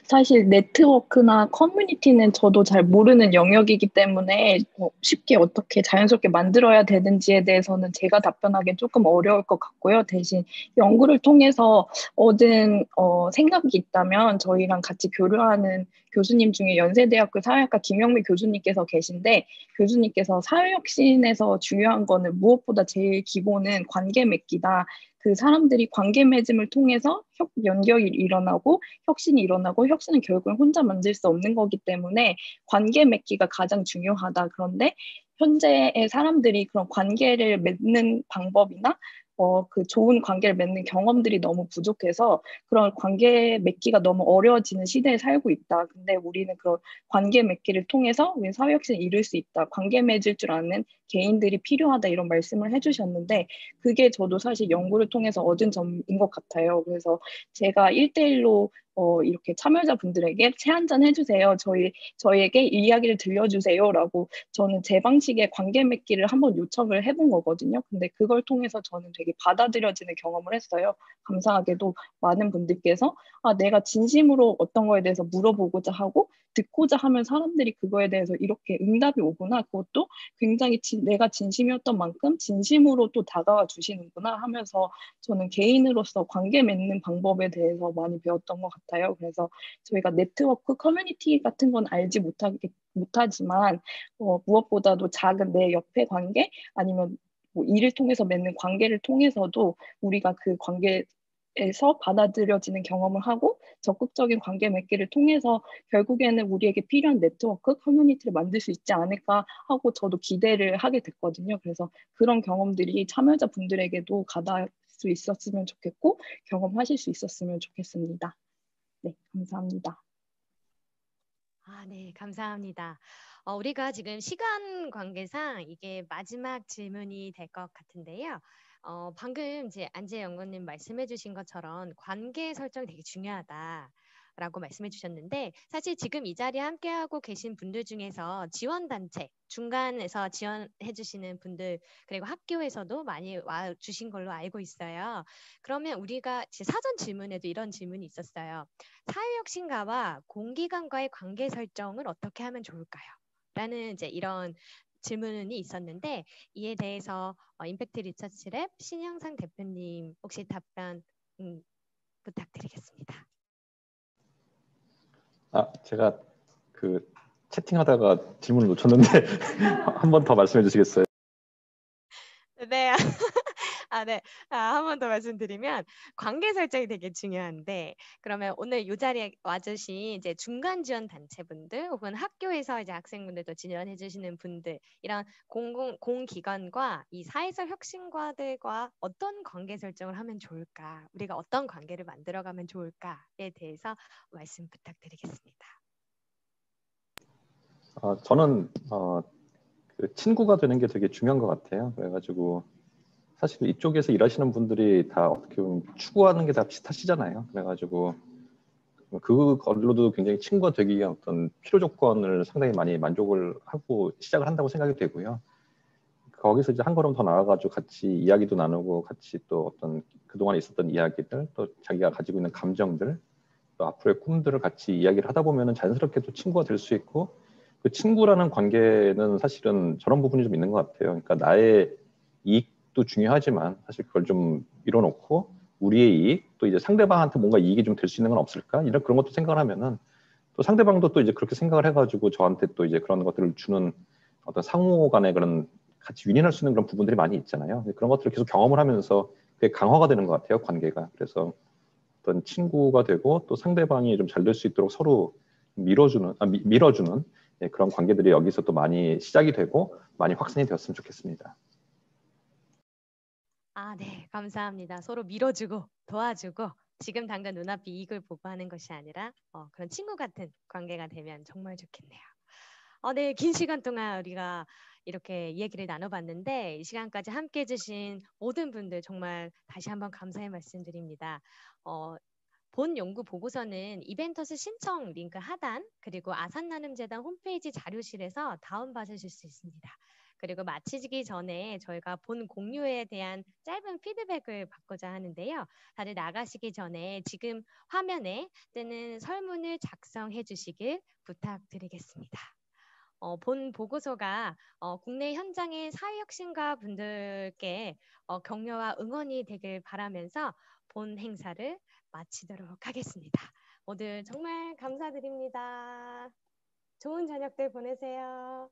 사실 네트워크나 커뮤니티는 저도 잘 모르는 영역이기 때문에 쉽게 어떻게 자연스럽게 만들어야 되는지에 대해서는 제가 답변하기엔 조금 어려울 것 같고요. 대신 연구를 통해서 얻은 생각이 있다면 저희랑 같이 교류하는 교수님 중에 연세대학교 사회학과 김영미 교수님께서 계신데 교수님께서 사회혁신에서 중요한 거는 무엇보다 제일 기본은 관계 맺기다. 그 사람들이 관계 맺음을 통해서 연결이 일어나고 혁신이 일어나고 혁신은 결국은 혼자 만들 수 없는 거기 때문에 관계 맺기가 가장 중요하다. 그런데 현재의 사람들이 그런 관계를 맺는 방법이나 그 좋은 관계를 맺는 경험들이 너무 부족해서 그런 관계 맺기가 너무 어려워지는 시대에 살고 있다. 근데 우리는 그런 관계 맺기를 통해서 우리 사회혁신을 이룰 수 있다. 관계 맺을 줄 아는 개인들이 필요하다. 이런 말씀을 해주셨는데 그게 저도 사실 연구를 통해서 얻은 점인 것 같아요. 그래서 제가 1대1로 이렇게 참여자분들에게 차 한잔 해주세요. 저희에게 이 이야기를 들려주세요라고 저는 제 방식의 관계 맺기를 한번 요청을 해본 거거든요. 근데 그걸 통해서 저는 되게 받아들여지는 경험을 했어요. 감사하게도 많은 분들께서 내가 진심으로 어떤 거에 대해서 물어보고자 하고 듣고자 하면 사람들이 그거에 대해서 이렇게 응답이 오구나. 그것도 굉장히 내가 진심이었던 만큼 진심으로 또 다가와 주시는구나 하면서 저는 개인으로서 관계 맺는 방법에 대해서 많이 배웠던 것 같아요. 그래서 저희가 네트워크 커뮤니티 같은 건 알지 못하지만 무엇보다도 작은 내 옆의 관계 아니면 뭐 일을 통해서 맺는 관계를 통해서도 우리가 그 관계에서 받아들여지는 경험을 하고 적극적인 관계 맺기를 통해서 결국에는 우리에게 필요한 네트워크 커뮤니티를 만들 수 있지 않을까 하고 저도 기대를 하게 됐거든요. 그래서 그런 경험들이 참여자분들에게도 가닿을 수 있었으면 좋겠고 경험하실 수 있었으면 좋겠습니다. 네, 감사합니다. 네, 감사합니다. 우리가 지금 시간 관계상 이게 마지막 질문이 될 것 같은데요. 방금 이제 안재 연구님 말씀해 주신 것처럼 관계 설정이 되게 중요하다라고 말씀해 주셨는데 사실 지금 이 자리에 함께하고 계신 분들 중에서 지원단체, 중간에서 지원해 주시는 분들 그리고 학교에서도 많이 와 주신 걸로 알고 있어요. 그러면 우리가 사전 질문에도 이런 질문이 있었어요. 사회혁신가와 공기관과의 관계 설정을 어떻게 하면 좋을까요? 라는 이제 이런 질문이 있었는데 이에 대해서 임팩트 리서치랩 신영상 대표님 혹시 답변 부탁드리겠습니다. 제가 그 채팅하다가 질문을 놓쳤는데 한 번 더 말씀해 주시겠어요? 네. 네. 한 번 더 말씀드리면 관계 설정이 되게 중요한데 그러면 오늘 이 자리에 와주신 이제 중간 지원 단체분들 혹은 학교에서 이제 학생분들도 지원해 주시는 분들 이런 공기관과 이 사회적 혁신가들과 어떤 관계 설정을 하면 좋을까? 우리가 어떤 관계를 만들어가면 좋을까에 대해서 말씀 부탁드리겠습니다. 저는 그 친구가 되는 게 되게 중요한 것 같아요. 그래가지고 사실 이쪽에서 일하시는 분들이 다 어떻게 보면 추구하는 게 다 비슷하시잖아요. 그래가지고 그걸로도 굉장히 친구가 되기 위한 어떤 필요 조건을 상당히 많이 만족을 하고 시작을 한다고 생각이 되고요. 거기서 이제 한 걸음 더 나아가지고 같이 이야기도 나누고 같이 또 어떤 그동안에 있었던 이야기들 또 자기가 가지고 있는 감정들 또 앞으로의 꿈들을 같이 이야기를 하다 보면은 자연스럽게 또 친구가 될 수 있고 그 친구라는 관계는 사실은 저런 부분이 좀 있는 것 같아요. 그러니까 나의 이익도 중요하지만 사실 그걸 좀 밀어놓고 우리의 이익 또 이제 상대방한테 뭔가 이익이 좀 될 수 있는 건 없을까 이런 그런 것도 생각을 하면은 또 상대방도 또 이제 그렇게 생각을 해가지고 저한테 또 이제 그런 것들을 주는 어떤 상호간의 그런 같이 윈윈할 수 있는 그런 부분들이 많이 있잖아요. 그런 것들을 계속 경험을 하면서 그게 강화가 되는 것 같아요, 관계가. 그래서 어떤 친구가 되고 또 상대방이 좀 잘 될 수 있도록 서로 밀어주는 그런 관계들이 여기서 또 많이 시작이 되고 많이 확산이 되었으면 좋겠습니다. 네, 감사합니다. 서로 밀어주고 도와주고 지금 당장 눈앞 이익을 보고 하는 것이 아니라 그런 친구 같은 관계가 되면 정말 좋겠네요. 네, 긴 시간 동안 우리가 이렇게 이야기를 나눠봤는데 이 시간까지 함께해 주신 모든 분들 정말 다시 한번 감사의 말씀드립니다. 본 연구 보고서는 이벤터스 신청 링크 하단 그리고 아산나눔재단 홈페이지 자료실에서 다운받으실 수 있습니다. 그리고 마치기 전에 저희가 본 공유에 대한 짧은 피드백을 받고자 하는데요. 다들 나가시기 전에 지금 화면에 뜨는 설문을 작성해 주시길 부탁드리겠습니다. 본 보고서가 국내 현장의 사회혁신가 분들께 격려와 응원이 되길 바라면서 본 행사를 마치도록 하겠습니다. 모두 정말 감사드립니다. 좋은 저녁들 보내세요.